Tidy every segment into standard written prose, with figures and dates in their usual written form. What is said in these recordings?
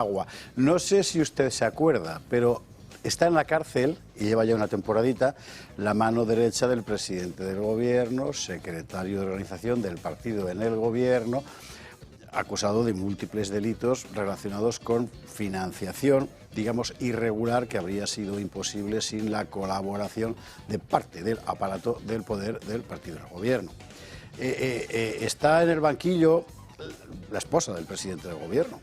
agua. No sé si usted se acuerda, pero está en la cárcel, y lleva ya una temporadita, la mano derecha del presidente del gobierno, secretario de organización del partido en el gobierno, acusado de múltiples delitos relacionados con financiación, digamos, irregular, que habría sido imposible sin la colaboración de parte del aparato del poder del partido del gobierno. Está en el banquillo la esposa del presidente del gobierno,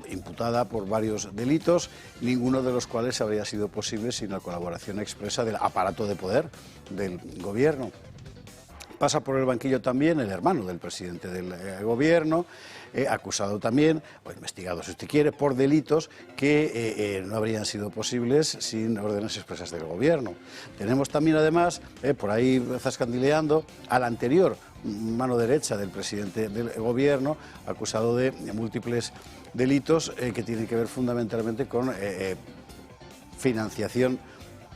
imputada por varios delitos, ninguno de los cuales habría sido posible sin la colaboración expresa del aparato de poder del gobierno. Pasa por el banquillo también el hermano del presidente del gobierno, acusado también, o investigado si usted quiere, por delitos que no habrían sido posibles sin órdenes expresas del gobierno. Tenemos también además, por ahí zascandileando, al anterior mano derecha del presidente del gobierno, acusado de múltiples delitos que tienen que ver fundamentalmente con financiación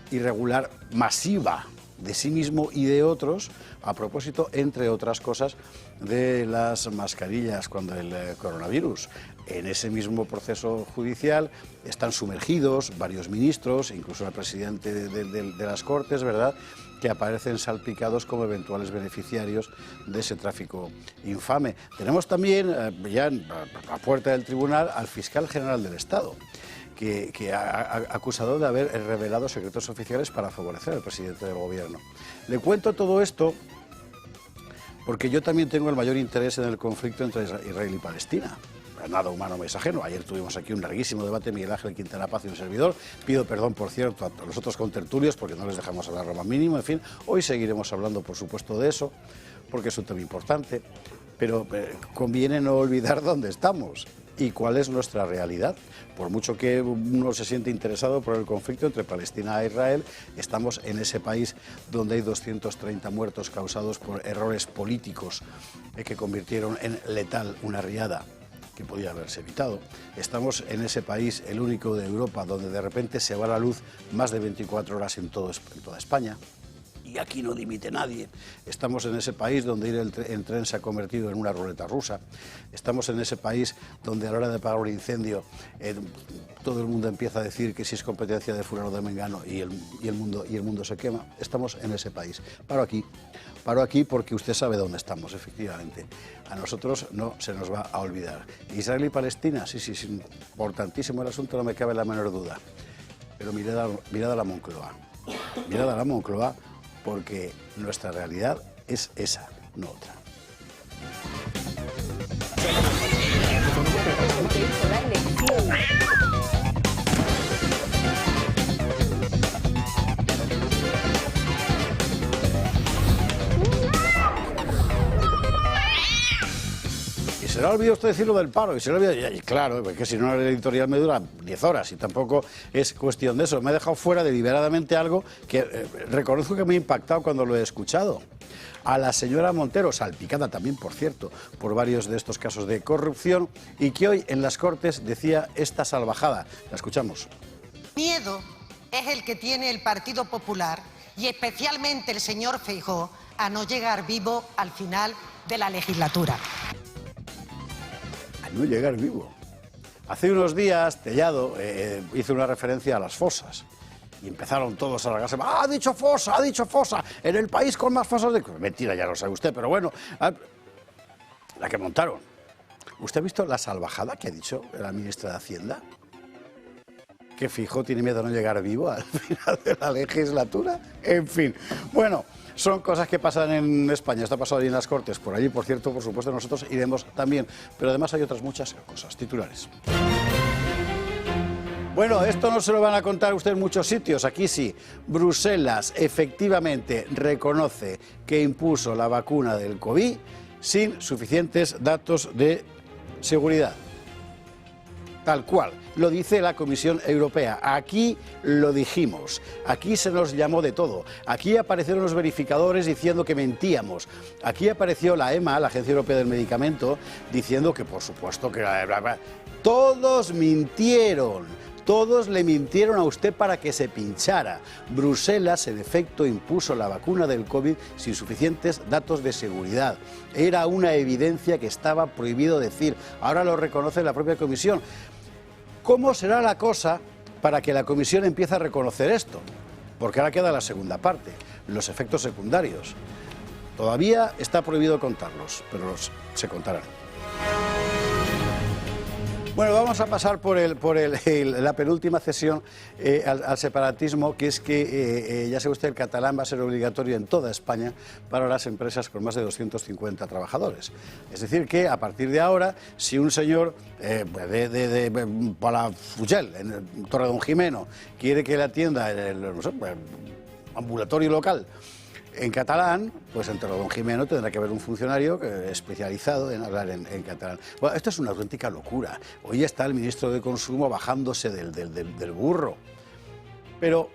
irregular masiva de sí mismo y de otros, a propósito, entre otras cosas, de las mascarillas cuando el coronavirus. En ese mismo proceso judicial están sumergidos varios ministros, incluso el presidente de las Cortes, ¿verdad?, que aparecen salpicados como eventuales beneficiarios de ese tráfico infame. Tenemos también, ya en la puerta del tribunal, al fiscal general del Estado, que ha acusado de haber revelado secretos oficiales para favorecer al presidente del gobierno. Le cuento todo esto porque yo también tengo el mayor interés en el conflicto entre Israel y Palestina. Nada humano me es ajeno. Ayer tuvimos aquí un larguísimo debate, Miguel Ángel Quintana Paz y un servidor. Pido perdón, por cierto, a los otros contertulios porque no les dejamos hablar lo más mínimo. En fin, hoy seguiremos hablando, por supuesto, de eso, porque es un tema importante. Pero conviene no olvidar dónde estamos y cuál es nuestra realidad. Por mucho que uno se siente interesado por el conflicto entre Palestina e Israel, estamos en ese país donde hay 230 muertos causados por errores políticos que convirtieron en letal una riada que podía haberse evitado. Estamos en ese país, el único de Europa, donde de repente se va la luz más de 24 horas en toda España. Y aquí no dimite nadie. Estamos en ese país donde ir en tren se ha convertido en una ruleta rusa. Estamos en ese país donde a la hora de apagar un incendio todo el mundo empieza a decir que si es competencia de fulano de mengano y el mundo se quema. Estamos en ese país. Paro aquí porque usted sabe dónde estamos, efectivamente. A nosotros no se nos va a olvidar. Israel y Palestina, sí, es importantísimo el asunto, no me cabe la menor duda. Pero mirad a la Moncloa. Mirad a la Moncloa, porque nuestra realidad es esa, no otra. Y se le ha olvidado usted decir lo del paro, y se le ha olvidado, y claro, porque si no el editorial me dura 10 horas y tampoco es cuestión de eso. Me he dejado fuera deliberadamente algo que reconozco que me ha impactado cuando lo he escuchado. A la señora Montero, salpicada también, por cierto, por varios de estos casos de corrupción, y que hoy en las Cortes decía esta salvajada. La escuchamos. Miedo es el que tiene el Partido Popular y especialmente el señor Feijóo a no llegar vivo al final de la legislatura. No llegar vivo. Hace unos días Tellado hizo una referencia a las fosas y empezaron todos a alargarse. ¡Ah, ha dicho fosa! En el país con más fosas de... Mentira, ya lo sabe usted, pero bueno, la que montaron. ¿Usted ha visto la salvajada que ha dicho la ministra de Hacienda? Que Feijóo tiene miedo a no llegar vivo al final de la legislatura. En fin, bueno, son cosas que pasan en España. Está pasando allí en las Cortes. Por allí, por cierto, por supuesto, nosotros iremos también. Pero además hay otras muchas cosas. Titulares. Bueno, esto no se lo van a contar a usted en muchos sitios. Aquí sí. Bruselas efectivamente reconoce que impuso la vacuna del COVID sin suficientes datos de seguridad. Tal cual, lo dice la Comisión Europea. Aquí lo dijimos, aquí se nos llamó de todo. Aquí aparecieron los verificadores diciendo que mentíamos. Aquí apareció la EMA, la Agencia Europea del Medicamento, diciendo que por supuesto que... Todos mintieron. Todos le mintieron a usted para que se pinchara. Bruselas, en efecto, impuso la vacuna del COVID sin suficientes datos de seguridad. Era una evidencia que estaba prohibido decir. Ahora lo reconoce la propia Comisión. ¿Cómo será la cosa para que la comisión empiece a reconocer esto? Porque ahora queda la segunda parte, los efectos secundarios. Todavía está prohibido contarlos, pero se contarán. Bueno, vamos a pasar por la penúltima cesión al separatismo, que es que, ya sabe usted, el catalán va a ser obligatorio en toda España para las empresas con más de 250 trabajadores. Es decir, que a partir de ahora, si un señor de Palafrugell, en Torredonjimeno, quiere que le atienda el ambulatorio local en catalán, pues en Torredonjimeno tendrá que haber un funcionario especializado en hablar en catalán. Bueno, esto es una auténtica locura. Hoy está el ministro de Consumo bajándose del burro. Pero,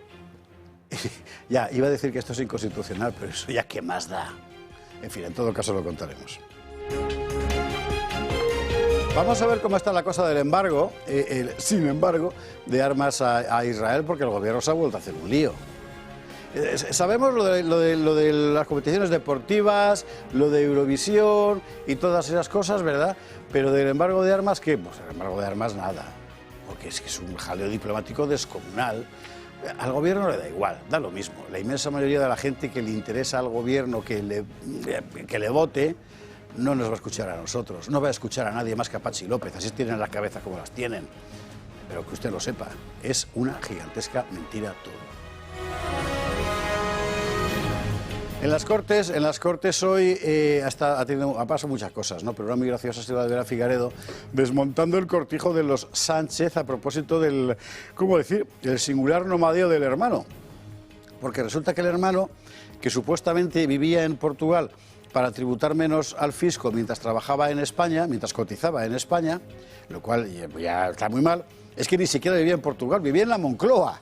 ya, iba a decir que esto es inconstitucional, pero eso ya qué más da. En fin, en todo caso lo contaremos. Vamos a ver cómo está la cosa del embargo, sin embargo, de armas a Israel, porque el gobierno se ha vuelto a hacer un lío. Sabemos lo de las competiciones deportivas, lo de Eurovisión y todas esas cosas, ¿verdad? Pero del embargo de armas, ¿qué? Pues el embargo de armas nada, porque es que es un jaleo diplomático descomunal. Al gobierno le da igual, da lo mismo. La inmensa mayoría de la gente que le interesa al gobierno que le vote, no nos va a escuchar a nosotros, no va a escuchar a nadie más que a Patxi López, así tienen la cabeza como las tienen. Pero que usted lo sepa, es una gigantesca mentira todo. En las Cortes hoy ha pasado muchas cosas, ¿no? Pero una muy graciosa ha sido la de Vera Figaredo desmontando el cortijo de los Sánchez a propósito del, ¿cómo decir?, el singular nomadeo del hermano. Porque resulta que el hermano, que supuestamente vivía en Portugal para tributar menos al fisco mientras trabajaba en España, mientras cotizaba en España, lo cual ya está muy mal, es que ni siquiera vivía en Portugal, vivía en la Moncloa.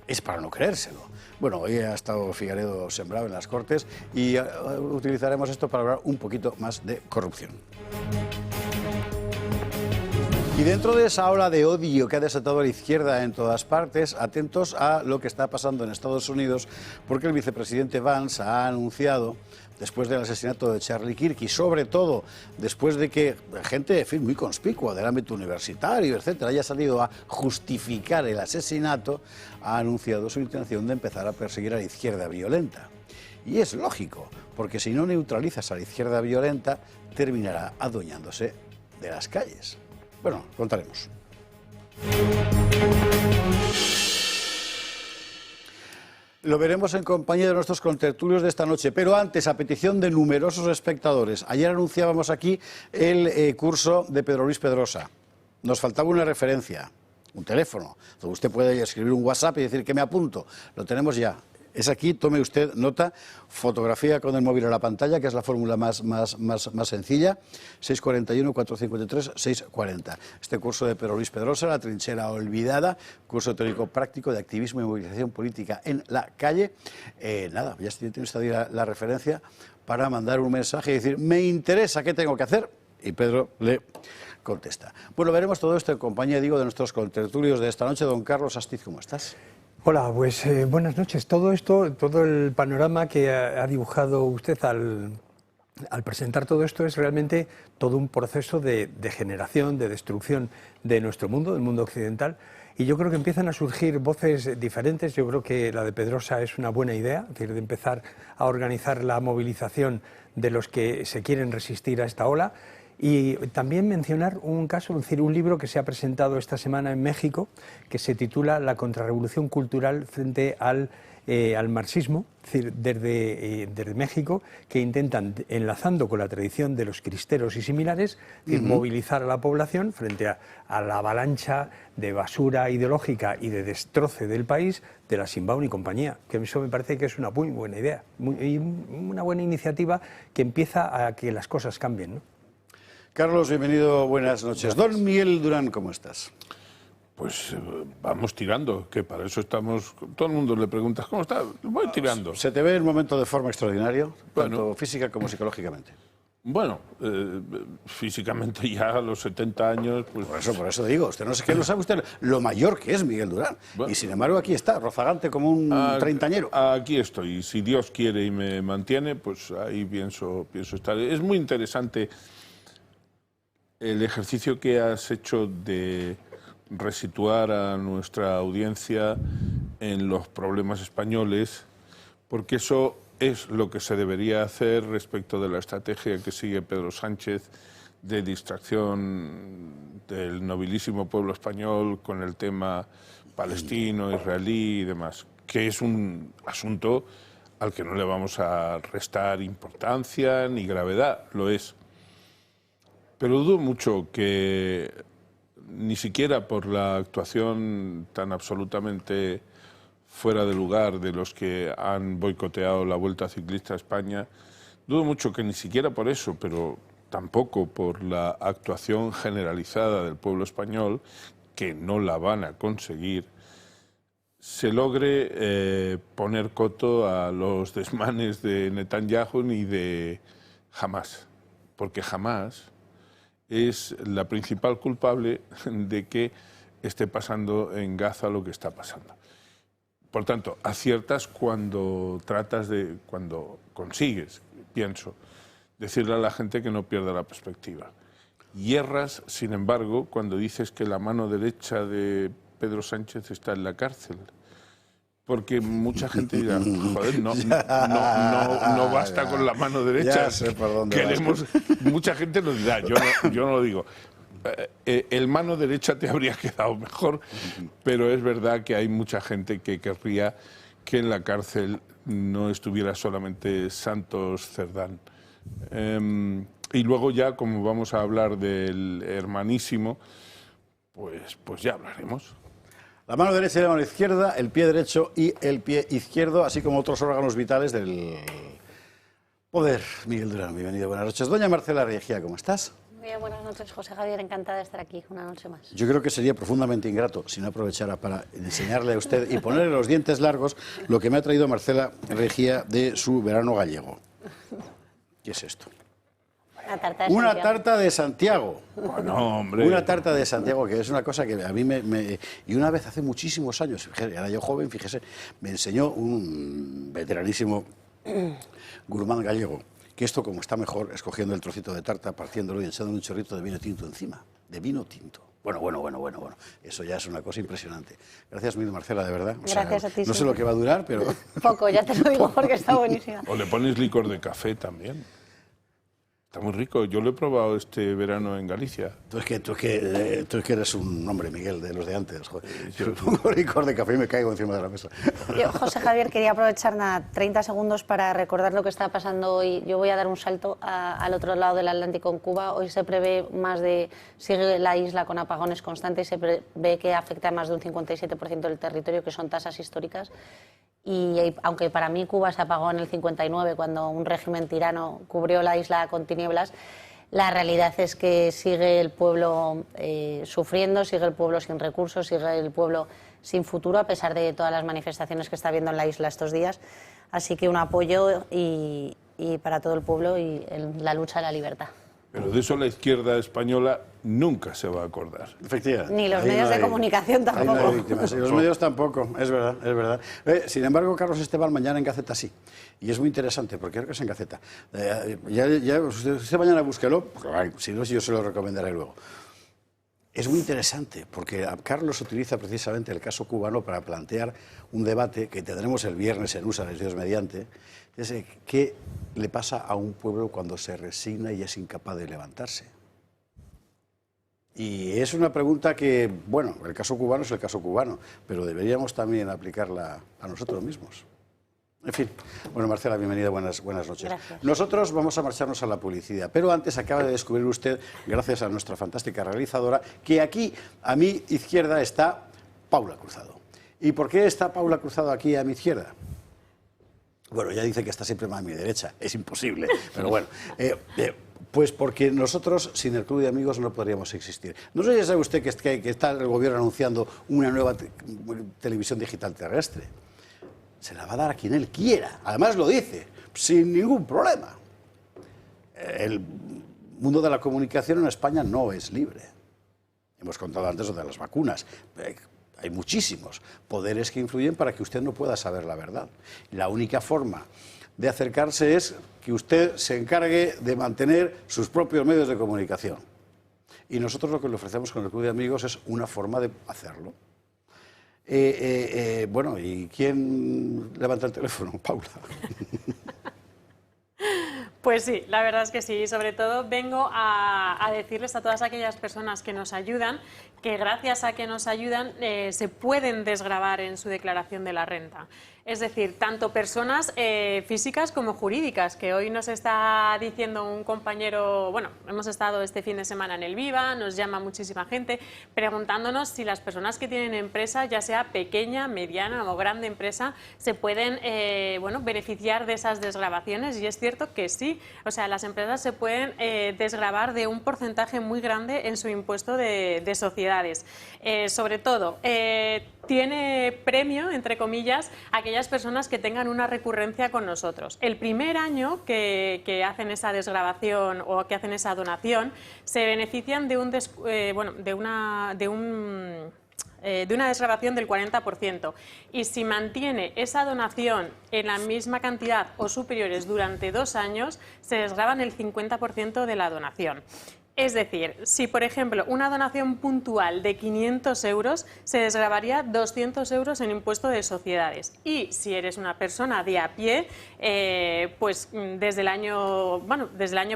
Es para no creérselo. Bueno, hoy ha estado Figaredo sembrado en las Cortes y utilizaremos esto para hablar un poquito más de corrupción. Y dentro de esa ola de odio que ha desatado a la izquierda en todas partes, atentos a lo que está pasando en Estados Unidos, porque el vicepresidente Vance ha anunciado, después del asesinato de Charlie Kirk y sobre todo después de que gente, en fin, muy conspicua del ámbito universitario, etcétera, haya salido a justificar el asesinato, ha anunciado su intención de empezar a perseguir a la izquierda violenta. Y es lógico, porque si no neutralizas a la izquierda violenta, terminará adueñándose de las calles. Bueno, contaremos. Lo veremos en compañía de nuestros contertulios de esta noche, pero antes, a petición de numerosos espectadores, ayer anunciábamos aquí el curso de Pedro Luis Pedrosa. Nos faltaba una referencia, un teléfono, donde usted puede escribir un WhatsApp y decir que me apunto. Lo tenemos ya. Es aquí, tome usted nota, fotografía con el móvil a la pantalla, que es la fórmula más sencilla, 641-453-640. Este curso de Pedro Luis Pedrosa, La trinchera olvidada, curso teórico práctico de activismo y movilización política en la calle. Nada, ya tiene usted la referencia para mandar un mensaje y decir, me interesa, ¿qué tengo que hacer? Y Pedro le contesta. Bueno, veremos todo esto en compañía, digo, de nuestros contertulios de esta noche. Don Carlos Astiz, ¿cómo estás? Hola, pues buenas noches. Todo el panorama que ha dibujado usted al presentar todo esto es realmente todo un proceso de degeneración, de destrucción de nuestro mundo, del mundo occidental. Y yo creo que empiezan a surgir voces diferentes. Yo creo que la de Pedrosa es una buena idea, es decir, de empezar a organizar la movilización de los que se quieren resistir a esta ola. Y también mencionar un caso, es decir, un libro que se ha presentado esta semana en México, que se titula La contrarrevolución cultural frente al marxismo, es decir, desde México, que intentan, enlazando con la tradición de los cristeros y similares, es decir, movilizar a la población frente a la avalancha de basura ideológica y de destroce del país de la Sheinbaum y compañía, que eso me parece que es una muy buena idea, y una buena iniciativa que empieza a que las cosas cambien, ¿no? Carlos, bienvenido, buenas noches. Gracias. Don Miguel Durán, ¿cómo estás? Pues vamos tirando, que para eso estamos. Todo el mundo le pregunta, ¿cómo está? Voy tirando. Se te ve en un momento de forma extraordinario, Bueno. tanto física como psicológicamente. Bueno, físicamente ya a los 70 años, pues... Por eso digo, usted no sé qué, no sabe usted lo mayor que es Miguel Durán. Bueno. Y sin embargo aquí está, rozagante como un treintañero. Aquí estoy, y si Dios quiere y me mantiene, pues ahí pienso estar. Es muy interesante el ejercicio que has hecho de resituar a nuestra audiencia en los problemas españoles, porque eso es lo que se debería hacer respecto de la estrategia que sigue Pedro Sánchez de distracción del nobilísimo pueblo español con el tema palestino, israelí y demás, que es un asunto al que no le vamos a restar importancia ni gravedad, lo es. Pero dudo mucho que ni siquiera por la actuación tan absolutamente fuera de lugar de los que han boicoteado la Vuelta Ciclista a España, dudo mucho que ni siquiera por eso, pero tampoco por la actuación generalizada del pueblo español, que no la van a conseguir, se logre poner coto a los desmanes de Netanyahu ni de Hamás, porque Hamás es la principal culpable de que esté pasando en Gaza lo que está pasando. Por tanto, aciertas cuando consigues, pienso, decirle a la gente que no pierda la perspectiva. Y erras, sin embargo, cuando dices que la mano derecha de Pedro Sánchez está en la cárcel. Porque mucha gente dirá, joder, no basta con la mano derecha. Ya sé por dónde queremos, mucha gente lo dirá, yo no lo digo. El mano derecha te habría quedado mejor, pero es verdad que hay mucha gente que querría que en la cárcel no estuviera solamente Santos Cerdán. Y luego ya, como vamos a hablar del hermanísimo, pues ya hablaremos. La mano derecha y la mano izquierda, el pie derecho y el pie izquierdo, así como otros órganos vitales del poder. Miguel Durán, bienvenido, buenas noches. Doña Marcela Regía, ¿cómo estás? Muy bien, buenas noches, José Javier, encantada de estar aquí una noche más. Yo creo que sería profundamente ingrato si no aprovechara para enseñarle a usted y ponerle los dientes largos lo que me ha traído Marcela Regía de su verano gallego. ¿Qué es esto? Una tarta de Santiago. Bueno, hombre. Una tarta de Santiago, que es una cosa que a mí y una vez hace muchísimos años, era yo joven, fíjese, me enseñó un veteranísimo gourmand gallego, que esto, como está mejor, es cogiendo el trocito de tarta, partiéndolo y echándole un chorrito de vino tinto encima. De vino tinto. Bueno. Eso ya es una cosa impresionante. Gracias mil, Marcela, de verdad. Gracias a ti. No sé lo que va a durar, pero... Poco, ya te lo digo porque está buenísima. O le pones licor de café también. Está muy rico. Yo lo he probado este verano en Galicia. Tú es que eres un hombre, Miguel, de los de antes. Joder. Yo pongo licor de café y me caigo encima de la mesa. Yo, José Javier, quería aprovechar 30 segundos para recordar lo que está pasando hoy. Yo voy a dar un salto al otro lado del Atlántico, en Cuba. Hoy se prevé sigue la isla con apagones constantes y se prevé que afecta a más de un 57% del territorio, que son tasas históricas. Y aunque para mí Cuba se apagó en el 59, cuando un régimen tirano cubrió la isla con tinieblas, la realidad es que sigue el pueblo sufriendo, sigue el pueblo sin recursos, sigue el pueblo sin futuro, a pesar de todas las manifestaciones que está habiendo en la isla estos días. Así que un apoyo y para todo el pueblo y en la lucha de la libertad. Pero de eso la izquierda española nunca se va a acordar. Efectivamente. Ni los medios de comunicación tampoco. No hay víctimas. Y los medios tampoco, es verdad, es verdad. Sin embargo, Carlos Esteban mañana en Gaceta sí. Y es muy interesante, porque creo que es en Gaceta. Usted mañana búsquelo, si no, yo se lo recomendaré luego. Es muy interesante, porque Carlos utiliza precisamente el caso cubano para plantear un debate que tendremos el viernes en USA, Dios mediante. ¿Qué le pasa a un pueblo cuando se resigna y es incapaz de levantarse? Y es una pregunta que, bueno, el caso cubano es el caso cubano, pero deberíamos también aplicarla a nosotros mismos. En fin, bueno, Marcela, bienvenida, buenas noches. Gracias. Nosotros vamos a marcharnos a la publicidad, pero antes acaba de descubrir usted, gracias a nuestra fantástica realizadora, que aquí, a mi izquierda, está Paula Cruzado. ¿Y por qué está Paula Cruzado aquí a mi izquierda? Bueno, ella dice que está siempre a mi derecha, es imposible, pero bueno. Pues porque nosotros, sin el Club de Amigos, no podríamos existir. No sé si sabe usted que está el gobierno anunciando una nueva televisión digital terrestre. Se la va a dar a quien él quiera. Además lo dice, sin ningún problema. El mundo de la comunicación en España no es libre. Hemos contado antes de las vacunas. Hay muchísimos poderes que influyen para que usted no pueda saber la verdad. La única forma de acercarse es que usted se encargue de mantener sus propios medios de comunicación. Y nosotros lo que le ofrecemos con el Club de Amigos es una forma de hacerlo. Bueno, ¿y quién levanta el teléfono? Paula. Pues sí, la verdad es que sí. Y sobre todo vengo a decirles a todas aquellas personas que nos ayudan que gracias a que nos ayudan se pueden desgravar en su declaración de la renta. Es decir, tanto personas físicas como jurídicas, que hoy nos está diciendo un compañero, bueno, hemos estado este fin de semana en el Viva, nos llama muchísima gente preguntándonos si las personas que tienen empresa, ya sea pequeña, mediana o grande empresa, se pueden bueno, beneficiar de esas desgravaciones, y es cierto que sí. O sea, las empresas se pueden desgravar de un porcentaje muy grande en su impuesto de sociedades. Sobre todo, tiene premio, entre comillas, aquellas personas que tengan una recurrencia con nosotros. El primer año que hacen esa desgravación o que hacen esa donación, se benefician de una desgravación del 40%, y si mantiene esa donación en la misma cantidad o superiores durante 2 años, se desgravan el 50% de la donación. Es decir, si por ejemplo una donación puntual de 500 euros, se desgravaría 200 euros en impuesto de sociedades. Y si eres una persona de a pie, pues desde el año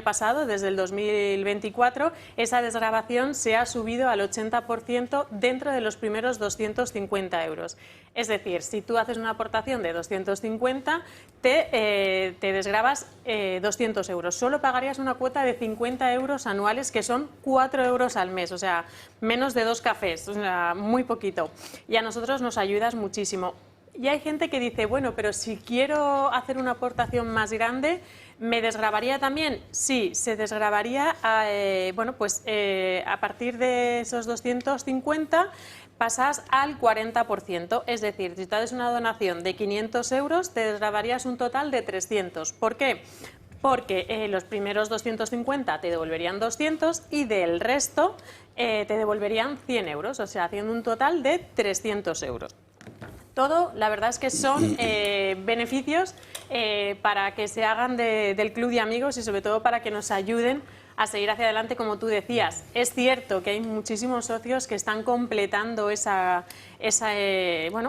pasado, desde el 2024, esa desgravación se ha subido al 80% dentro de los primeros 250 euros. Es decir, si tú haces una aportación de 250, te desgravas 200 euros. Solo pagarías una cuota de 50 euros anuales, que son 4 euros al mes, o sea, menos de 2 cafés, o sea, muy poquito. Y a nosotros nos ayudas muchísimo. Y hay gente que dice, bueno, pero si quiero hacer una aportación más grande, ¿me desgravaría también? Sí, se desgravaría a partir de esos 250, pasas al 40%, es decir, si tú haces una donación de 500 euros, te desgravarías un total de 300. ¿Por qué? Porque los primeros 250 te devolverían 200 y del resto te devolverían 100 euros, o sea, haciendo un total de 300 euros. Todo, la verdad es que son beneficios para que se hagan del Club de Amigos, y sobre todo para que nos ayuden a seguir hacia adelante, como tú decías. Es cierto que hay muchísimos socios que están completando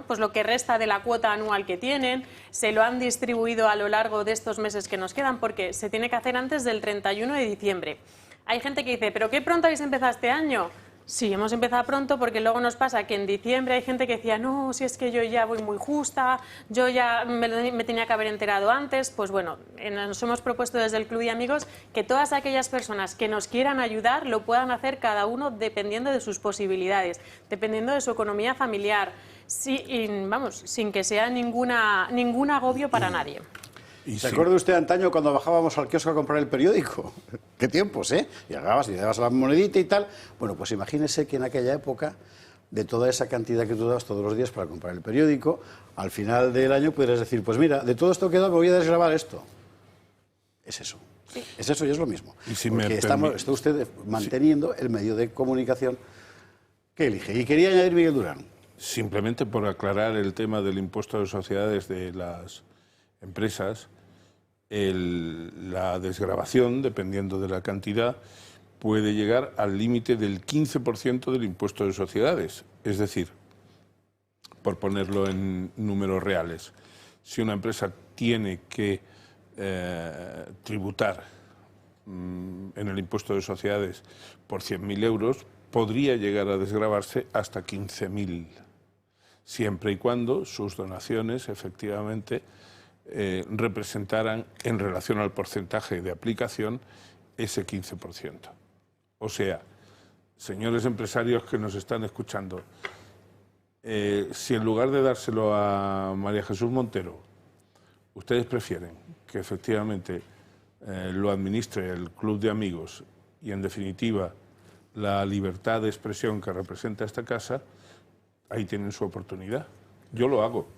pues lo que resta de la cuota anual que tienen, se lo han distribuido a lo largo de estos meses que nos quedan, porque se tiene que hacer antes del 31 de diciembre. Hay gente que dice, ¿pero qué pronto habéis empezado este año? Sí, hemos empezado pronto, porque luego nos pasa que en diciembre hay gente que decía, no, si es que yo ya voy muy justa, yo ya me tenía que haber enterado antes. Pues bueno, nos hemos propuesto desde el Club de Amigos que todas aquellas personas que nos quieran ayudar lo puedan hacer cada uno dependiendo de sus posibilidades, dependiendo de su economía familiar, sin que sea ningún agobio para nadie. ¿Se acuerda usted antaño cuando bajábamos al kiosco a comprar el periódico? ¿Qué tiempos, eh? Llegabas y le dabas la monedita y tal. Bueno, pues imagínese que en aquella época, de toda esa cantidad que tú dabas todos los días para comprar el periódico, al final del año pudieras decir, pues mira, de todo esto que he dado me voy a desgravar esto. Es eso. Sí. Es eso y es lo mismo. Y si porque está usted manteniendo el medio de comunicación que elige. Y quería añadir Miguel Durán. Simplemente por aclarar el tema del impuesto de sociedades de las empresas, la desgravación, dependiendo de la cantidad, puede llegar al límite del 15% del impuesto de sociedades. Es decir, por ponerlo en números reales, si una empresa tiene que tributar en el impuesto de sociedades por 100.000 euros, podría llegar a desgravarse hasta 15.000, siempre y cuando sus donaciones efectivamente representaran en relación al porcentaje de aplicación ese 15%. O sea, señores empresarios que nos están escuchando, si en lugar de dárselo a María Jesús Montero, ustedes prefieren que efectivamente lo administre el Club de Amigos y en definitiva la libertad de expresión que representa esta casa, ahí tienen su oportunidad. Yo lo hago.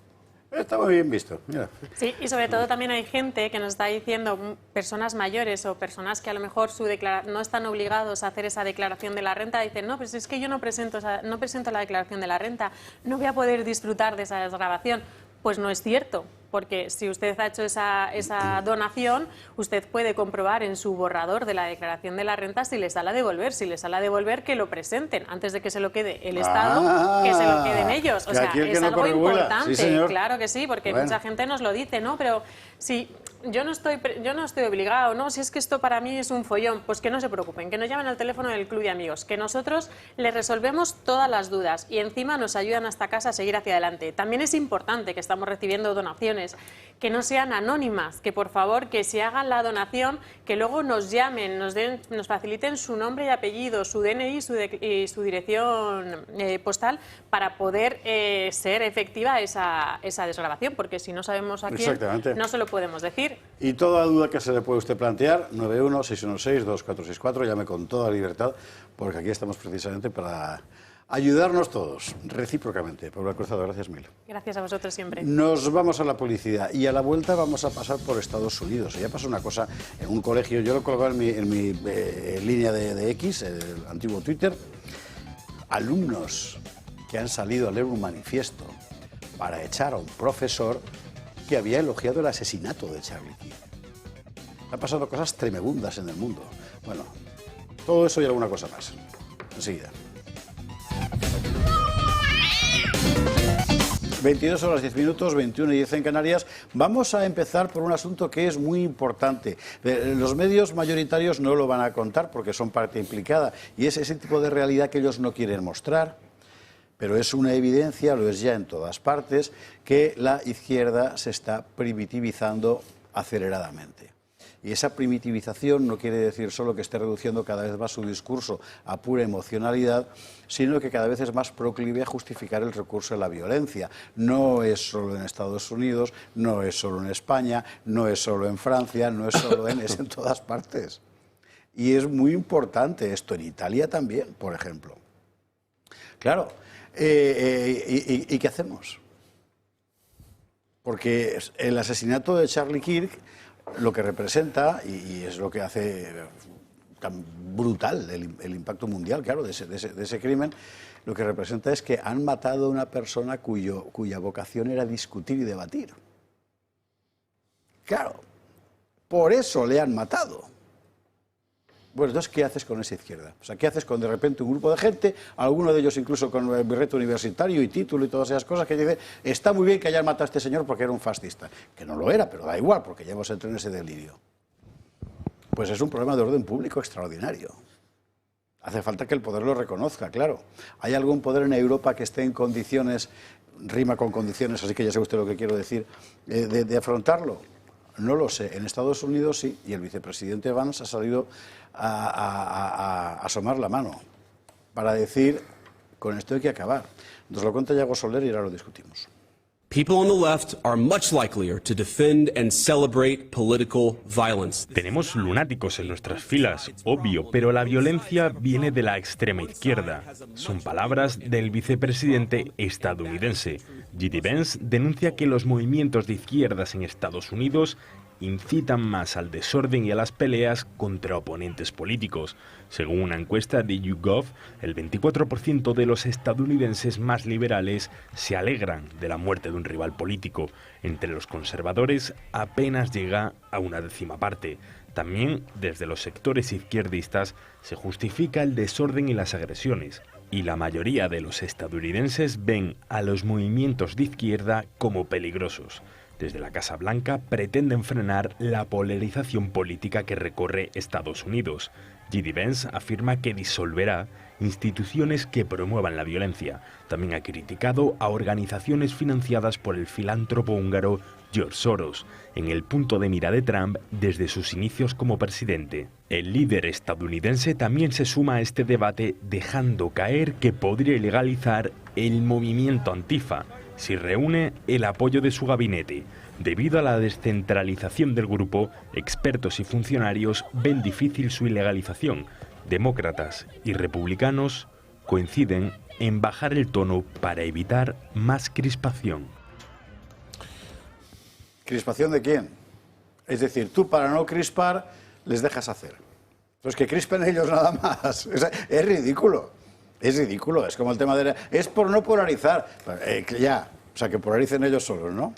Está muy bien visto. Mira. Sí, y sobre todo también hay gente que nos está diciendo, personas mayores o personas que a lo mejor no están obligados a hacer esa declaración de la renta, dicen, no, pues es que yo no presento la declaración de la renta, no voy a poder disfrutar de esa desgravación. Pues no es cierto. porque si usted ha hecho esa donación, usted puede comprobar en su borrador de la declaración de la renta si les sale a devolver. Si les sale a devolver, que lo presenten antes de que se lo quede el Estado, que se lo queden ellos. O sea, es algo importante, sí, claro que sí, porque mucha gente nos lo dice, ¿no? Pero si yo no estoy obligado, ¿no? Si es que esto para mí es un follón, pues que no se preocupen, que nos llamen al teléfono del Club de Amigos, que nosotros les resolvemos todas las dudas y encima nos ayudan hasta casa a seguir hacia adelante. También es importante que estamos recibiendo donaciones, que no sean anónimas, que por favor que si hagan la donación, que luego nos llamen, nos faciliten su nombre y apellido, su DNI y su dirección postal para poder ser efectiva esa desgravación, porque si no sabemos a quién, no se lo podemos decir. Y toda duda que se le puede usted plantear, 91-616-2464, llame con toda libertad, porque aquí estamos precisamente para ayudarnos todos, recíprocamente. Paula Cruzado, gracias mil. Gracias a vosotros siempre. Nos vamos a la publicidad y a la vuelta vamos a pasar por Estados Unidos. Ya pasó una cosa en un colegio, yo lo colgaba en mi línea de X, el antiguo Twitter, alumnos que han salido a leer un manifiesto para echar a un profesor que había elogiado el asesinato de Charlie Kirk. Han pasado cosas tremebundas en el mundo. Bueno, todo eso y alguna cosa más. Enseguida. 22 horas 10 minutos, 21 y 10 en Canarias. Vamos a empezar por un asunto que es muy importante. Los medios mayoritarios no lo van a contar porque son parte implicada y es ese tipo de realidad que ellos no quieren mostrar, pero es una evidencia, lo es ya en todas partes, que la izquierda se está primitivizando aceleradamente. Y esa primitivización no quiere decir solo que esté reduciendo cada vez más su discurso a pura emocionalidad, sino que cada vez es más proclive a justificar el recurso a la violencia. No es solo en Estados Unidos, no es solo en España, no es solo en Francia, no es solo es en todas partes. Y es muy importante esto, en Italia también, por ejemplo. Claro, ¿y qué hacemos? Porque el asesinato de Charlie Kirk lo que representa, y es lo que hace tan brutal el impacto mundial, claro, de ese crimen, lo que representa es que han matado a una persona cuya vocación era discutir y debatir. Claro, por eso le han matado. Bueno, entonces, ¿qué haces con esa izquierda? O sea, ¿qué haces con de repente un grupo de gente, alguno de ellos incluso con birrete universitario y título y todas esas cosas, que dice, está muy bien que hayan matado a este señor porque era un fascista? Que no lo era, pero da igual, porque ya hemos entrado en ese delirio. Pues es un problema de orden público extraordinario. Hace falta que el poder lo reconozca, claro. ¿Hay algún poder en Europa que esté en condiciones, rima con condiciones, así que ya sabe usted lo que quiero decir, de afrontarlo? No lo sé. En Estados Unidos sí, y el vicepresidente Vance ha salido a asomar la mano para decir, con esto hay que acabar. Nos lo cuenta Yago Soler y ahora lo discutimos. People on the left are much likelier to defend and celebrate political violence. Tenemos lunáticos en nuestras filas, obvio, pero la violencia viene de la extrema izquierda. Son palabras del vicepresidente estadounidense. J.D. Vance denuncia que los movimientos de izquierdas en Estados Unidos incitan más al desorden y a las peleas contra oponentes políticos. Según una encuesta de YouGov, el 24% de los estadounidenses más liberales se alegran de la muerte de un rival político. Entre los conservadores apenas llega a una décima parte. También desde los sectores izquierdistas se justifica el desorden y las agresiones. Y la mayoría de los estadounidenses ven a los movimientos de izquierda como peligrosos. Desde la Casa Blanca pretenden frenar la polarización política que recorre Estados Unidos. J.D. Vance afirma que disolverá instituciones que promuevan la violencia. También ha criticado a organizaciones financiadas por el filántropo húngaro George Soros, en el punto de mira de Trump desde sus inicios como presidente. El líder estadounidense también se suma a este debate, dejando caer que podría ilegalizar el movimiento Antifa si reúne el apoyo de su gabinete. Debido a la descentralización del grupo, expertos y funcionarios ven difícil su ilegalización. Demócratas y republicanos coinciden en bajar el tono para evitar más crispación. ¿Crispación de quién? Es decir, tú para no crispar les dejas hacer. Pues que crispen ellos nada más. Es ridículo. Es ridículo. Es como el tema de... Es por no polarizar. Ya. O sea, que polaricen ellos solos, ¿no?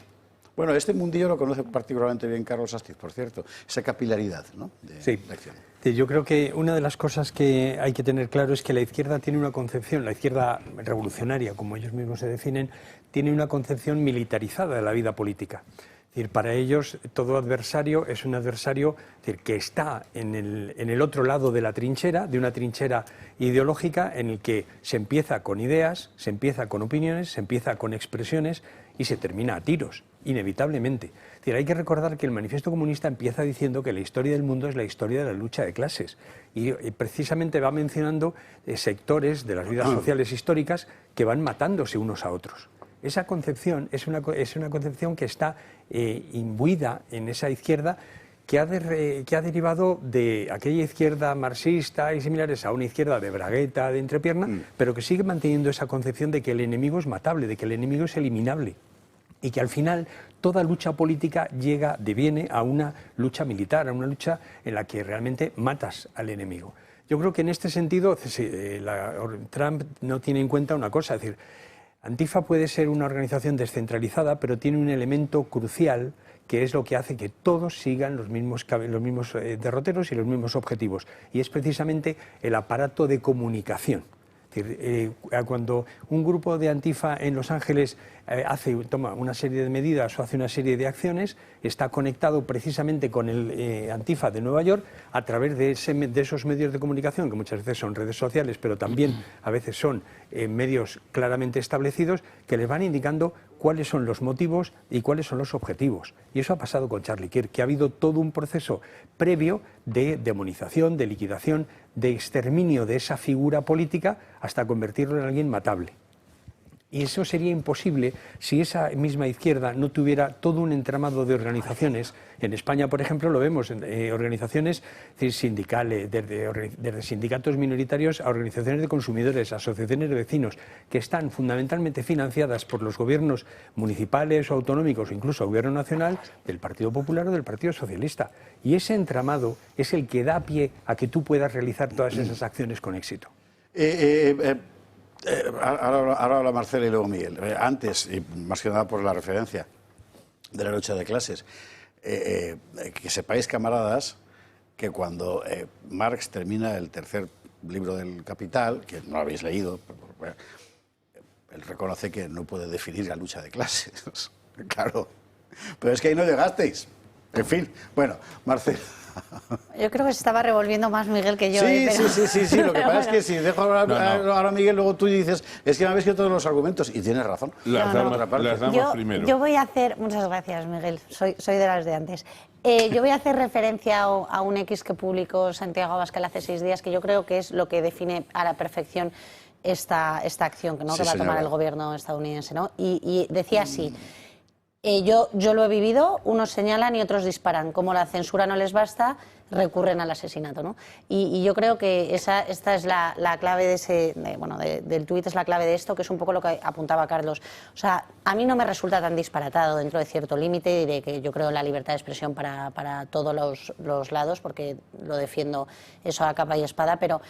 Bueno, este mundillo lo conoce particularmente bien Carlos Astiz, por cierto, esa capilaridad, ¿no?, de Sí. la acción. Yo creo que una de las cosas que hay que tener claro es que la izquierda tiene una concepción, la izquierda revolucionaria, como ellos mismos se definen, tiene una concepción militarizada de la vida política. Es decir, para ellos todo adversario es un adversario, es decir, que está en el otro lado de la trinchera, de una trinchera ideológica en el que se empieza con ideas, se empieza con opiniones, se empieza con expresiones y se termina a tiros, inevitablemente. Es decir, hay que recordar que el Manifiesto Comunista empieza diciendo que la historia del mundo es la historia de la lucha de clases y precisamente va mencionando sectores de las vidas sociales históricas que van matándose unos a otros. Esa concepción es una concepción que está imbuida en esa izquierda que ha derivado de aquella izquierda marxista y similares a una izquierda de bragueta, de entrepierna, pero que sigue manteniendo esa concepción de que el enemigo es matable, de que el enemigo es eliminable y que al final toda lucha política deviene a una lucha militar, a una lucha en la que realmente matas al enemigo. Yo creo que en este sentido Trump no tiene en cuenta una cosa, es decir, Antifa puede ser una organización descentralizada, pero tiene un elemento crucial que es lo que hace que todos sigan los mismos derroteros y los mismos objetivos, y es precisamente el aparato de comunicación. Es decir, cuando un grupo de Antifa en Los Ángeles toma una serie de medidas o hace una serie de acciones, está conectado precisamente con el Antifa de Nueva York a través de esos medios de comunicación, que muchas veces son redes sociales, pero también a veces son medios claramente establecidos, que les van indicando cuáles son los motivos y cuáles son los objetivos. Y eso ha pasado con Charlie Kirk, que ha habido todo un proceso previo de demonización, de liquidación, de exterminio de esa figura política hasta convertirlo en alguien matable. Y eso sería imposible si esa misma izquierda no tuviera todo un entramado de organizaciones. En España, por ejemplo, lo vemos, organizaciones sindicales, desde sindicatos minoritarios a organizaciones de consumidores, asociaciones de vecinos, que están fundamentalmente financiadas por los gobiernos municipales o autonómicos, o incluso el gobierno nacional, del Partido Popular o del Partido Socialista. Y ese entramado es el que da pie a que tú puedas realizar todas esas acciones con éxito. Ahora habla Marcela y luego Miguel. Antes, y más que nada por la referencia de la lucha de clases, que sepáis, camaradas, que cuando Marx termina el tercer libro del Capital, que no lo habéis leído, él reconoce que no puede definir la lucha de clases. Claro, pero es que ahí no llegasteis. En fin, bueno, Marcela. Yo creo que se estaba revolviendo más Miguel que yo. Sí, pero... sí. Lo que pasa es que si dejo ahora a Miguel, luego tú dices, es que me habéis quitado todos los argumentos, y tienes razón. Las damos primero. Yo voy a hacer... Muchas gracias, Miguel. Soy de las de antes. Yo voy a hacer referencia a un X que publicó Santiago Abascal hace 6 días, que yo creo que es lo que define a la perfección esta acción, ¿no?, que va a tomar el gobierno estadounidense, ¿no? Y decía así... Yo lo he vivido, unos señalan y otros disparan. Como la censura no les basta, recurren al asesinato, ¿no? Y yo creo que esta es la clave del tuit, es la clave de esto, que es un poco lo que apuntaba Carlos. O sea, a mí no me resulta tan disparatado dentro de cierto límite y de que yo creo la libertad de expresión para todos los lados, porque lo defiendo eso a capa y espada, pero...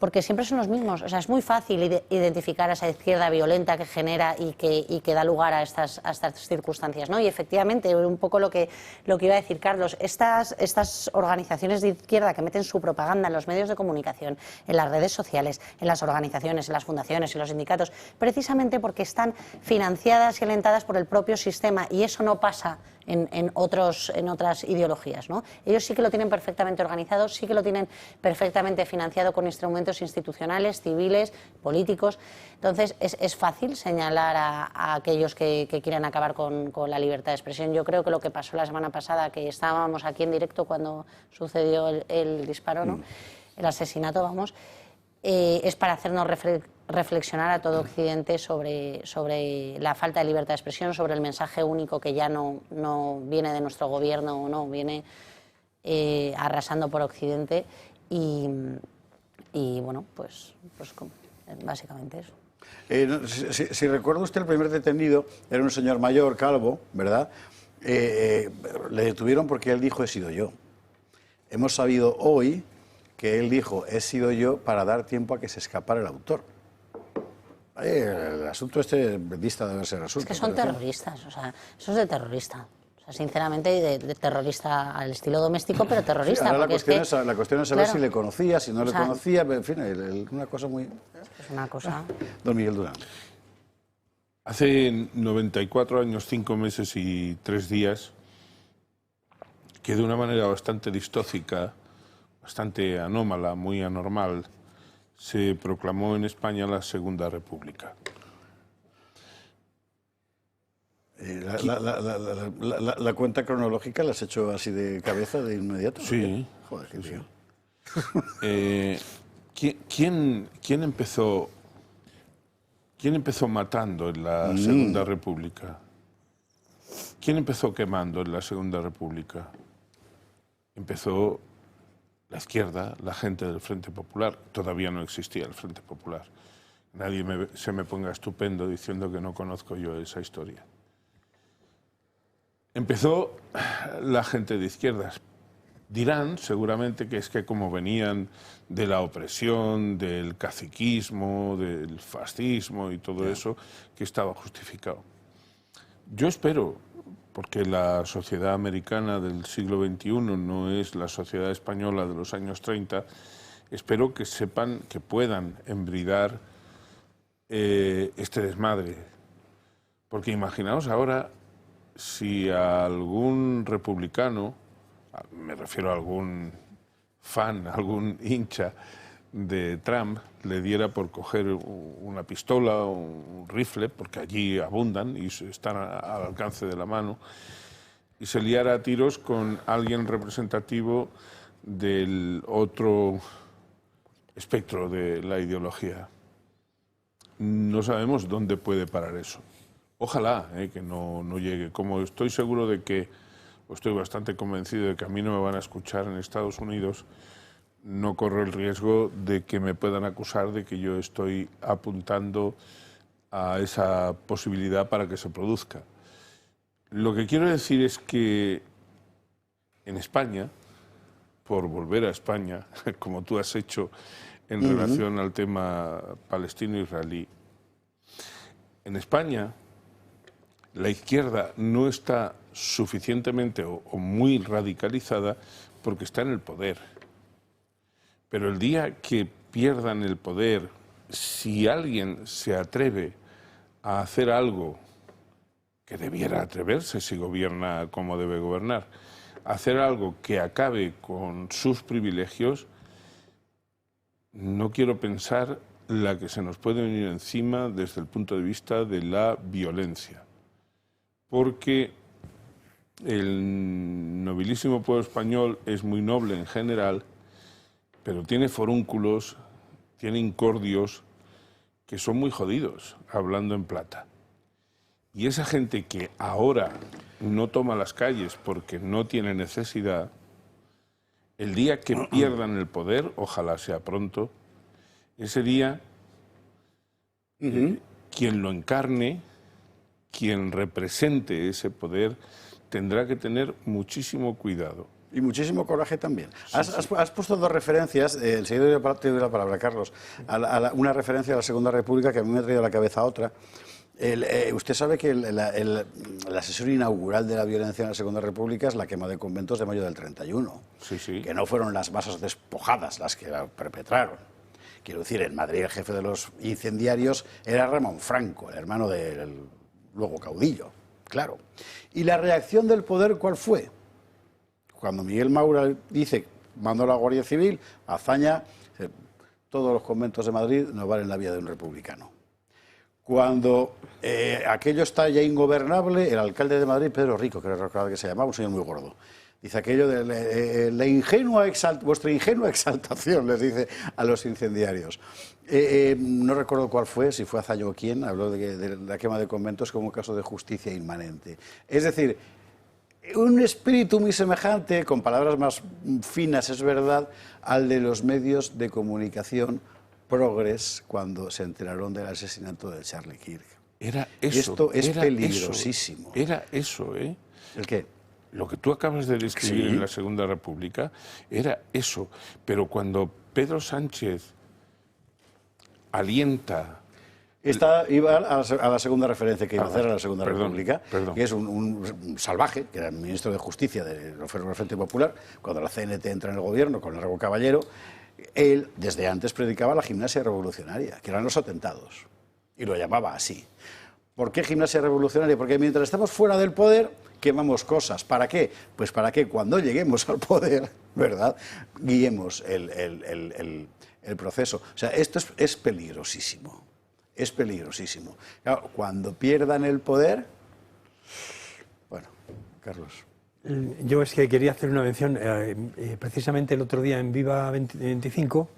porque siempre son los mismos. O sea, es muy fácil identificar a esa izquierda violenta que genera y que da lugar a estas circunstancias, ¿no? Y efectivamente, un poco lo que iba a decir Carlos, estas organizaciones de izquierda que meten su propaganda en los medios de comunicación, en las redes sociales, en las organizaciones, en las fundaciones, en los sindicatos, precisamente porque están financiadas y alentadas por el propio sistema, y eso no pasa en otras ideologías, ¿no? Ellos sí que lo tienen perfectamente organizado, sí que lo tienen perfectamente financiado con instrumentos institucionales, civiles, políticos. Entonces es fácil señalar a aquellos que quieren acabar con la libertad de expresión. Yo creo que lo que pasó la semana pasada, que estábamos aquí en directo cuando sucedió el disparo, ¿no?, el asesinato, vamos, es para hacernos reflexionar a todo Occidente sobre la falta de libertad de expresión, sobre el mensaje único que ya no viene de nuestro gobierno, no viene arrasando por Occidente, y bueno, pues básicamente eso. Si recuerda usted, el primer detenido era un señor mayor, calvo, ¿verdad? Le detuvieron porque él dijo, he sido yo. Hemos sabido hoy que él dijo, he sido yo, para dar tiempo a que se escapara el autor. El asunto este dista de haberse resuelto. Es que son terroristas, o sea, eso es de terrorista. O sea, sinceramente, de terrorista al estilo doméstico, pero terrorista. Sí, ahora porque la cuestión es saber claro, si le conocía, si no o le sea, conocía, en fin, una cosa muy... Es una cosa... Don Miguel Durán. Hace 94 años, 5 meses y 3 días, que de una manera bastante distóxica, bastante anómala, muy anormal, se proclamó en España la Segunda República. La cuenta cronológica la has hecho así de cabeza, de inmediato. Sí. Joder, qué tío. ¿Quién empezó matando en la Segunda República? ¿Quién empezó quemando en la Segunda República? Empezó la izquierda, la gente del Frente Popular. Todavía no existía el Frente Popular. Nadie se me ponga estupendo diciendo que no conozco yo esa historia. Empezó la gente de izquierdas. Dirán seguramente que es que como venían de la opresión, del caciquismo, del fascismo y todo eso, que estaba justificado. Yo espero, porque la sociedad americana del siglo XXI no es la sociedad española de los años 30, espero que sepan, que puedan embridar este desmadre. Porque imaginaos ahora si a algún republicano, me refiero a algún fan, algún hincha de Trump, le diera por coger una pistola o un rifle, porque allí abundan y están al alcance de la mano, y se liara a tiros con alguien representativo del otro espectro de la ideología. No sabemos dónde puede parar eso. Ojalá que no llegue. Como estoy seguro de que, o estoy bastante convencido de que a mí no me van a escuchar en Estados Unidos, no corro el riesgo de que me puedan acusar de que yo estoy apuntando a esa posibilidad para que se produzca. Lo que quiero decir es que en España, por volver a España, como tú has hecho en relación al tema palestino-israelí, en España la izquierda no está suficientemente o muy radicalizada porque está en el poder. Pero el día que pierdan el poder, si alguien se atreve a hacer algo que debiera atreverse si gobierna como debe gobernar, a hacer algo que acabe con sus privilegios, no quiero pensar la que se nos puede venir encima desde el punto de vista de la violencia. Porque el nobilísimo pueblo español es muy noble en general, pero tiene forúnculos, tiene incordios que son muy jodidos, hablando en plata. Y esa gente que ahora no toma las calles porque no tiene necesidad, el día que pierdan el poder, ojalá sea pronto, ese día quien lo encarne, quien represente ese poder, tendrá que tener muchísimo cuidado. Y muchísimo coraje también. Has puesto dos referencias, enseguida te doy la palabra, Carlos, una referencia a la Segunda República que a mí me ha traído a la cabeza otra. Usted sabe que la sesión inaugural de la violencia en la Segunda República es la quema de conventos de mayo del 31, que no fueron las masas despojadas las que la perpetraron. Quiero decir, en Madrid el jefe de los incendiarios era Ramón Franco, el hermano del luego caudillo, claro. ¿Y la reacción del poder cuál fue? Cuando Miguel Maura dice, mandó a la Guardia Civil, hazaña, todos los conventos de Madrid no valen la vida de un republicano. Cuando aquello está ya ingobernable, el alcalde de Madrid, Pedro Rico, que recordaba que se llamaba, un señor muy gordo, dice aquello de vuestra ingenua exaltación, les dice a los incendiarios. No recuerdo cuál fue, si fue Azaña o quién, habló de la quema de conventos como un caso de justicia inmanente. Es decir, un espíritu muy semejante, con palabras más finas, es verdad, al de los medios de comunicación progres cuando se enteraron del asesinato de Charlie Kirk. Era eso. Esto es peligrosísimo. Era eso, ¿eh? ¿El qué? Lo que tú acabas de describir en la Segunda República era eso. Pero cuando Pedro Sánchez alienta Iba a la segunda referencia que iba a hacer, a la Segunda República, perdón. que es un salvaje, que era el ministro de Justicia del Frente Popular, cuando la CNT entra en el gobierno con Largo Caballero. Él, desde antes, predicaba la gimnasia revolucionaria, que eran los atentados, y lo llamaba así. ¿Por qué gimnasia revolucionaria? Porque mientras estamos fuera del poder, quemamos cosas. ¿Para qué? Pues para que cuando lleguemos al poder, ¿verdad?, guiemos el proceso. O sea, esto es peligrosísimo. Es peligrosísimo. Claro, cuando pierdan el poder... Bueno, Carlos. Yo es que quería hacer una mención. Precisamente el otro día en Viva 25,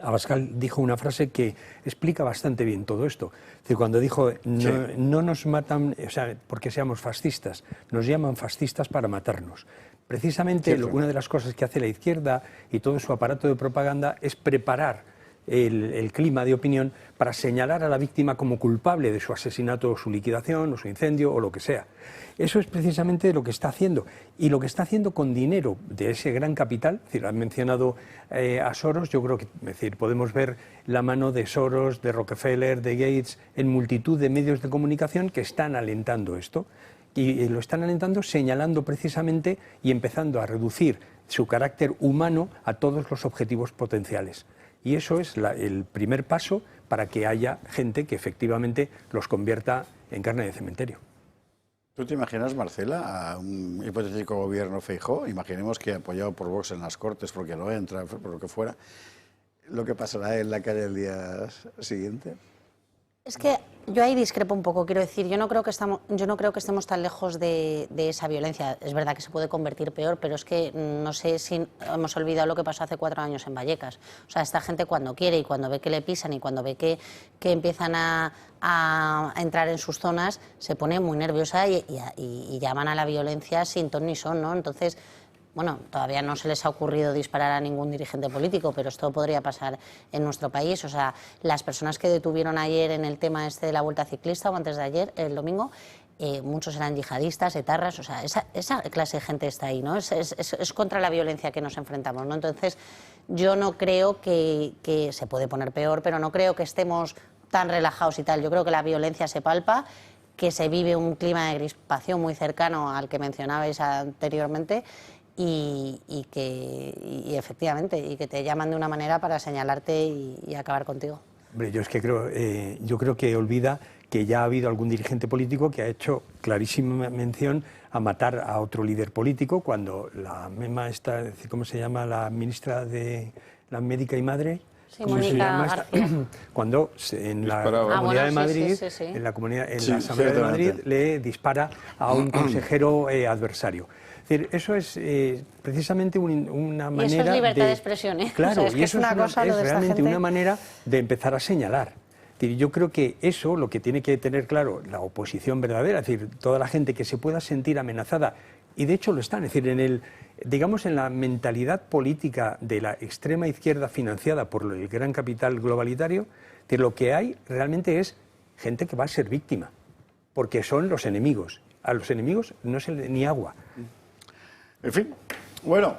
Abascal dijo una frase que explica bastante bien todo esto. Es decir, cuando dijo, no nos matan, o sea, porque seamos fascistas, nos llaman fascistas para matarnos. Precisamente una de las cosas que hace la izquierda y todo su aparato de propaganda es preparar el clima de opinión para señalar a la víctima como culpable de su asesinato o su liquidación o su incendio o lo que sea. Eso es precisamente lo que está haciendo, y lo que está haciendo con dinero de ese gran capital. Es decir, han mencionado a Soros. Yo creo que, es decir, podemos ver la mano de Soros, de Rockefeller, de Gates en multitud de medios de comunicación que están alentando esto, y lo están alentando señalando precisamente y empezando a reducir su carácter humano a todos los objetivos potenciales. Y eso es el primer paso para que haya gente que efectivamente los convierta en carne de cementerio. ¿Tú te imaginas, Marcela, a un hipotético gobierno Feijóo? Imaginemos que apoyado por Vox en las Cortes, porque no entra, por lo que fuera, ¿lo que pasará en la calle el día siguiente? Es que yo ahí discrepo un poco, quiero decir, yo no creo que estemos tan lejos de esa violencia. Es verdad que se puede convertir peor, pero es que no sé si hemos olvidado lo que pasó hace 4 años en Vallecas. O sea, esta gente cuando quiere y cuando ve que le pisan y cuando ve que empiezan a entrar en sus zonas, se pone muy nerviosa y llaman a la violencia sin ton ni son, ¿no? Entonces, bueno, todavía no se les ha ocurrido disparar a ningún dirigente político, pero esto podría pasar en nuestro país. O sea, las personas que detuvieron ayer en el tema este de la Vuelta Ciclista, o antes de ayer, el domingo, muchos eran yihadistas, etarras. O sea, esa clase de gente está ahí, ¿no? Es contra la violencia que nos enfrentamos, ¿no? Entonces, yo no creo que se puede poner peor, pero no creo que estemos tan relajados y tal. Yo creo que la violencia se palpa, que se vive un clima de crispación muy cercano al que mencionabais anteriormente, y efectivamente, y que te llaman de una manera para señalarte y acabar contigo. Hombre, yo es que yo creo que olvida que ya ha habido algún dirigente político que ha hecho clarísima mención a matar a otro líder político, cuando la MEMA está, ¿cómo se llama? La ministra de la Médica y Madre. Sí, Mónica García. Cuando en la Comunidad de Madrid, en la Asamblea de Madrid, le dispara a un consejero adversario. Es decir, eso es precisamente una manera de... Y eso es libertad de expresión, ¿eh? Claro, o sea, es y eso es realmente una manera de empezar a señalar. Es decir, yo creo que eso, lo que tiene que tener claro la oposición verdadera, es decir, toda la gente que se pueda sentir amenazada, y de hecho lo están, es decir, digamos, en la mentalidad política de la extrema izquierda financiada por el gran capital globalitario, que lo que hay realmente es gente que va a ser víctima, porque son los enemigos. A los enemigos no se le ni agua. En fin, bueno,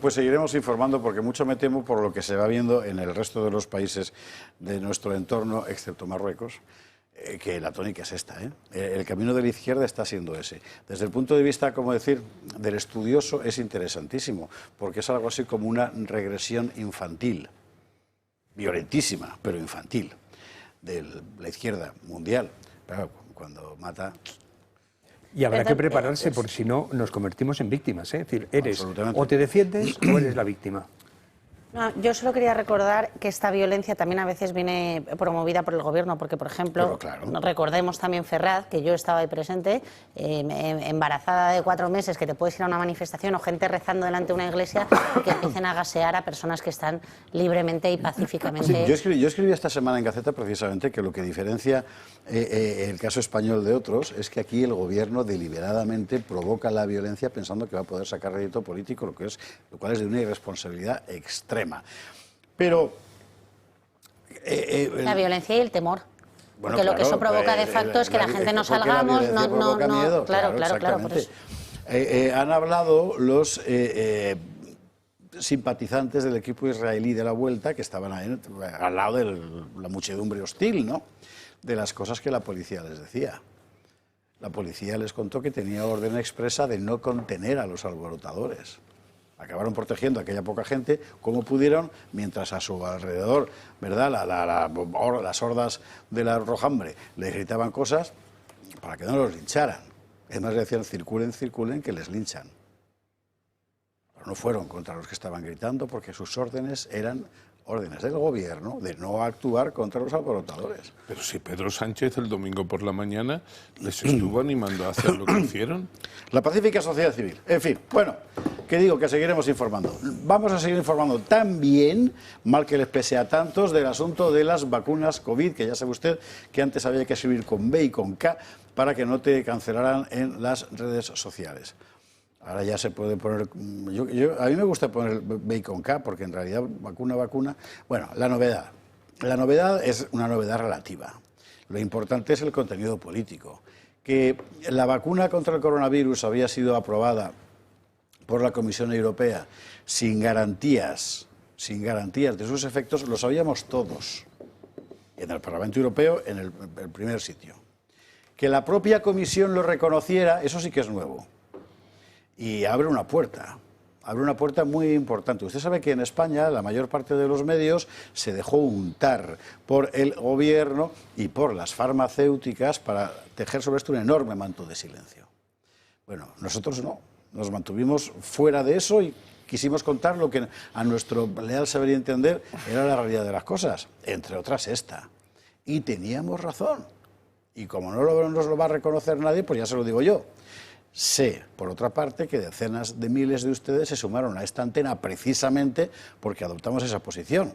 pues seguiremos informando, porque mucho me temo por lo que se va viendo en el resto de los países de nuestro entorno, excepto Marruecos, que la tónica es esta, ¿eh? El camino de la izquierda está siendo ese. Desde el punto de vista, como decir, del estudioso, es interesantísimo, porque es algo así como una regresión infantil, violentísima, pero infantil, de la izquierda mundial. Claro, cuando mata... Y habrá que prepararse, porque si no nos convertimos en víctimas, ¿eh? Es decir, eres o te defiendes o eres la víctima. No, yo solo quería recordar que esta violencia también a veces viene promovida por el gobierno, porque, por ejemplo, recordemos también Ferraz, que yo estaba ahí presente, embarazada de 4 meses, que te puedes ir a una manifestación, o gente rezando delante de una iglesia, que empiecen a gasear a personas que están libremente y pacíficamente... Sí, yo escribí esta semana en Gaceta precisamente que lo que diferencia el caso español de otros es que aquí el gobierno deliberadamente provoca la violencia pensando que va a poder sacar rédito político, lo cual es de una irresponsabilidad extrema. Pero... la violencia y el temor. Bueno, porque lo que eso provoca de facto es que la gente no salgamos, miedo, claro, por eso. Han hablado los simpatizantes del equipo israelí de la Vuelta que estaban ahí, al lado de la muchedumbre hostil, ¿no?, de las cosas que la policía les decía. La policía les contó que tenía orden expresa de no contener a los alborotadores. Acabaron protegiendo a aquella poca gente como pudieron, mientras a su alrededor, ¿verdad?, las hordas de la rojambre le gritaban cosas para que no los lincharan. Además le decían, circulen, circulen, que les linchan. Pero no fueron contra los que estaban gritando porque sus órdenes eran órdenes del gobierno de no actuar contra los alborotadores. Pero si Pedro Sánchez el domingo por la mañana les estuvo animando a hacer lo que hicieron. La pacífica sociedad civil. En fin, bueno, que digo que seguiremos informando. Vamos a seguir informando también, mal que les pese a tantos, del asunto de las vacunas COVID, que ya sabe usted que antes había que escribir con B y con K para que no te cancelaran en las redes sociales. Ahora ya se puede poner... a mí me gusta poner B y con K porque en realidad vacuna... Bueno, la novedad. La novedad es una novedad relativa. Lo importante es el contenido político. Que la vacuna contra el coronavirus había sido aprobada por la Comisión Europea sin garantías de sus efectos, lo sabíamos todos. En el Parlamento Europeo, en el primer sitio. Que la propia Comisión lo reconociera, eso sí que es nuevo. Y abre una puerta muy importante. Usted sabe que en España la mayor parte de los medios se dejó untar por el gobierno y por las farmacéuticas para tejer sobre esto un enorme manto de silencio. Bueno, nosotros no, nos mantuvimos fuera de eso y quisimos contar lo que a nuestro leal saber y entender era la realidad de las cosas, entre otras esta. Y teníamos razón. Y como no nos lo va a reconocer nadie, pues ya se lo digo yo. Sé, por otra parte, que decenas de miles de ustedes se sumaron a esta antena precisamente porque adoptamos esa posición.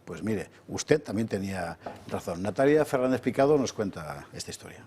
Pues mire, usted también tenía razón. Natalia Fernández Picado nos cuenta esta historia.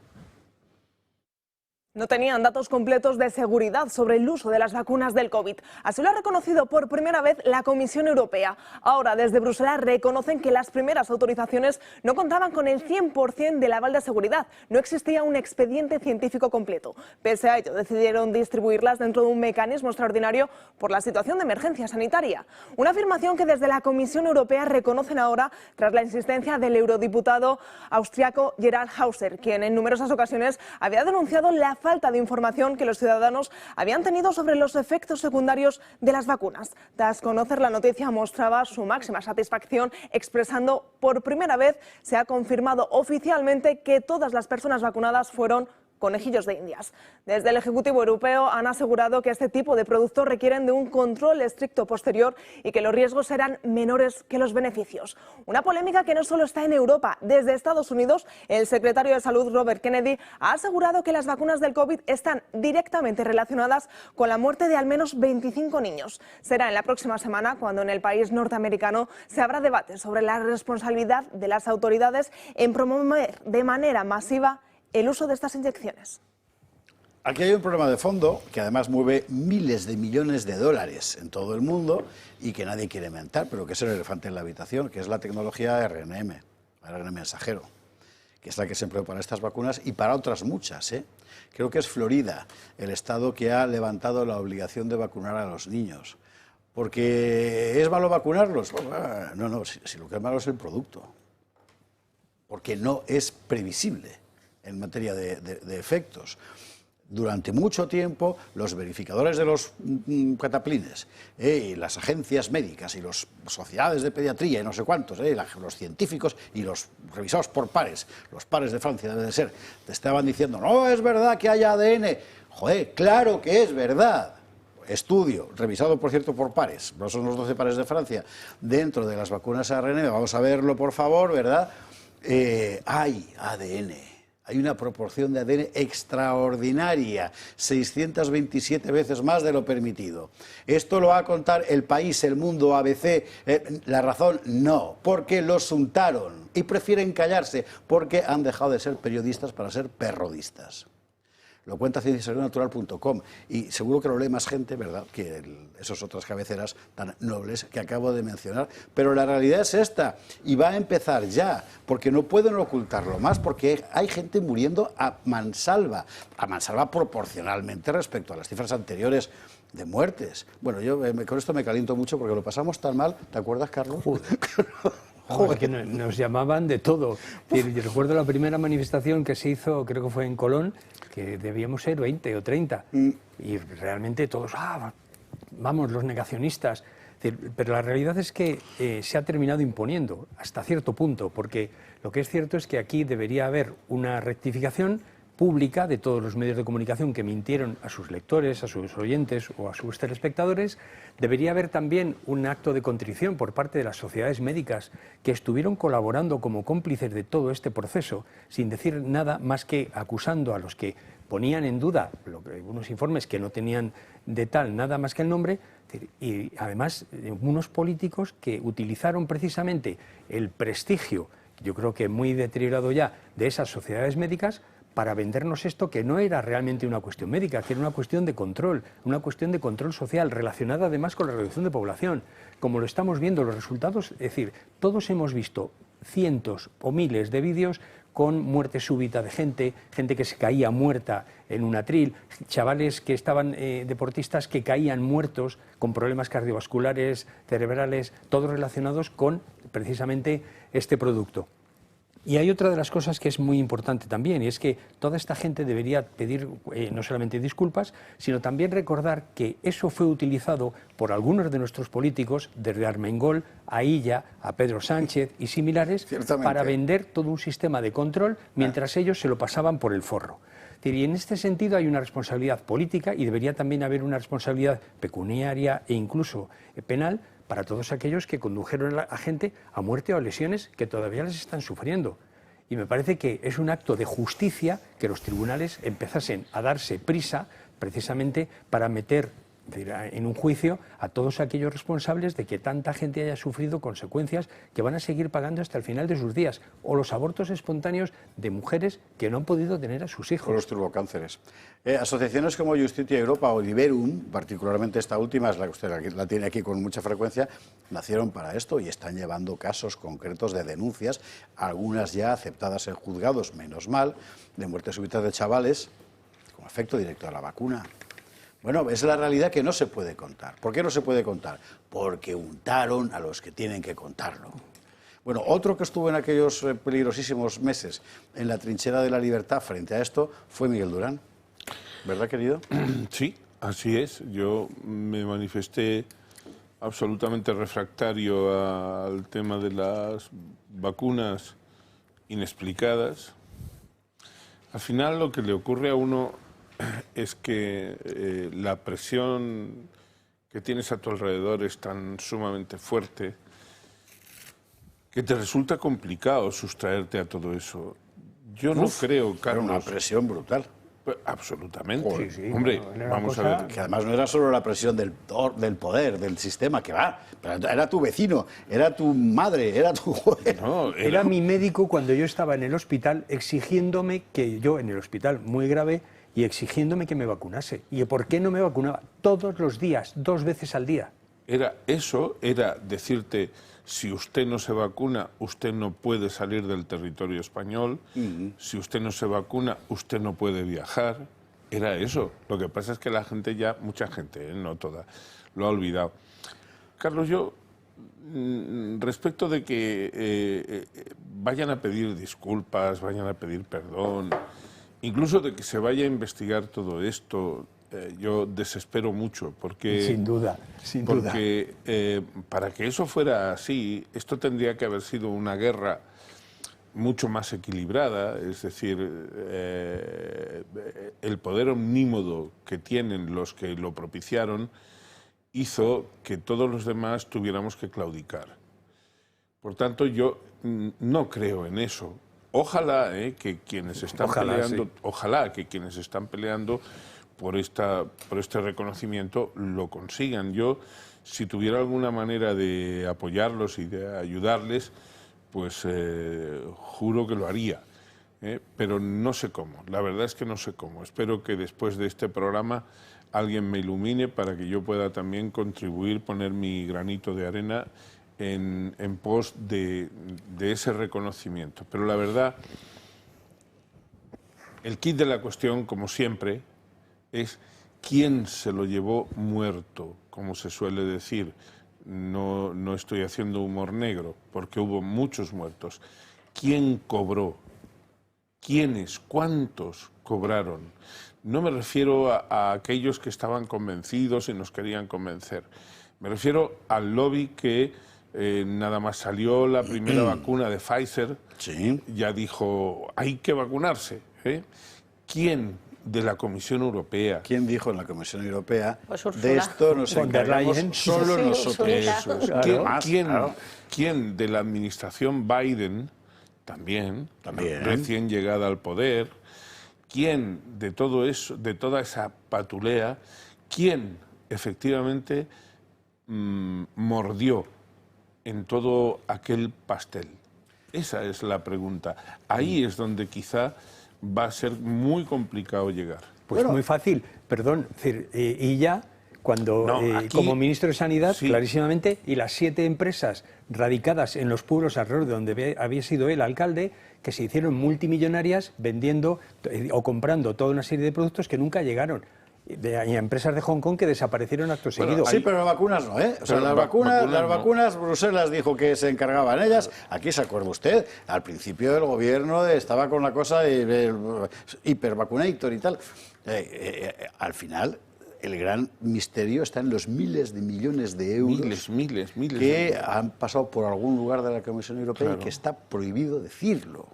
No tenían datos completos de seguridad sobre el uso de las vacunas del COVID. Así lo ha reconocido por primera vez la Comisión Europea. Ahora, desde Bruselas, reconocen que las primeras autorizaciones no contaban con el 100% del aval de seguridad. No existía un expediente científico completo. Pese a ello, decidieron distribuirlas dentro de un mecanismo extraordinario por la situación de emergencia sanitaria. Una afirmación que desde la Comisión Europea reconocen ahora tras la insistencia del eurodiputado austriaco Gerhard Hauser, quien en numerosas ocasiones había denunciado la falta de información que los ciudadanos habían tenido sobre los efectos secundarios de las vacunas. Tras conocer la noticia mostraba su máxima satisfacción expresando por primera vez se ha confirmado oficialmente que todas las personas vacunadas fueron conejillos de Indias. Desde el Ejecutivo Europeo han asegurado que este tipo de productos requieren de un control estricto posterior y que los riesgos serán menores que los beneficios. Una polémica que no solo está en Europa. Desde Estados Unidos, el secretario de Salud, Robert Kennedy, ha asegurado que las vacunas del COVID están directamente relacionadas con la muerte de al menos 25 niños. Será en la próxima semana cuando en el país norteamericano se abra debate sobre la responsabilidad de las autoridades en promover de manera masiva el uso de estas inyecciones. Aquí hay un problema de fondo que además mueve miles de millones de dólares en todo el mundo y que nadie quiere mentar, pero que es el elefante en la habitación, que es la tecnología RNM, ARN mensajero, que es la que se empleó para estas vacunas y para otras muchas, ¿eh? Creo que es Florida el estado que ha levantado la obligación de vacunar a los niños. ¿Porque es malo vacunarlos? No, si lo que es malo es el producto. Porque no es previsible en materia de efectos. Durante mucho tiempo, los verificadores de los cataplines, y las agencias médicas y las sociedades de pediatría y no sé cuántos, los científicos y los revisados por pares, los pares de Francia debe de ser, te estaban diciendo, no es verdad que haya ADN. Joder, claro que es verdad. Estudio, revisado por cierto por pares, no son los 12 pares de Francia, dentro de las vacunas ARN, vamos a verlo por favor, ¿verdad? Hay ADN. Hay una proporción de ADN extraordinaria, 627 veces más de lo permitido. ¿Esto lo va a contar El País, El Mundo, ABC? La Razón, no, porque los untaron y prefieren callarse porque han dejado de ser periodistas para ser perrodistas. Lo cuenta cienciasaludnatural.com y seguro que lo lee más gente, ¿verdad?, que esas otras cabeceras tan nobles que acabo de mencionar. Pero la realidad es esta y va a empezar ya, porque no pueden ocultarlo más, porque hay gente muriendo a mansalva proporcionalmente respecto a las cifras anteriores de muertes. Bueno, yo con esto me caliento mucho porque lo pasamos tan mal. ¿Te acuerdas, Carlos? Joder, que nos llamaban de todo. Yo recuerdo la primera manifestación que se hizo, creo que fue en Colón, que debíamos ser 20 o 30. Y realmente todos, vamos, los negacionistas. Pero la realidad es que se ha terminado imponiendo hasta cierto punto, porque lo que es cierto es que aquí debería haber una rectificación pública de todos los medios de comunicación que mintieron a sus lectores, a sus oyentes o a sus telespectadores. Debería haber también un acto de contrición por parte de las sociedades médicas que estuvieron colaborando como cómplices de todo este proceso, sin decir nada más que acusando a los que ponían en duda unos informes que no tenían de tal nada más que el nombre, y además unos políticos que utilizaron precisamente el prestigio, yo creo que muy deteriorado ya, de esas sociedades médicas para vendernos esto que no era realmente una cuestión médica, que era una cuestión de control social, relacionada además con la reducción de población. Como lo estamos viendo, los resultados, es decir, todos hemos visto cientos o miles de vídeos con muerte súbita de gente que se caía muerta en un atril, chavales que estaban deportistas que caían muertos con problemas cardiovasculares, cerebrales, todos relacionados con precisamente este producto. Y hay otra de las cosas que es muy importante también, y es que toda esta gente debería pedir no solamente disculpas, sino también recordar que eso fue utilizado por algunos de nuestros políticos, desde Armengol a Illa, a Pedro Sánchez y similares, para vender todo un sistema de control mientras ellos se lo pasaban por el forro. Y en este sentido hay una responsabilidad política y debería también haber una responsabilidad pecuniaria e incluso penal para todos aquellos que condujeron a gente a muerte o a lesiones que todavía les están sufriendo. Y me parece que es un acto de justicia que los tribunales empezasen a darse prisa precisamente para meter en un juicio a todos aquellos responsables de que tanta gente haya sufrido consecuencias que van a seguir pagando hasta el final de sus días, o los abortos espontáneos de mujeres que no han podido tener a sus hijos. O los turbocánceres. Asociaciones como Justitia Europa o Liberum, particularmente esta última, es la que usted la tiene aquí con mucha frecuencia, nacieron para esto y están llevando casos concretos de denuncias, algunas ya aceptadas en juzgados, menos mal, de muertes súbitas de chavales con efecto directo de la vacuna. Bueno, es la realidad que no se puede contar. ¿Por qué no se puede contar? Porque untaron a los que tienen que contarlo. Bueno, otro que estuvo en aquellos peligrosísimos meses en la trinchera de la libertad frente a esto fue Miguel Durán. ¿Verdad, querido? Sí, así es. Yo me manifesté absolutamente refractario al tema de las vacunas inexplicadas. Al final lo que le ocurre a uno es que la presión que tienes a tu alrededor es tan sumamente fuerte que te resulta complicado sustraerte a todo eso. Yo no creo, Carlos... Era una presión brutal. Absolutamente. Sí, hombre, vamos a ver. Que además no era solo la presión del poder, del sistema, que va, era tu vecino, era tu madre, era tu... No, era mi médico cuando yo estaba en el hospital exigiéndome que yo, en el hospital muy grave, y exigiéndome que me vacunase. ¿Y por qué no me vacunaba? Todos los días, 2 veces al día. Era decirte, si usted no se vacuna, usted no puede salir del territorio español, si usted no se vacuna, usted no puede viajar. Era eso. Lo que pasa es que la gente ya, mucha gente, no toda, lo ha olvidado. Carlos, yo, respecto de que vayan a pedir disculpas, vayan a pedir perdón, incluso de que se vaya a investigar todo esto, yo desespero mucho, porque... Sin duda. Porque para que eso fuera así, esto tendría que haber sido una guerra mucho más equilibrada, es decir, el poder omnímodo que tienen los que lo propiciaron hizo que todos los demás tuviéramos que claudicar. Por tanto, yo no creo en eso. Ojalá que quienes están peleando, sí. Ojalá que quienes están peleando por este reconocimiento lo consigan. Yo, si tuviera alguna manera de apoyarlos y de ayudarles, pues juro que lo haría. Pero no sé cómo, la verdad es que no sé cómo. Espero que después de este programa alguien me ilumine para que yo pueda también contribuir, poner mi granito de arena en pos de ese reconocimiento. Pero la verdad, el quid de la cuestión, como siempre, es ¿Quién se lo llevó muerto? Como se suele decir. No estoy haciendo humor negro, porque hubo muchos muertos. ¿Quién cobró? ¿Quiénes? ¿Cuántos cobraron? No me refiero a aquellos que estaban convencidos y nos querían convencer. Me refiero al lobby que nada más salió la primera vacuna de Pfizer, sí, ya dijo, hay que vacunarse. ¿Quién de la Comisión Europea? ¿Quién dijo en la Comisión Europea? Pues Úrsula. De esto nos encargamos solo Sí, nosotros. Úrsula. Eso es. ¿Quién de la administración Biden, también, recién llegada al poder, quién de todo eso, de toda esa patulea, quién efectivamente mordió en todo aquel pastel? Esa es la pregunta. Ahí es donde quizá va a ser muy complicado llegar. Pues muy fácil, perdón. Es decir, y ya, cuando aquí, como ministro de Sanidad, sí, clarísimamente, y las 7 empresas radicadas en los pueblos alrededor de donde había sido el alcalde, que se hicieron multimillonarias vendiendo o comprando toda una serie de productos que nunca llegaron. Y empresas de Hong Kong que desaparecieron acto seguido. Sí, pero las vacunas no, ¿eh? O sea, las vacunas, Bruselas dijo que se encargaban ellas. Aquí se acuerda usted, al principio del gobierno estaba con la cosa de hipervacunator y tal. Al final, el gran misterio está en los miles de millones de euros miles que han pasado por algún lugar de la Comisión Europea, claro, y que está prohibido decirlo.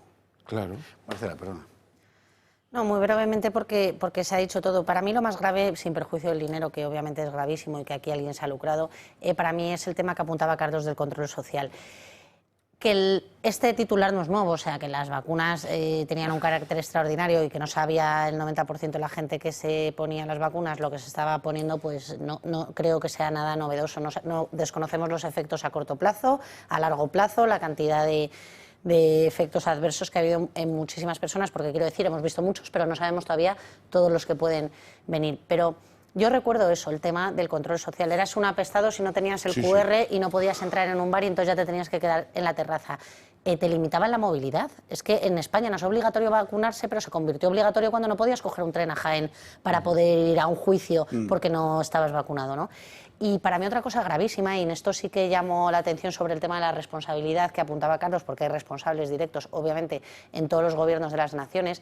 Claro. Marcela, perdona. No, muy brevemente porque se ha dicho todo. Para mí lo más grave, sin perjuicio del dinero, que obviamente es gravísimo y que aquí alguien se ha lucrado, para mí es el tema que apuntaba Carlos del control social. Que este titular no es nuevo, o sea, que las vacunas tenían un carácter extraordinario y que no sabía el 90% de la gente que se ponía las vacunas lo que se estaba poniendo, pues no creo que sea nada novedoso. No desconocemos los efectos a corto plazo, a largo plazo, la cantidad de efectos adversos que ha habido en muchísimas personas, porque quiero decir, hemos visto muchos, pero no sabemos todavía todos los que pueden venir. Pero yo recuerdo eso, el tema del control social. Eras un apestado si no tenías el QR y no podías entrar en un bar y entonces ya te tenías que quedar en la terraza. Te limitaban la movilidad. Es que en España no es obligatorio vacunarse, pero se convirtió obligatorio cuando no podías coger un tren a Jaén para poder ir a un juicio porque no estabas vacunado, ¿no? Y para mí otra cosa gravísima, y en esto sí que llamo la atención sobre el tema de la responsabilidad que apuntaba Carlos, porque hay responsables directos, obviamente, en todos los gobiernos de las naciones,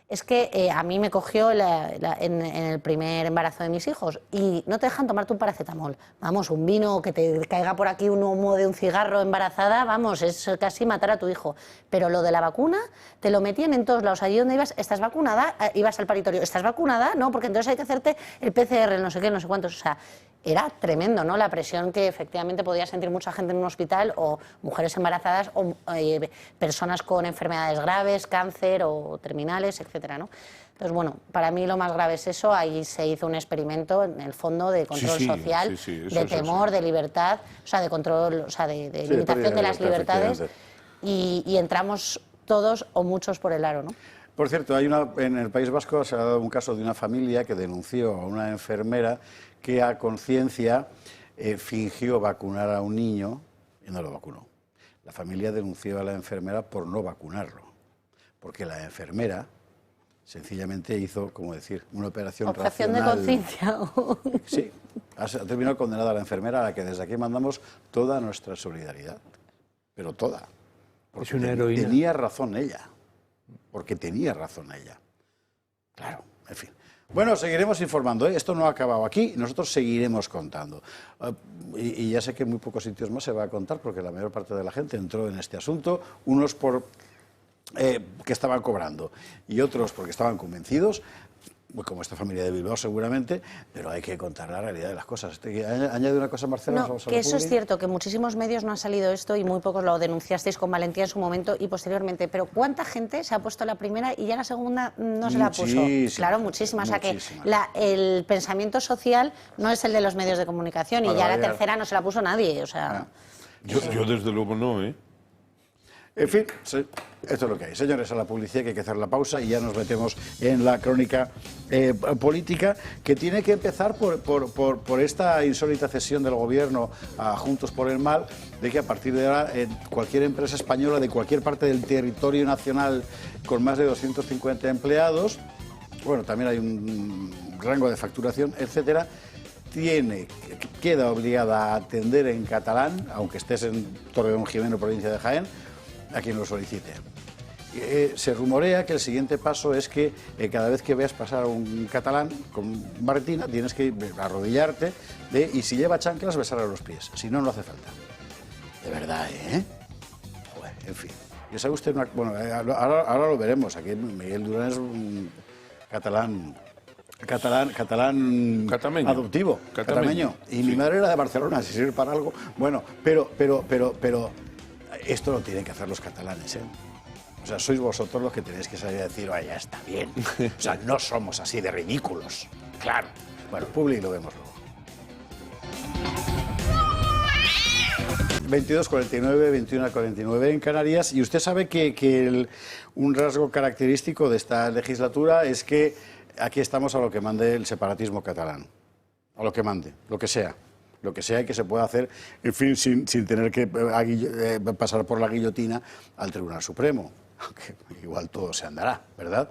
es que a mí me cogió en el primer embarazo de mis hijos y no te dejan tomarte un paracetamol. Vamos, un vino, que te caiga por aquí un humo de un cigarro embarazada, vamos, es casi matar a tu hijo. Pero lo de la vacuna, te lo metían en todos lados. Allí donde ibas, ¿estás vacunada? Ibas al paritorio, ¿estás vacunada? No, porque entonces hay que hacerte el PCR, el no sé qué, no sé cuántos. O sea, era tremendo, ¿no? La presión que efectivamente podía sentir mucha gente en un hospital, o mujeres embarazadas, o personas con enfermedades graves, cáncer o terminales, etcétera, ¿no? Entonces, bueno, para mí lo más grave es eso. Ahí se hizo un experimento, en el fondo, de control social, de temor, de libertad, o sea, de control, o sea, de limitación de las libertades, y entramos todos o muchos por el aro, ¿no? Por cierto, en el País Vasco se ha dado un caso de una familia que denunció a una enfermera que a conciencia fingió vacunar a un niño y no lo vacunó. La familia denunció a la enfermera por no vacunarlo, porque la enfermera sencillamente hizo, como decir, una operación Objeción racional. de conciencia. Sí, ha terminado condenada a la enfermera, a la que desde aquí mandamos toda nuestra solidaridad, pero toda. Porque es una heroína. Tenía razón ella, porque tenía razón ella. Claro, en fin. Bueno, seguiremos informando, ¿eh? Esto no ha acabado aquí, nosotros seguiremos contando. Y ya sé que en muy pocos sitios más se va a contar, porque la mayor parte de la gente entró en este asunto, unos por que estaban cobrando y otros porque estaban convencidos, como esta familia de Bilbao seguramente, pero hay que contar la realidad de las cosas. ¿Añade una cosa, Marcela? No, que eso es cierto, que muchísimos medios no han salido esto y muy pocos lo denunciasteis con valentía en su momento y posteriormente, pero ¿cuánta gente se ha puesto la primera y ya la segunda no se la puso? Claro, muchísima. O sea que el pensamiento social no es el de los medios de comunicación y ya la tercera no se la puso nadie. O sea, yo desde luego no, ¿eh? En fin, esto es lo que hay. Señores, a la publicidad que hay que hacer la pausa y ya nos metemos en la crónica política, que tiene que empezar por esta insólita cesión del gobierno a Juntos por el Mal, de que a partir de ahora cualquier empresa española de cualquier parte del territorio nacional con más de 250 empleados, bueno, también hay un rango de facturación, etcétera, queda obligada a atender en catalán, aunque estés en Torredón Jimeno, provincia de Jaén, a quien lo solicite. Se rumorea que el siguiente paso es que cada vez que veas pasar a un catalán con barretina tienes que arrodillarte y si lleva chanclas besarle los pies, si no, no hace falta. De verdad, ¿eh? Joder, en fin. ¿Ya sabe usted una... Bueno, ahora lo veremos. Aquí Miguel Durán es un catalán adoptivo, catameño. Y mi madre era de Barcelona, si sirve para algo. Bueno, pero esto lo tienen que hacer los catalanes, ¿eh? O sea, sois vosotros los que tenéis que salir a decir, vaya, ya está bien. O sea, no somos así de ridículos. Claro. Bueno, Publi, lo vemos luego. 22:49, 21:49 en Canarias. Y usted sabe que un rasgo característico de esta legislatura es que aquí estamos a lo que mande el separatismo catalán. A lo que mande, lo que sea y que se pueda hacer, en fin, sin tener que pasar por la guillotina al Tribunal Supremo. Aunque igual todo se andará, ¿verdad?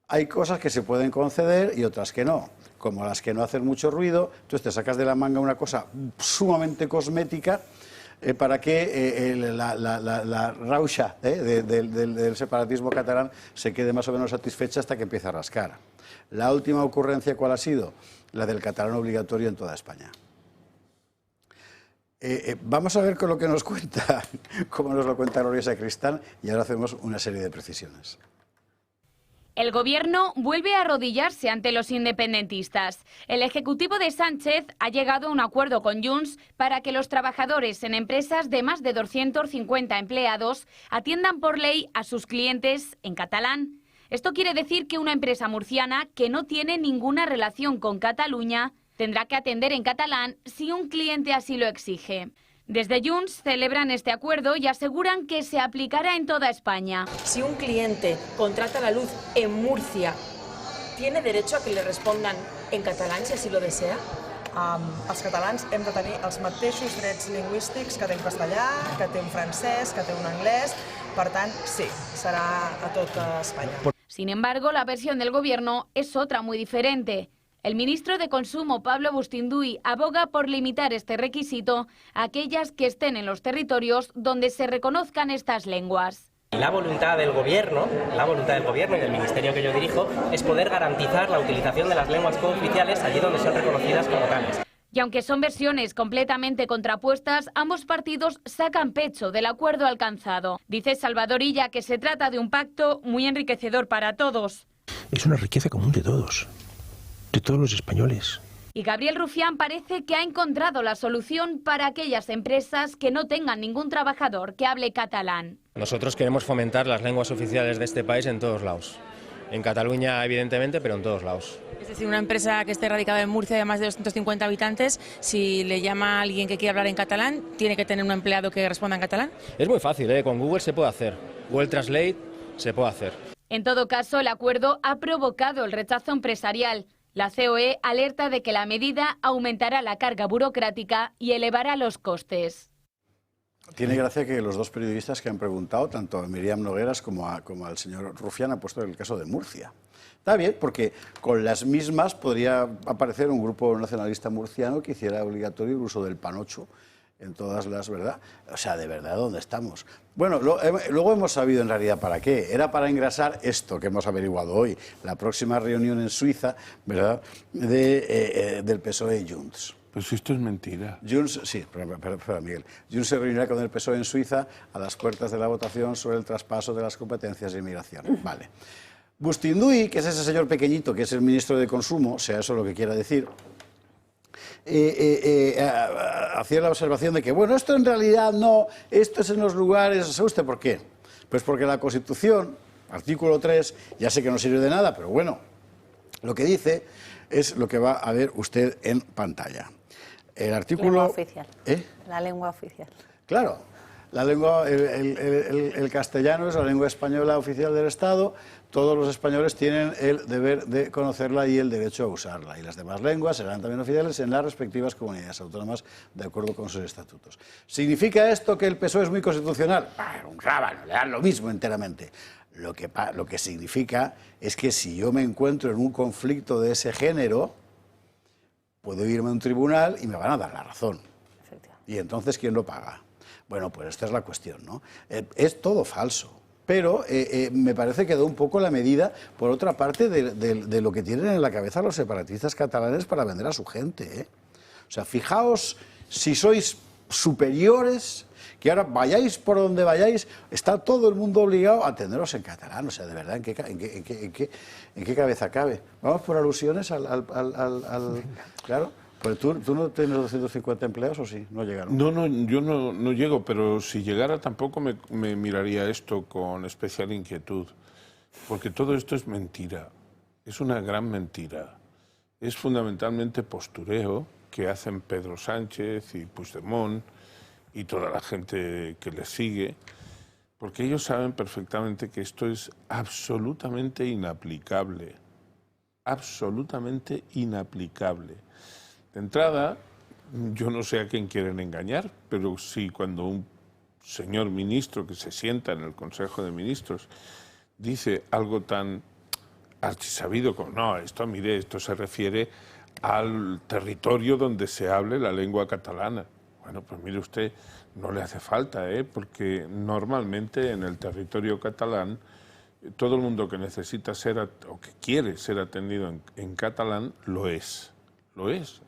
Hay cosas que se pueden conceder y otras que no, como las que no hacen mucho ruido. Entonces te sacas de la manga una cosa sumamente cosmética para que la rauxa del separatismo catalán se quede más o menos satisfecha hasta que empiece a rascar. La última ocurrencia, ¿cuál ha sido? La del catalán obligatorio en toda España. Vamos a ver con lo que nos cuenta, cómo nos lo cuenta Gloria Sacristán, y ahora hacemos una serie de precisiones. El Gobierno vuelve a arrodillarse ante los independentistas. El Ejecutivo de Sánchez ha llegado a un acuerdo con Junts para que los trabajadores en empresas de más de 250 empleados atiendan por ley a sus clientes en catalán. Esto quiere decir que una empresa murciana que no tiene ninguna relación con Cataluña tendrá que atender en catalán si un cliente así lo exige. Desde Junts celebran este acuerdo y aseguran que se aplicará en toda España. Si un cliente contrata la luz en Murcia, ¿tiene derecho a que le respondan en catalán si así lo desea? Els catalans hem de tenir els mateixos drets lingüístics que té un castellà, que té un francès, que té un anglès. Per tant, sí, serà a tota Espanya. Sin embargo, la versión del Gobierno es otra muy diferente. El ministro de Consumo, Pablo Bustinduy, aboga por limitar este requisito a aquellas que estén en los territorios donde se reconozcan estas lenguas. La voluntad del Gobierno y del ministerio que yo dirijo es poder garantizar la utilización de las lenguas cooficiales allí donde son reconocidas como tales. Y aunque son versiones completamente contrapuestas, ambos partidos sacan pecho del acuerdo alcanzado. Dice Salvador Illa que se trata de un pacto muy enriquecedor para todos. Es una riqueza común de todos los españoles. Y Gabriel Rufián parece que ha encontrado la solución para aquellas empresas que no tengan ningún trabajador que hable catalán. Nosotros queremos fomentar las lenguas oficiales de este país en todos lados. En Cataluña, evidentemente, pero en todos lados. Es decir, una empresa que esté radicada en Murcia de más de 250 habitantes, si le llama a alguien que quiere hablar en catalán, ¿tiene que tener un empleado que responda en catalán? Es muy fácil, con Google se puede hacer. Google Translate se puede hacer. En todo caso, el acuerdo ha provocado el rechazo empresarial. La COE alerta de que la medida aumentará la carga burocrática y elevará los costes. Tiene gracia que los dos periodistas que han preguntado, tanto a Miriam Nogueras como al señor Rufián, han puesto el caso de Murcia. Está bien, porque con las mismas podría aparecer un grupo nacionalista murciano que hiciera obligatorio el uso del panocho en todas las, ¿verdad? O sea, de verdad, ¿dónde estamos? Bueno, luego hemos sabido en realidad para qué. Era para engrasar esto que hemos averiguado hoy, la próxima reunión en Suiza, ¿verdad?, del PSOE y Junts. Pues esto es mentira. Junts, sí, perdón, Miguel. Junts se reunirá con el PSOE en Suiza a las puertas de la votación sobre el traspaso de las competencias de inmigración. Vale. Bustinduy, que es ese señor pequeñito, que es el ministro de Consumo, sea eso lo que quiera decir, hacía la observación de que, bueno, esto en realidad no, esto es en los lugares, ¿sabe usted por qué? Pues porque la Constitución, artículo 3, ya sé que no sirve de nada, pero bueno, lo que dice es lo que va a ver usted en pantalla. El artículo... Lengua oficial. ¿Eh? La lengua oficial. Claro, la lengua, el castellano es la lengua española oficial del Estado. Todos los españoles tienen el deber de conocerla y el derecho a usarla. Y las demás lenguas serán también oficiales en las respectivas comunidades autónomas de acuerdo con sus estatutos. ¿Significa esto que el PSOE es muy constitucional? Un rábano, le dan lo mismo enteramente. Lo que significa es que si yo me encuentro en un conflicto de ese género, puedo irme a un tribunal y me van a dar la razón. Y entonces, ¿quién lo paga? Bueno, pues esta es la cuestión, ¿no? Es todo falso. Pero me parece que da un poco la medida, por otra parte, de lo que tienen en la cabeza los separatistas catalanes para vender a su gente, ¿eh? O sea, fijaos si sois superiores, que ahora vayáis por donde vayáis, está todo el mundo obligado a atenderos en catalán. O sea, de verdad, ¿en qué cabeza cabe? Vamos por alusiones Claro. Pues ¿tú no tienes 250 empleados o sí? No llegaron. No, yo no llego, pero si llegara tampoco me miraría esto con especial inquietud, porque todo esto es mentira, es una gran mentira. Es fundamentalmente postureo que hacen Pedro Sánchez y Puigdemont y toda la gente que les sigue, porque ellos saben perfectamente que esto es absolutamente inaplicable, absolutamente inaplicable. De entrada, yo no sé a quién quieren engañar, pero sí cuando un señor ministro que se sienta en el Consejo de Ministros dice algo tan archisabido como, no, esto se refiere al territorio donde se hable la lengua catalana. Bueno, pues mire usted, no le hace falta, porque normalmente en el territorio catalán todo el mundo que necesita ser o que quiere ser atendido en catalán lo es. Lo es,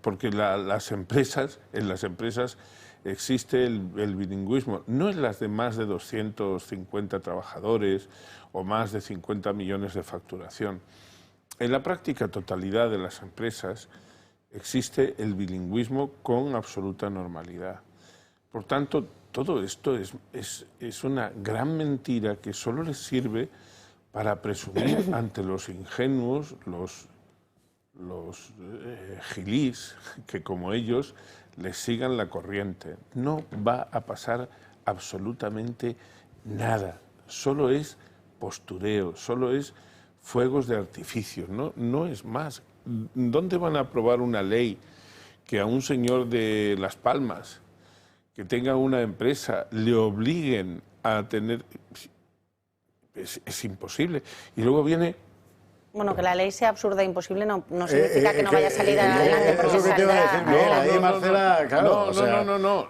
porque en las empresas existe el bilingüismo, no en las de más de 250 trabajadores o más de 50 millones de facturación. En la práctica totalidad de las empresas existe el bilingüismo con absoluta normalidad. Por tanto, todo esto es una gran mentira que solo les sirve para presumir ante los ingenuos, los gilís, que como ellos les sigan la corriente. No va a pasar absolutamente nada, solo es postureo, solo es fuegos de artificio, no es más. ¿Dónde van a aprobar una ley que a un señor de Las Palmas que tenga una empresa le obliguen a tener? Es imposible. Y luego viene... Bueno, que la ley sea absurda e imposible no significa que no vaya a salir adelante. Porque eso que te iba a decir, ahí Marcela, claro. No.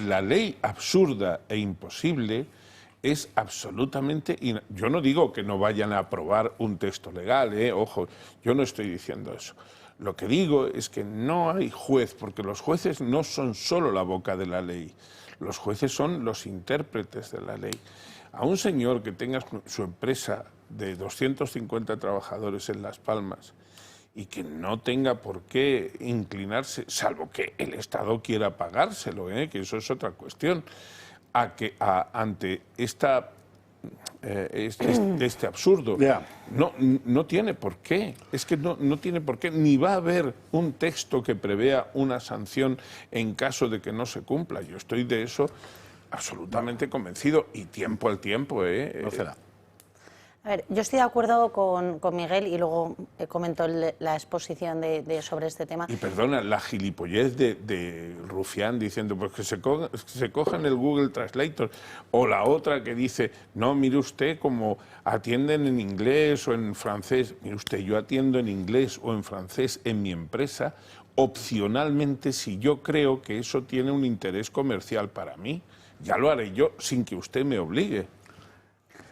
La ley absurda e imposible es absolutamente... Yo no digo que no vayan a aprobar un texto legal, ojo, yo no estoy diciendo eso. Lo que digo es que no hay juez, porque los jueces no son solo la boca de la ley, los jueces son los intérpretes de la ley. A un señor que tenga su empresa de 250 trabajadores en Las Palmas y que no tenga por qué inclinarse, salvo que el Estado quiera pagárselo, que eso es otra cuestión, ante este absurdo. No tiene por qué. Es que no tiene por qué. Ni va a haber un texto que prevea una sanción en caso de que no se cumpla. Yo estoy de eso absolutamente convencido, y tiempo al tiempo, No se da. A ver, yo estoy de acuerdo con Miguel y luego comento la exposición sobre este tema. Y perdona, la gilipollez de Rufián diciendo pues que se cojan el Google Translator, o la otra que dice, no, mire usted como atienden en inglés o en francés. Mire usted, yo atiendo en inglés o en francés en mi empresa, opcionalmente si yo creo que eso tiene un interés comercial para mí. Ya lo haré yo sin que usted me obligue.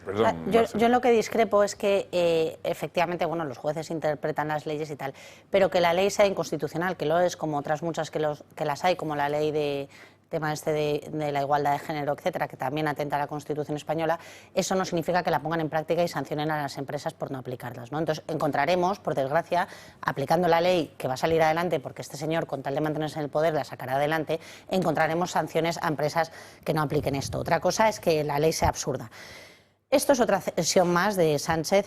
Perdón, yo en lo que discrepo es que efectivamente, bueno, los jueces interpretan las leyes y tal, pero que la ley sea inconstitucional, que lo es, como otras muchas que las hay, como la ley de la igualdad de género, etcétera, que también atenta a la Constitución española, eso no significa que la pongan en práctica y sancionen a las empresas por no aplicarlas, ¿no? Entonces encontraremos, por desgracia, aplicando la ley que va a salir adelante, porque este señor, con tal de mantenerse en el poder, la sacará adelante, encontraremos sanciones a empresas que no apliquen esto. Otra cosa es que la ley sea absurda. Esto es otra cesión más de Sánchez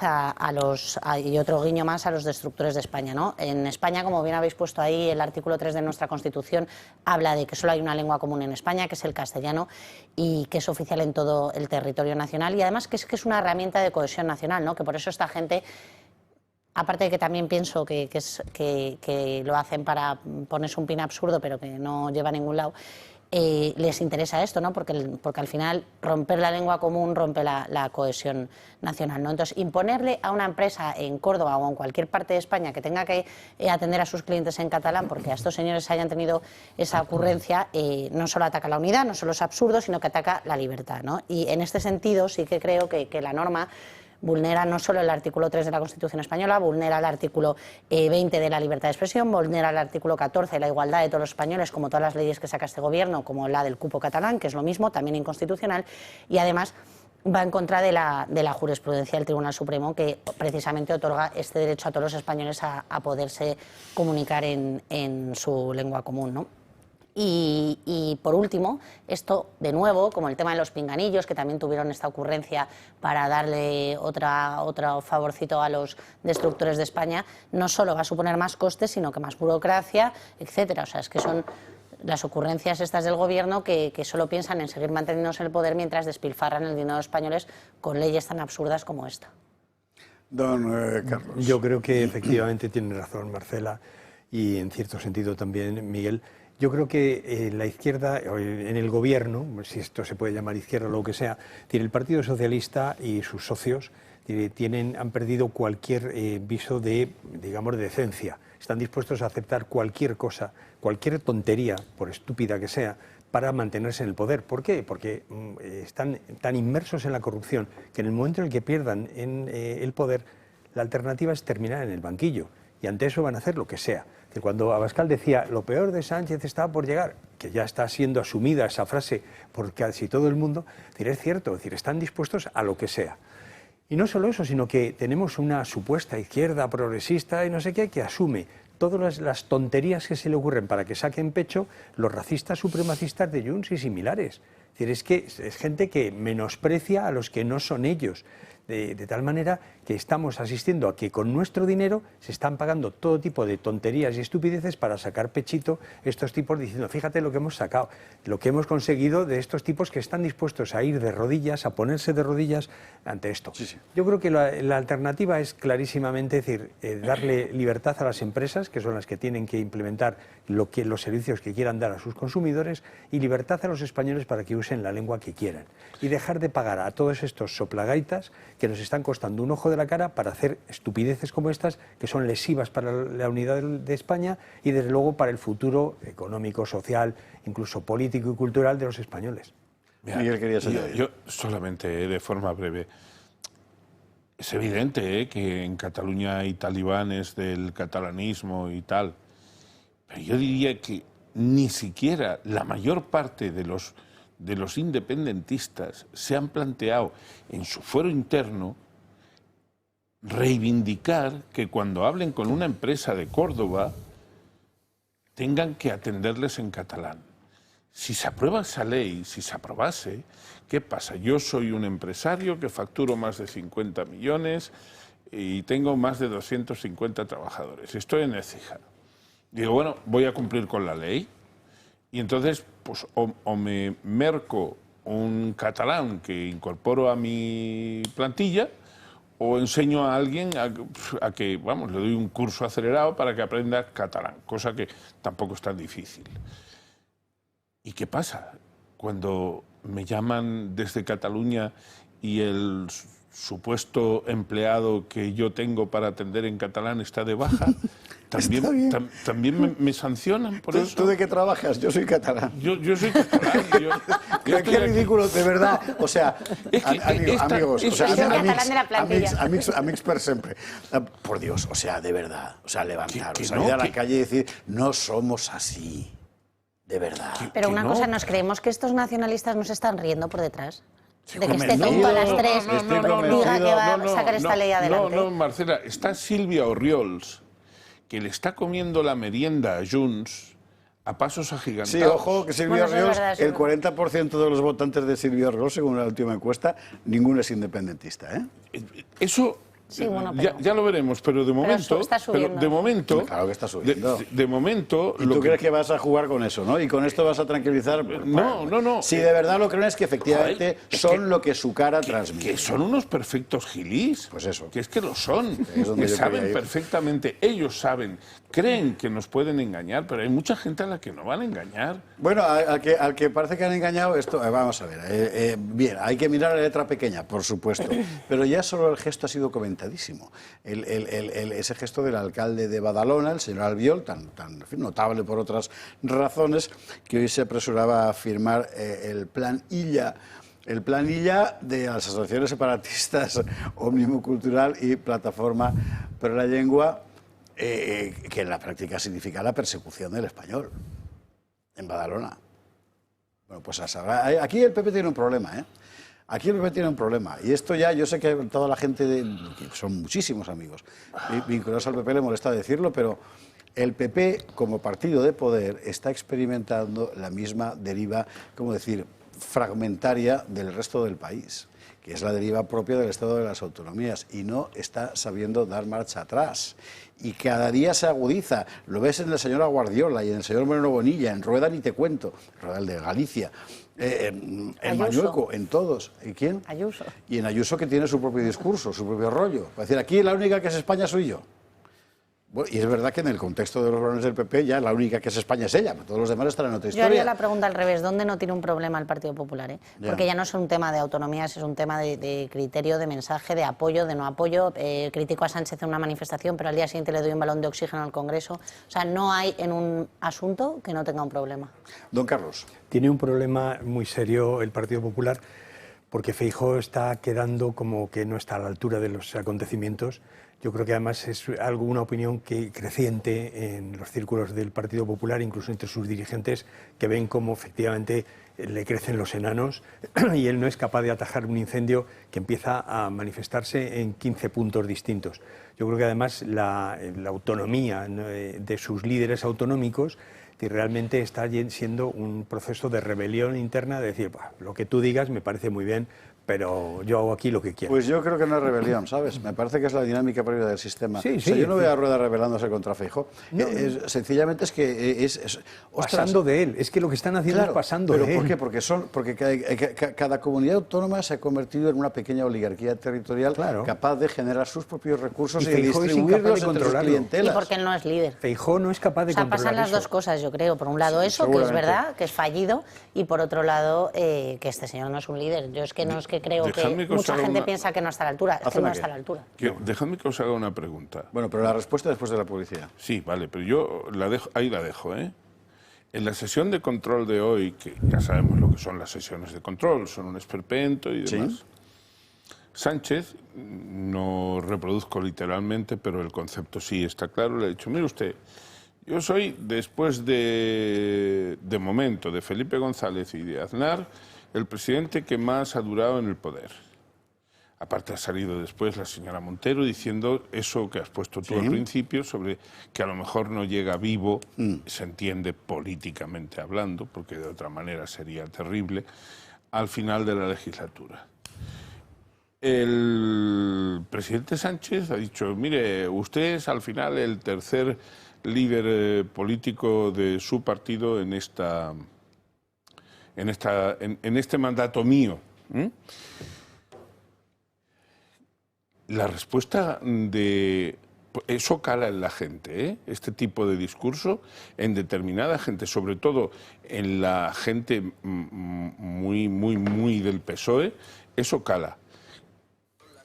y otro guiño más a los destructores de España, ¿no? En España, como bien habéis puesto ahí, el artículo 3 de nuestra Constitución habla de que solo hay una lengua común en España, que es el castellano, y que es oficial en todo el territorio nacional, y además que es una herramienta de cohesión nacional, ¿no? Que por eso esta gente, aparte de que también pienso que lo hacen para ponerse un pin absurdo, pero que no lleva a ningún lado, les interesa esto, ¿no? Porque al final romper la lengua común rompe la cohesión nacional, ¿no? Entonces, imponerle a una empresa en Córdoba o en cualquier parte de España que tenga que atender a sus clientes en catalán, porque a estos señores hayan tenido esa ocurrencia, no solo ataca la unidad, no solo es absurdo, sino que ataca la libertad, ¿no? Y en este sentido sí que creo que la norma vulnera no solo el artículo 3 de la Constitución española, vulnera el artículo 20 de la libertad de expresión, vulnera el artículo 14 de la igualdad de todos los españoles, como todas las leyes que saca este gobierno, como la del cupo catalán, que es lo mismo, también inconstitucional, y además va en contra de la jurisprudencia del Tribunal Supremo, que precisamente otorga este derecho a todos los españoles a poderse comunicar en su lengua común, ¿no? Y por último, esto de nuevo, como el tema de los pinganillos, que también tuvieron esta ocurrencia para darle otro favorcito a los destructores de España, no solo va a suponer más costes, sino que más burocracia, etcétera. O sea, es que son las ocurrencias estas del gobierno que solo piensan en seguir manteniéndose en el poder mientras despilfarran el dinero de los españoles con leyes tan absurdas como esta. Don Carlos. Yo creo que efectivamente tiene razón Marcela y en cierto sentido también Miguel. Yo creo que la izquierda, en el gobierno, si esto se puede llamar izquierda o lo que sea, tiene el Partido Socialista y sus socios han perdido cualquier viso de, digamos, de decencia. Están dispuestos a aceptar cualquier cosa, cualquier tontería, por estúpida que sea, para mantenerse en el poder. ¿Por qué? Porque están tan inmersos en la corrupción que en el momento en el que pierdan el poder, la alternativa es terminar en el banquillo. Y ante eso van a hacer lo que sea. Que cuando Abascal decía lo peor de Sánchez estaba por llegar, que ya está siendo asumida esa frase por casi todo el mundo, es cierto, están dispuestos a lo que sea. Y no solo eso, sino que tenemos una supuesta izquierda progresista y no sé qué, que asume todas las tonterías que se le ocurren para que saquen pecho los racistas supremacistas de Junts y similares. Es que es gente que menosprecia a los que no son ellos. De tal manera que estamos asistiendo a que con nuestro dinero se están pagando todo tipo de tonterías y estupideces para sacar pechito estos tipos diciendo, fíjate lo que hemos sacado, lo que hemos conseguido de estos tipos que están dispuestos a ir de rodillas, a ponerse de rodillas ante esto. Sí, sí. Yo creo que la alternativa es clarísimamente darle libertad a las empresas, que son las que tienen que implementar los servicios que quieran dar a sus consumidores, y libertad a los españoles para que usen la lengua que quieran. Y dejar de pagar a todos estos soplagaitas que nos están costando un ojo de la cara para hacer estupideces como estas, que son lesivas para la unidad de España y desde luego para el futuro económico, social, incluso político y cultural de los españoles. Miguel, yo solamente de forma breve. Es evidente que en Cataluña hay talibanes del catalanismo y tal, pero yo diría que ni siquiera la mayor parte de los independentistas se han planteado en su fuero interno reivindicar que cuando hablen con una empresa de Córdoba tengan que atenderles en catalán. Si se aprueba esa ley, si se aprobase, ¿qué pasa? Yo soy un empresario que facturo más de 50 millones y tengo más de 250 trabajadores. Estoy en Écija. Digo, bueno, voy a cumplir con la ley. Y entonces, pues, o me merco un catalán que incorporo a mi plantilla, o enseño a alguien a que, vamos, le doy un curso acelerado para que aprenda catalán, cosa que tampoco es tan difícil. ¿Y qué pasa? Cuando me llaman desde Cataluña y el supuesto empleado que yo tengo para atender en catalán está de baja, también me sancionan por eso. ¿Tú de qué trabajas? Yo soy catalán. Yo soy catalán. Qué ridículo, de verdad. O sea, amigos, o sea, amics per sempre. Por Dios, o sea, de verdad. O sea, levantaros, salir a la calle y decir, no somos así. De verdad. Pero una cosa, ¿nos creemos que estos nacionalistas nos están riendo por detrás? De que esté tonto a las 3 diga que va a sacar esta ley adelante. No, Marcela, está Silvia Orriols, que le está comiendo la merienda a Junts a pasos agigantados. Sí, ojo, que Silvia Orriols, el 40% de los votantes de Silvia Orriols, según la última encuesta, ninguno es independentista, ¿eh? Eso Sí, bueno, pero... ya lo veremos, pero de momento... está subiendo. De momento... Claro que está subiendo. De momento... ¿Y tú crees que vas a jugar con eso, no? ¿Y con esto vas a tranquilizar? No. Si de verdad lo creen es que efectivamente son lo que su cara transmite. Que son unos perfectos gilís. Pues eso. Que es que lo son. Es donde Que yo saben quería ir. perfectamente. Ellos saben. Creen que nos pueden engañar, pero hay mucha gente a la que no van a engañar. Bueno, al que parece que han engañado, esto, vamos a ver, bien, hay que mirar la letra pequeña, por supuesto, pero ya solo el gesto ha sido comentadísimo. Ese gesto del alcalde de Badalona, el señor Albiol, tan en fin, notable por otras razones, que hoy se apresuraba a firmar el plan Illa. El plan Illa de las asociaciones separatistas Òmnium Cultural y Plataforma per la Llengua, que en la práctica significa la persecución del español en Badalona. Bueno, pues aquí el PP tiene un problema, ¿eh? Aquí el PP tiene un problema. Y esto ya, yo sé que toda la gente, que son muchísimos amigos vinculados al PP, le molesta decirlo, pero el PP, como partido de poder, está experimentando la misma deriva, como decir, fragmentaria del resto del país, que es la deriva propia del Estado de las Autonomías, y no está sabiendo dar marcha atrás. Y cada día se agudiza. Lo ves en la señora Guardiola y en el señor Moreno Bonilla, en Rueda ni te cuento, Rueda el de Galicia, en Mañueco, en todos. ¿Y quién? Ayuso. Y en Ayuso, que tiene su propio discurso, su propio rollo. Es decir, aquí la única que es España soy yo. Bueno, y es verdad que en el contexto de los varones del PP ya la única que es España es ella, pero todos los demás están en otra historia. Yo haría la pregunta al revés, ¿dónde no tiene un problema el Partido Popular? Porque ya no es un tema de autonomías, es un tema de criterio, de mensaje, de apoyo, de no apoyo. Critico a Sánchez en una manifestación, pero al día siguiente le doy un balón de oxígeno al Congreso. O sea, no hay en un asunto que no tenga un problema. Don Carlos. Tiene un problema muy serio el Partido Popular, porque Feijóo está quedando como que no está a la altura de los acontecimientos. Yo creo que además es una opinión creciente en los círculos del Partido Popular, incluso entre sus dirigentes, que ven cómo efectivamente le crecen los enanos y él no es capaz de atajar un incendio que empieza a manifestarse en 15 puntos distintos. Yo creo que además la autonomía de sus líderes autonómicos realmente está siendo un proceso de rebelión interna, de decir, lo que tú digas me parece muy bien, pero yo hago aquí lo que quiero. Pues yo creo que no es rebelión, ¿sabes? Me parece que es la dinámica propia del sistema. Sí, o sea, sí, yo no veo a Rueda rebelándose contra Feijóo. Sencillamente es que pasando de él. Es que lo que están haciendo es pasando de él. ¿Por qué? Porque cada comunidad autónoma se ha convertido en una pequeña oligarquía territorial capaz de generar sus propios recursos y de distribuirlos entre sus clientelas. Y porque él no es líder. Feijóo no es capaz de controlar eso. Pasan las dos cosas, yo creo. Por un lado eso, que es verdad, que es fallido, y por otro lado, que este señor no es un líder. Yo es que no es que creo que mucha gente piensa que no está a la altura. Es que no está a la altura. Dejadme que os haga una pregunta. Bueno, pero la respuesta después de la publicidad. Sí, vale, pero yo ahí la dejo, ¿eh? En la sesión de control de hoy, que ya sabemos lo que son las sesiones de control, son un esperpento y demás, ¿sí? Sánchez, no reproduzco literalmente, pero el concepto sí está claro, le ha dicho, mire usted, yo soy, después de momento, de Felipe González y de Aznar, el presidente que más ha durado en el poder. Aparte ha salido después la señora Montero diciendo eso que has puesto tú al principio, sobre que a lo mejor no llega vivo, se entiende políticamente hablando, porque de otra manera sería terrible, al final de la legislatura. El presidente Sánchez ha dicho, mire, usted es al final el tercer líder político de su partido en este mandato mío. La respuesta de... Eso cala en la gente, ¿eh? Este tipo de discurso en determinada gente, sobre todo en la gente muy del PSOE, eso cala.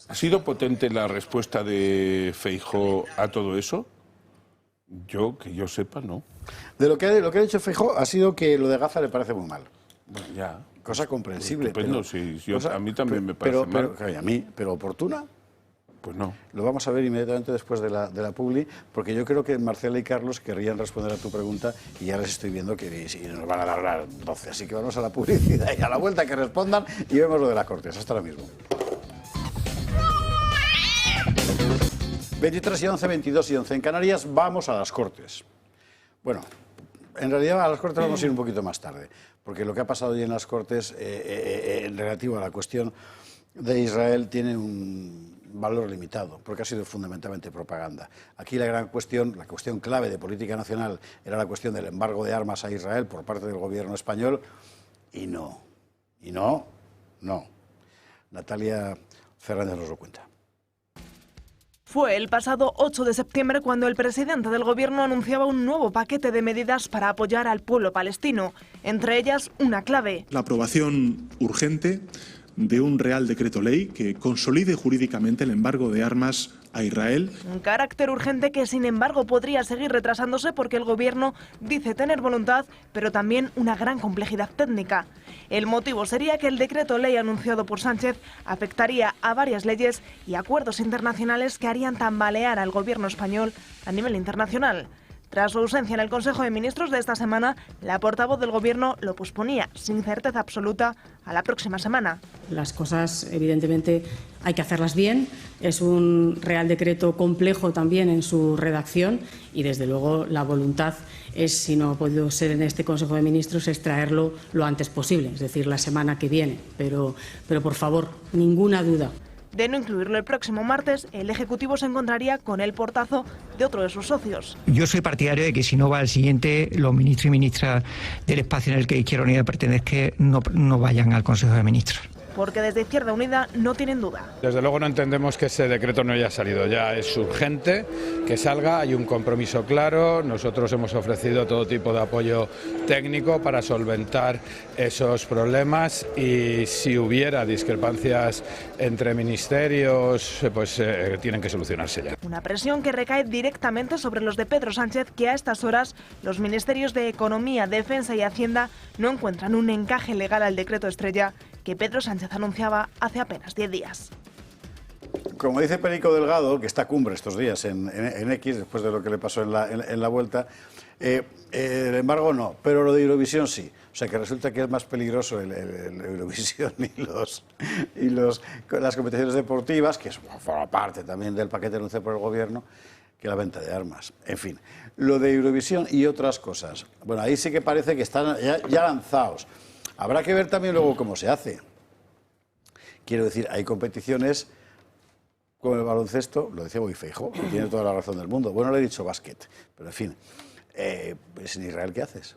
¿Ha sido potente la respuesta de Feijóo a todo eso? Que yo sepa, no. De lo que ha dicho Feijóo ha sido que lo de Gaza le parece muy mal. Bueno, ya. Cosa comprensible. Estupendo, sí, a mí también me parece mal. ¿Pero oportuna? Pues no. Lo vamos a ver inmediatamente después de la publi, porque yo creo que Marcela y Carlos querrían responder a tu pregunta y ya les estoy viendo que nos van a dar las 12. Así que vamos a la publicidad y a la vuelta que respondan y vemos lo de las Cortes. Hasta ahora mismo. 23 y 11, 22 y 11 en Canarias, vamos a las Cortes. Bueno, en realidad a las Cortes vamos a ir un poquito más tarde, porque lo que ha pasado hoy en las Cortes en relativo a la cuestión de Israel tiene un valor limitado, porque ha sido fundamentalmente propaganda. Aquí la cuestión clave de política nacional era la cuestión del embargo de armas a Israel por parte del gobierno español, y no. Natalia Fernández nos lo cuenta. Fue el pasado 8 de septiembre cuando el presidente del gobierno anunciaba un nuevo paquete de medidas para apoyar al pueblo palestino, entre ellas una clave: la aprobación urgente de un Real Decreto Ley que consolide jurídicamente el embargo de armas a Israel. Un carácter urgente que, sin embargo, podría seguir retrasándose porque el gobierno dice tener voluntad, pero también una gran complejidad técnica. El motivo sería que el decreto ley anunciado por Sánchez afectaría a varias leyes y acuerdos internacionales que harían tambalear al gobierno español a nivel internacional. Tras su ausencia en el Consejo de Ministros de esta semana, la portavoz del Gobierno lo posponía, sin certeza absoluta, a la próxima semana. Las cosas, evidentemente, hay que hacerlas bien. Es un Real Decreto complejo también en su redacción y, desde luego, la voluntad es, si no ha podido ser en este Consejo de Ministros, es traerlo lo antes posible, es decir, la semana que viene. Pero por favor, ninguna duda. De no incluirlo el próximo martes, el Ejecutivo se encontraría con el portazo de otro de sus socios. Yo soy partidario de que si no va al siguiente, los ministros y ministras del espacio en el que Izquierda Unida pertenezca no vayan al Consejo de Ministros. Porque desde Izquierda Unida no tienen duda. Desde luego no entendemos que ese decreto no haya salido ya. Es urgente que salga, hay un compromiso claro. Nosotros hemos ofrecido todo tipo de apoyo técnico para solventar esos problemas y si hubiera discrepancias entre ministerios, pues tienen que solucionarse ya. Una presión que recae directamente sobre los de Pedro Sánchez, que a estas horas los ministerios de Economía, Defensa y Hacienda no encuentran un encaje legal al decreto estrella que Pedro Sánchez anunciaba hace apenas 10 días. Como dice Perico Delgado, que está a cumbre estos días en X, después de lo que le pasó en la vuelta, el embargo no, pero lo de Eurovisión sí. O sea que resulta que es más peligroso el Eurovisión y las competiciones deportivas, que forma parte también del paquete anunciado por el gobierno, que la venta de armas. En fin, lo de Eurovisión y otras cosas. Bueno, ahí sí que parece que están ya lanzados. Habrá que ver también luego cómo se hace. Quiero decir, hay competiciones como el baloncesto, lo decía Feijóo, que tiene toda la razón del mundo. Bueno, le he dicho básquet, pero en fin, pues en Israel, ¿qué haces?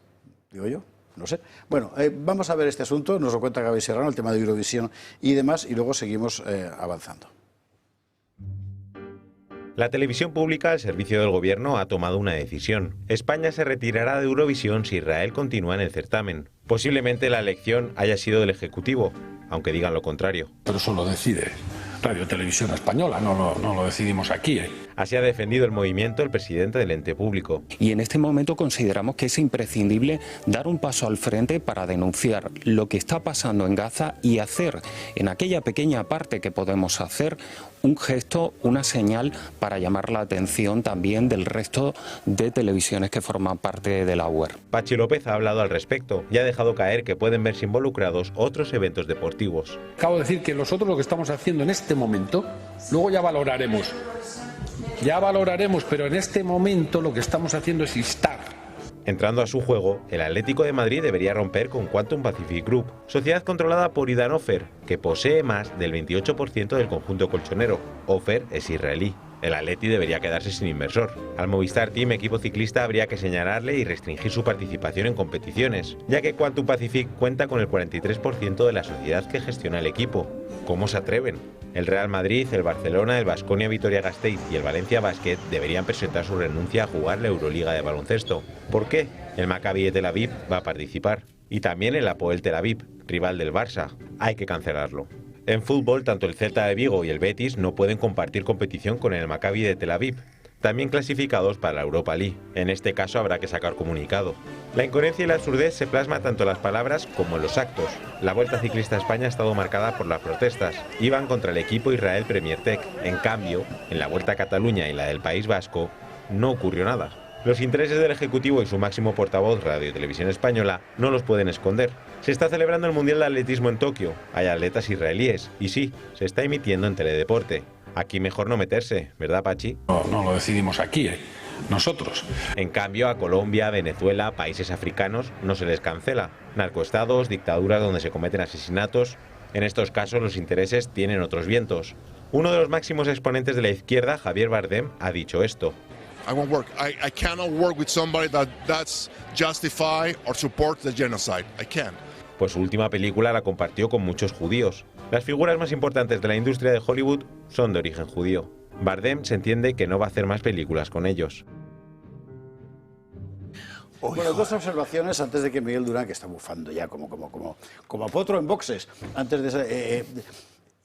Digo yo, no sé. Bueno, vamos a ver este asunto, nos lo cuenta Gaby Serrano, el tema de Eurovisión y demás, y luego seguimos avanzando. La televisión pública al servicio del gobierno ha tomado una decisión. España se retirará de Eurovisión si Israel continúa en el certamen. Posiblemente la elección haya sido del Ejecutivo, aunque digan lo contrario. Pero eso lo decide Radio Televisión Española, no lo decidimos aquí. Así ha defendido el movimiento el presidente del ente público. Y en este momento consideramos que es imprescindible dar un paso al frente para denunciar lo que está pasando en Gaza y hacer, en aquella pequeña parte que podemos hacer, un gesto, una señal para llamar la atención también del resto de televisiones que forman parte de la UER. Pachi López ha hablado al respecto y ha dejado caer que pueden verse involucrados otros eventos deportivos. Acabo de decir que nosotros lo que estamos haciendo en este momento, luego ya valoraremos, pero en este momento lo que estamos haciendo es instar. Entrando a su juego, el Atlético de Madrid debería romper con Quantum Pacific Group, sociedad controlada por Idan Ofer, que posee más del 28% del conjunto colchonero. Ofer es israelí. El Atleti debería quedarse sin inversor. Al Movistar Team, equipo ciclista, habría que señalarle y restringir su participación en competiciones, ya que Quantum Pacific cuenta con el 43% de la sociedad que gestiona el equipo. ¿Cómo se atreven? El Real Madrid, el Barcelona, el Baskonia Vitoria-Gasteiz y el Valencia Basket deberían presentar su renuncia a jugar la Euroliga de baloncesto. ¿Por qué? El Maccabi de Tel Aviv va a participar. Y también el Hapoel Tel Aviv, rival del Barça. Hay que cancelarlo. En fútbol, tanto el Celta de Vigo y el Betis no pueden compartir competición con el Maccabi de Tel Aviv, también clasificados para la Europa League. En este caso habrá que sacar comunicado. La incoherencia y la absurdez se plasma tanto en las palabras como en los actos. La Vuelta Ciclista a España ha estado marcada por las protestas. Iban contra el equipo Israel Premier Tech. En cambio, en la Vuelta a Cataluña y la del País Vasco, no ocurrió nada. Los intereses del Ejecutivo y su máximo portavoz, Radio Televisión Española, no los pueden esconder. Se está celebrando el Mundial de Atletismo en Tokio. Hay atletas israelíes. Y sí, se está emitiendo en Teledeporte. Aquí mejor no meterse, ¿verdad, Pachi? No lo decidimos aquí, nosotros. En cambio, a Colombia, Venezuela, países africanos no se les cancela. Narcoestados, dictaduras donde se cometen asesinatos. En estos casos los intereses tienen otros vientos. Uno de los máximos exponentes de la izquierda, Javier Bardem, ha dicho esto. I won't work. I cannot work with somebody that's justify or support the genocide. I can't. Pues su última película la compartió con muchos judíos. Las figuras más importantes de la industria de Hollywood son de origen judío. Bardem se entiende que no va a hacer más películas con ellos. Bueno, dos observaciones antes de que Miguel Durán, que está bufando ya como potro en boxes, antes de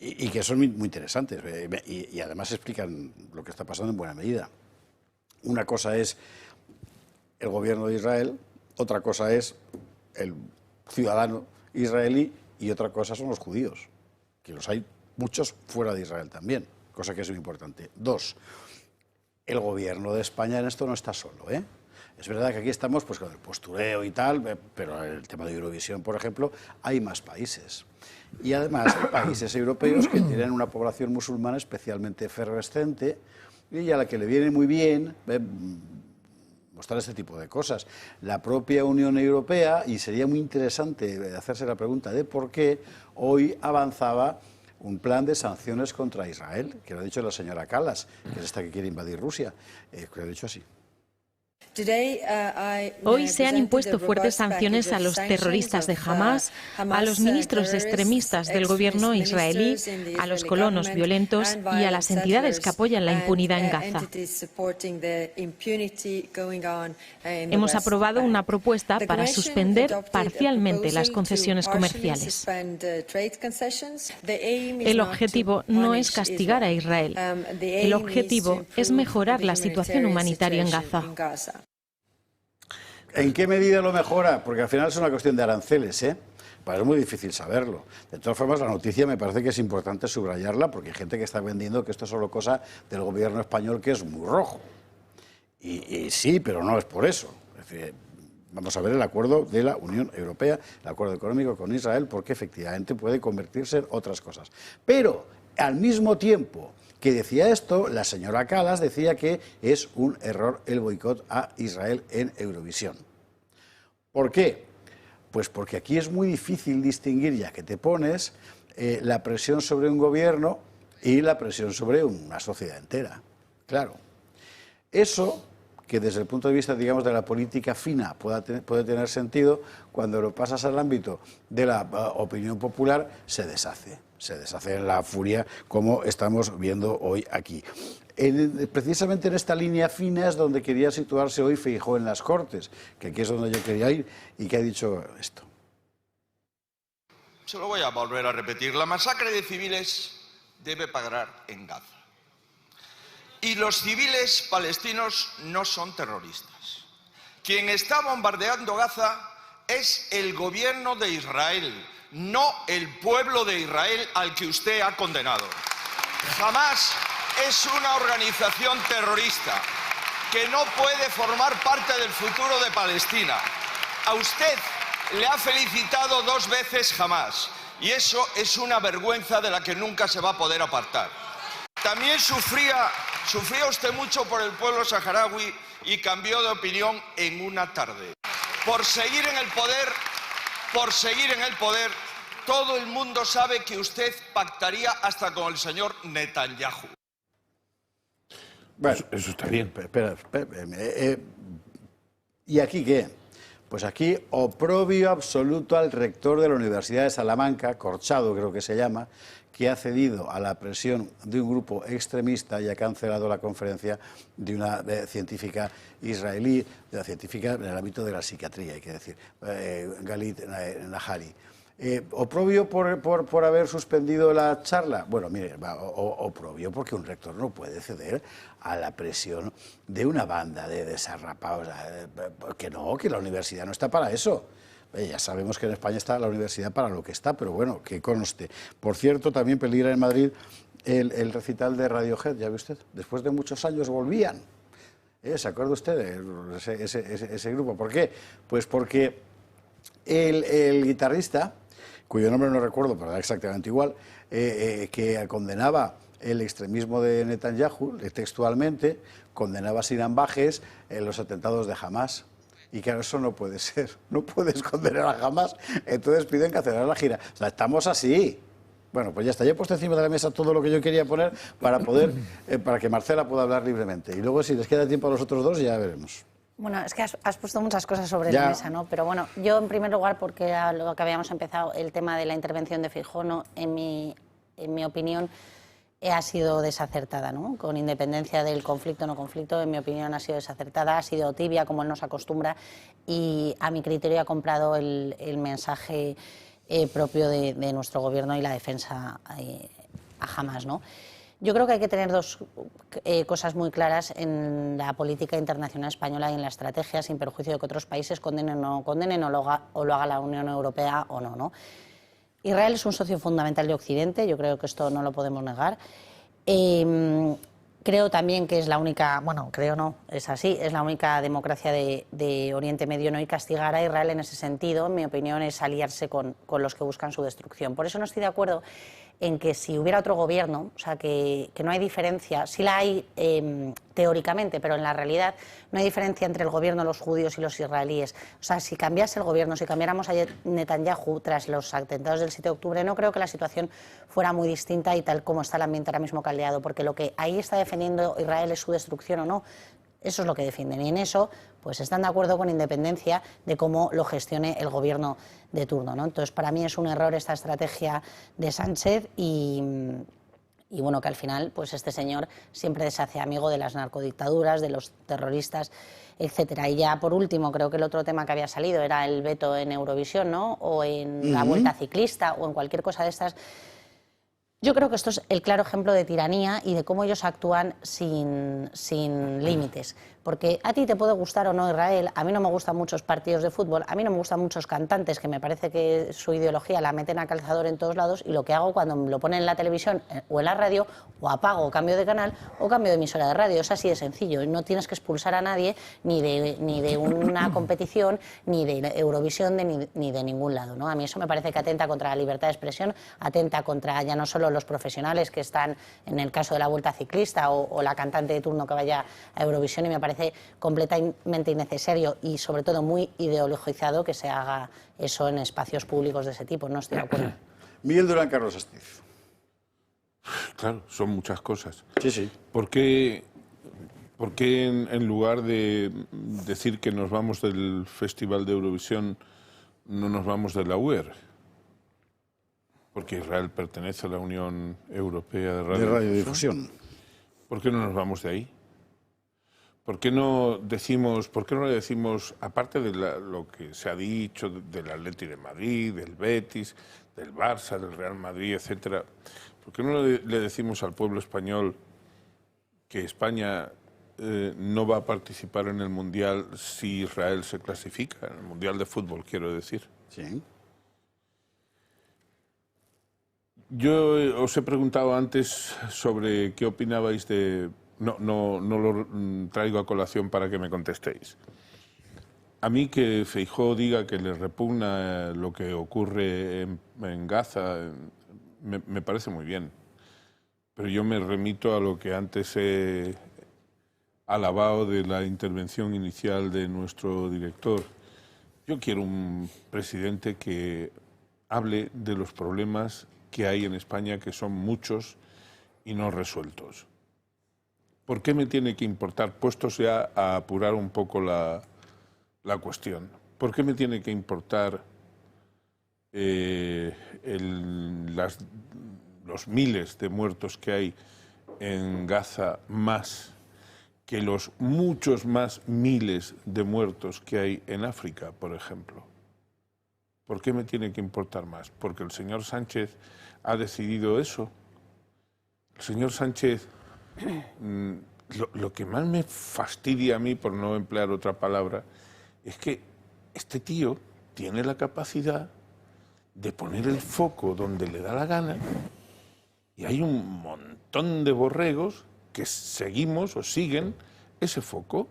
y que son muy interesantes y además explican lo que está pasando en buena medida. Una cosa es el gobierno de Israel, otra cosa es el ciudadano israelí y otra cosa son los judíos, que los hay muchos fuera de Israel también, cosa que es muy importante. Dos, el gobierno de España en esto no está solo, ¿eh? Es verdad que aquí estamos pues con el postureo y tal, pero en el tema de Eurovisión, por ejemplo, hay más países. Y además hay países europeos que tienen una población musulmana especialmente efervescente y a la que le viene muy bien mostrar este tipo de cosas. La propia Unión Europea, y sería muy interesante hacerse la pregunta de por qué, hoy avanzaba un plan de sanciones contra Israel, que lo ha dicho la señora Kallas, que es esta que quiere invadir Rusia, que lo ha dicho así. Hoy se han impuesto fuertes sanciones a los terroristas de Hamás, a los ministros extremistas del gobierno israelí, a los colonos violentos y a las entidades que apoyan la impunidad en Gaza. Hemos aprobado una propuesta para suspender parcialmente las concesiones comerciales. El objetivo no es castigar a Israel. El objetivo es mejorar la situación humanitaria en Gaza. ¿En qué medida lo mejora? Porque al final es una cuestión de aranceles, ¿eh? Pues es muy difícil saberlo. De todas formas, la noticia me parece que es importante subrayarla porque hay gente que está vendiendo que esto es solo cosa del gobierno español, que es muy rojo. Y sí, pero no es por eso. Es decir, vamos a ver el acuerdo de la Unión Europea, el acuerdo económico con Israel, porque efectivamente puede convertirse en otras cosas. Pero, al mismo tiempo que decía esto, la señora Kallas decía que es un error el boicot a Israel en Eurovisión. ¿Por qué? Pues porque aquí es muy difícil distinguir, ya que te pones, la presión sobre un gobierno y la presión sobre una sociedad entera. Claro. Eso, que desde el punto de vista, digamos, de la política fina puede tener sentido, cuando lo pasas al ámbito de la opinión popular, se deshace en la furia, como estamos viendo hoy aquí. Precisamente en esta línea fina es donde quería situarse hoy Feijóo en las Cortes, que aquí es donde yo quería ir, y que ha dicho esto. Se lo voy a volver a repetir. La masacre de civiles debe parar en Gaza. Y los civiles palestinos no son terroristas. Quien está bombardeando Gaza es el gobierno de Israel, no el pueblo de Israel al que usted ha condenado. Hamás es una organización terrorista que no puede formar parte del futuro de Palestina. A usted le ha felicitado 2 veces Hamás y eso es una vergüenza de la que nunca se va a poder apartar. También sufría usted mucho por el pueblo saharaui y cambió de opinión en una tarde. Por seguir en el poder, todo el mundo sabe que usted pactaría hasta con el señor Netanyahu. Bueno, eso está bien. Espera, ¿y aquí qué? Pues aquí oprobio absoluto al rector de la Universidad de Salamanca, Corchado creo que se llama, que ha cedido a la presión de un grupo extremista y ha cancelado la conferencia de una científica israelí, de la científica en el ámbito de la psiquiatría, hay que decir, Galit Nahari. ¿Oprobio por haber suspendido la charla? Bueno, mire, oprobio porque un rector no puede ceder a la presión de una banda de desarrapados, que la universidad no está para eso. Ya sabemos que en España está la universidad para lo que está, pero bueno, que conste. Por cierto, también peligra en Madrid el recital de Radiohead, ¿ya ve usted? Después de muchos años volvían. ¿Se acuerda usted de ese grupo? ¿Por qué? Pues porque el guitarrista, cuyo nombre no recuerdo, pero da exactamente igual, que condenaba el extremismo de Netanyahu, textualmente, condenaba sin ambajes los atentados de Hamás. Y claro, eso no puede ser, no puedes condenar a Hamás, entonces piden cancelar la gira. O sea, estamos así, Bueno, pues ya está. Ya he puesto encima de la mesa todo lo que yo quería poner para poder, para que Marcela pueda hablar libremente. Y luego, si les queda tiempo a los otros dos, ya veremos. Bueno, es que has puesto muchas cosas sobre la mesa, ¿no? Pero bueno, yo en primer lugar, porque era lo que habíamos empezado, el tema de la intervención de Feijóo, ¿no? en mi opinión, ha sido desacertada, ¿no? Con independencia del conflicto o no conflicto, en mi opinión ha sido desacertada, ha sido tibia, como él nos acostumbra, y a mi criterio ha comprado el mensaje propio de nuestro gobierno y la defensa a Hamas, ¿no? Yo creo que hay que tener dos cosas muy claras en la política internacional española y en la estrategia, sin perjuicio de que otros países condenen o no condenen, o lo haga la Unión Europea o no, ¿no? Israel es un socio fundamental de Occidente, yo creo que esto no lo podemos negar. Creo también que es la única, bueno, creo no, es así, es la única democracia de Oriente Medio, ¿no? Y castigar a Israel en ese sentido, en mi opinión, es aliarse con los que buscan su destrucción. Por eso no estoy de acuerdo en que si hubiera otro gobierno, o sea, que no hay diferencia, sí la hay teóricamente, pero en la realidad no hay diferencia entre el gobierno de los judíos y los israelíes. O sea, si cambiase el gobierno, si cambiáramos a Netanyahu tras los atentados del 7 de octubre, no creo que la situación fuera muy distinta y tal como está el ambiente ahora mismo caldeado, porque lo que ahí está defendiendo Israel es su destrucción o no. Eso es lo que defienden y en eso pues están de acuerdo con independencia de cómo lo gestione el gobierno de turno, ¿no? Entonces, para mí es un error esta estrategia de Sánchez y bueno, que al final pues este señor siempre se hace amigo de las narcodictaduras, de los terroristas, etcétera. Y ya por último, creo que el otro tema que había salido era el veto en Eurovisión, ¿no? O en la Vuelta Ciclista o en cualquier cosa de estas. Yo creo que esto es el claro ejemplo de tiranía y de cómo ellos actúan sin límites. Porque a ti te puede gustar o no Israel, a mí no me gustan muchos partidos de fútbol, a mí no me gustan muchos cantantes que me parece que su ideología la meten a calzador en todos lados y lo que hago cuando me lo ponen en la televisión o en la radio, o apago o cambio de canal o cambio de emisora de radio. Es así de sencillo. No tienes que expulsar a nadie ni de una competición, ni de Eurovisión, ni de ningún lado, ¿no? A mí eso me parece que atenta contra la libertad de expresión, atenta contra ya no solo los profesionales que están en el caso de la Vuelta Ciclista o la cantante de turno que vaya a Eurovisión, y me parece completamente innecesario y sobre todo muy ideologizado que se haga eso en espacios públicos de ese tipo. No estoy de acuerdo. Miguel Durán, Carlos Astiz. Claro, son muchas cosas. Sí, sí. ¿Por qué en lugar de decir que nos vamos del Festival de Eurovisión no nos vamos de la UER? Porque Israel pertenece a la Unión Europea de Radiodifusión. ¿Por qué no nos vamos de ahí? ¿Por qué no le decimos, aparte de lo que se ha dicho del Atleti de Madrid, del Betis, del Barça, del Real Madrid, etcétera, por qué no le decimos al pueblo español que España no va a participar en el Mundial si Israel se clasifica, en el Mundial de fútbol, quiero decir? Sí. Yo os he preguntado antes sobre qué opinabais de... No lo traigo a colación para que me contestéis. A mí que Feijóo diga que le repugna lo que ocurre en Gaza me parece muy bien. Pero yo me remito a lo que antes he alabado de la intervención inicial de nuestro director. Yo quiero un presidente que hable de los problemas que hay en España, que son muchos y no resueltos. ¿Por qué me tiene que importar, puestos ya a apurar un poco la cuestión, por qué me tiene que importar los miles de muertos que hay en Gaza más que los muchos más miles de muertos que hay en África, por ejemplo? ¿Por qué me tiene que importar más? ¿Porque el señor Sánchez ha decidido eso? El señor Sánchez... Lo que más me fastidia a mí, por no emplear otra palabra, es que este tío tiene la capacidad de poner el foco donde le da la gana y hay un montón de borregos que seguimos o siguen ese foco.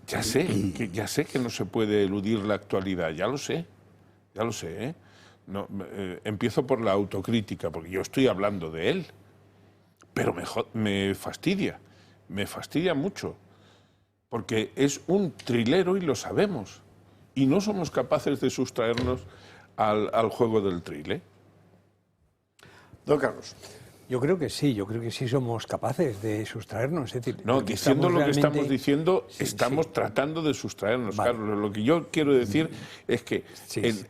Ya sé que no se puede eludir la actualidad, ya lo sé, ¿eh? No, empiezo por la autocrítica, porque yo estoy hablando de él. Pero me fastidia mucho, porque es un trilero y lo sabemos, y no somos capaces de sustraernos al juego del trile. Don Carlos. Yo creo que sí somos capaces de sustraernos. Es decir, no, diciendo lo que estamos diciendo, sí, estamos tratando de sustraernos, vale. Carlos. Lo que yo quiero decir es que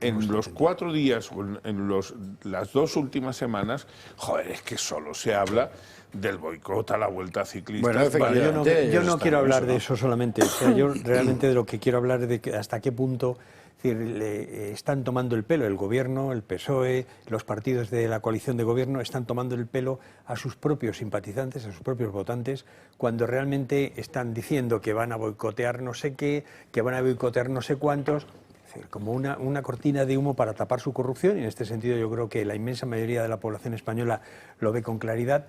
en los 4 días, o en las 2 últimas semanas, joder, es que solo se habla del boicot a la Vuelta Ciclista. Bueno, yo no quiero hablar de eso solamente. O sea, yo realmente de lo que quiero hablar es de hasta qué punto... Es decir, le están tomando el pelo el gobierno, el PSOE, los partidos de la coalición de gobierno están tomando el pelo a sus propios simpatizantes, a sus propios votantes, cuando realmente están diciendo que van a boicotear no sé qué, que van a boicotear no sé cuántos, es decir, como una cortina de humo para tapar su corrupción, y en este sentido yo creo que la inmensa mayoría de la población española lo ve con claridad.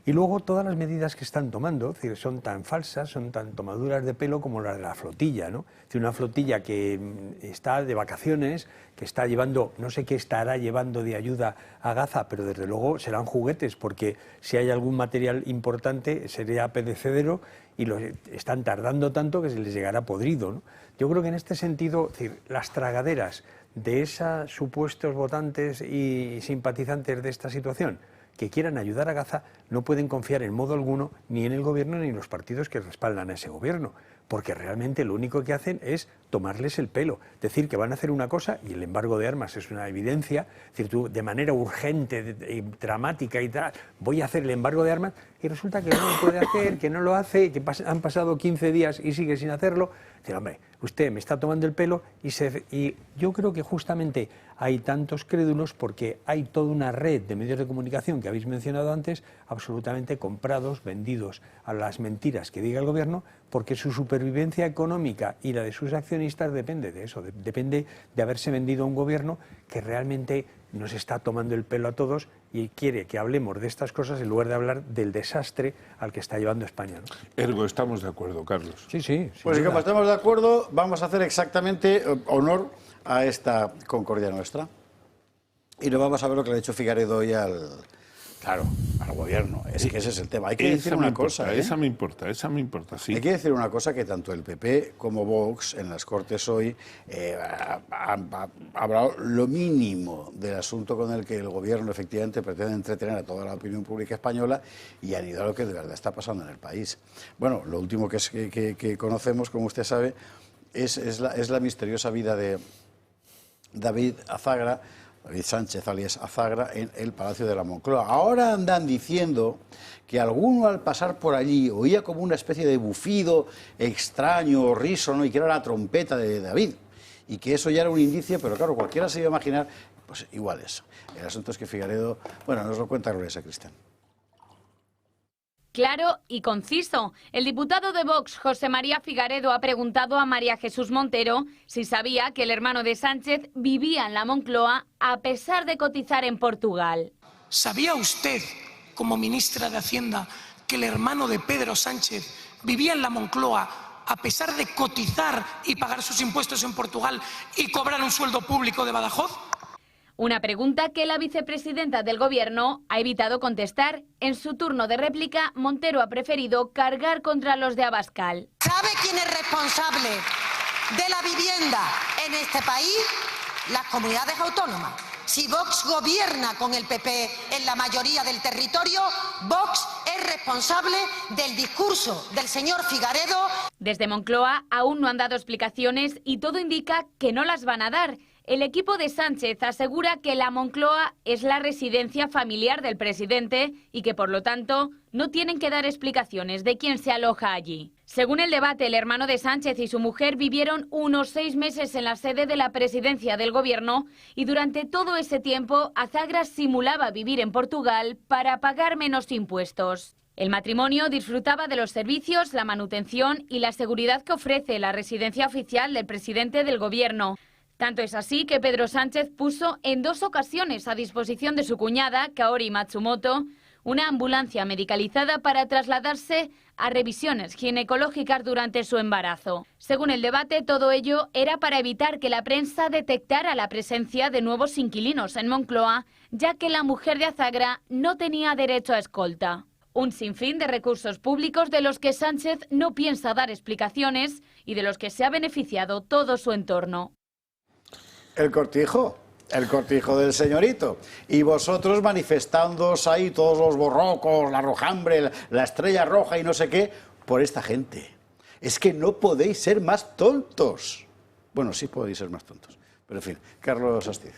Y luego todas las medidas que están tomando, es decir, son tan falsas, son tan tomaduras de pelo como la de la flotilla, ¿no? Es decir, una flotilla que está de vacaciones, que está llevando, no sé qué estará llevando de ayuda a Gaza, pero desde luego serán juguetes, porque si hay algún material importante sería perecedero y lo están tardando tanto que se les llegará podrido, ¿no? Yo creo que en este sentido, es decir, las tragaderas de esos supuestos votantes y simpatizantes de esta situación que quieran ayudar a Gaza no pueden confiar en modo alguno ni en el gobierno ni en los partidos que respaldan a ese gobierno, porque realmente lo único que hacen es tomarles el pelo, decir que van a hacer una cosa, y el embargo de armas es una evidencia, es decir, tú de manera urgente, dramática y tal, voy a hacer el embargo de armas, y resulta que no lo puede hacer, que no lo hace, que han pasado 15 días y sigue sin hacerlo. Decir, hombre, usted me está tomando el pelo, y yo creo que justamente hay tantos crédulos porque hay toda una red de medios de comunicación que habéis mencionado antes, absolutamente comprados, vendidos a las mentiras que diga el gobierno, porque su supervivencia económica y la de sus accionistas depende de eso, depende de haberse vendido a un gobierno que realmente nos está tomando el pelo a todos y quiere que hablemos de estas cosas en lugar de hablar del desastre al que está llevando España, ¿no? Ergo, estamos de acuerdo, Carlos. Sí. Pues como estamos de acuerdo, vamos a hacer exactamente honor a esta concordia nuestra. Y no vamos a ver lo que le ha dicho Figaredo hoy al gobierno. Es que ese es el tema. Hay que decir una cosa. Esa me importa, sí. Hay que decir una cosa, que tanto el PP como Vox en las Cortes hoy han hablado lo mínimo del asunto con el que el gobierno efectivamente pretende entretener a toda la opinión pública española, y han ido a lo que de verdad está pasando en el país. Bueno, lo último que conocemos, como usted sabe, es la misteriosa vida de David Sánchez, alias Azagra, en el Palacio de la Moncloa. Ahora andan diciendo que alguno al pasar por allí oía como una especie de bufido extraño, horrísono, y que era la trompeta de David, y que eso ya era un indicio, pero claro, cualquiera se iba a imaginar, pues igual eso. El asunto es que Figaredo, bueno, nos lo cuenta Gloria Sacristán. Claro y conciso. El diputado de Vox, José María Figaredo, ha preguntado a María Jesús Montero si sabía que el hermano de Sánchez vivía en la Moncloa a pesar de cotizar en Portugal. ¿Sabía usted, como ministra de Hacienda, que el hermano de Pedro Sánchez vivía en la Moncloa a pesar de cotizar y pagar sus impuestos en Portugal y cobrar un sueldo público de Badajoz? Una pregunta que la vicepresidenta del Gobierno ha evitado contestar. En su turno de réplica, Montero ha preferido cargar contra los de Abascal. ¿Sabe quién es responsable de la vivienda en este país? Las comunidades autónomas. Si Vox gobierna con el PP en la mayoría del territorio, Vox es responsable del discurso del señor Figaredo. Desde Moncloa aún no han dado explicaciones y todo indica que no las van a dar. El equipo de Sánchez asegura que la Moncloa es la residencia familiar del presidente y que, por lo tanto, no tienen que dar explicaciones de quién se aloja allí. Según el debate, el hermano de Sánchez y su mujer vivieron unos 6 meses en la sede de la presidencia del Gobierno y durante todo ese tiempo Azagra simulaba vivir en Portugal para pagar menos impuestos. El matrimonio disfrutaba de los servicios, la manutención y la seguridad que ofrece la residencia oficial del presidente del Gobierno. Tanto es así que Pedro Sánchez puso en 2 ocasiones a disposición de su cuñada, Kaori Matsumoto, una ambulancia medicalizada para trasladarse a revisiones ginecológicas durante su embarazo. Según el debate, todo ello era para evitar que la prensa detectara la presencia de nuevos inquilinos en Moncloa, ya que la mujer de Azagra no tenía derecho a escolta. Un sinfín de recursos públicos de los que Sánchez no piensa dar explicaciones y de los que se ha beneficiado todo su entorno. El cortijo. El cortijo del señorito. Y vosotros manifestándoos ahí, todos los borrocos, la rojambre, la estrella roja y no sé qué, por esta gente. Es que no podéis ser más tontos. Bueno, sí podéis ser más tontos. Pero en fin, Carlos Astiz.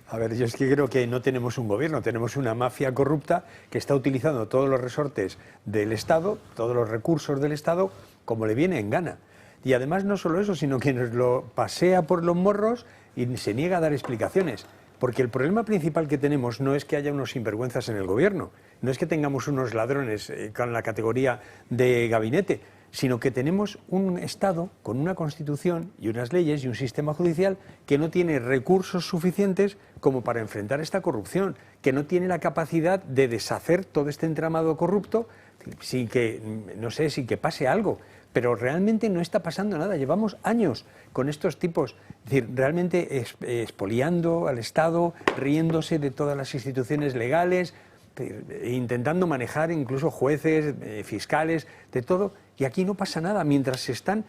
A ver, yo es que creo que no tenemos un gobierno, tenemos una mafia corrupta que está utilizando todos los resortes del Estado, todos los recursos del Estado, como le viene en gana. Y además no solo eso, sino que nos lo pasea por los morros y se niega a dar explicaciones. Porque el problema principal que tenemos no es que haya unos sinvergüenzas en el gobierno, no es que tengamos unos ladrones con la categoría de gabinete, sino que tenemos un Estado con una Constitución y unas leyes y un sistema judicial que no tiene recursos suficientes como para enfrentar esta corrupción, que no tiene la capacidad de deshacer todo este entramado corrupto sin que, no sé, sin que pase algo. Pero realmente no está pasando nada. Llevamos años con estos tipos, es decir, realmente expoliando al Estado, riéndose de todas las instituciones legales, intentando manejar incluso jueces, fiscales, de todo. Y aquí no pasa nada, mientras están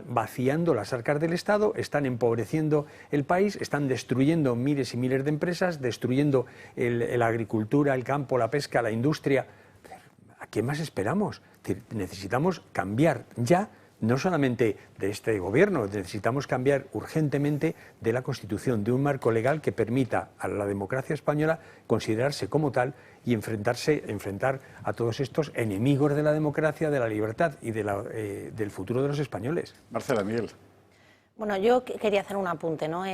vaciando las arcas del Estado, están empobreciendo el país, están destruyendo miles y miles de empresas, destruyendo la agricultura, el campo, la pesca, la industria. ¿A qué más esperamos? Necesitamos cambiar ya, no solamente de este gobierno, necesitamos cambiar urgentemente de la Constitución, de un marco legal que permita a la democracia española considerarse como tal y enfrentar a todos estos enemigos de la democracia, de la libertad y del futuro de los españoles. Marcela Miguel. Bueno, yo quería hacer un apunte, ¿no?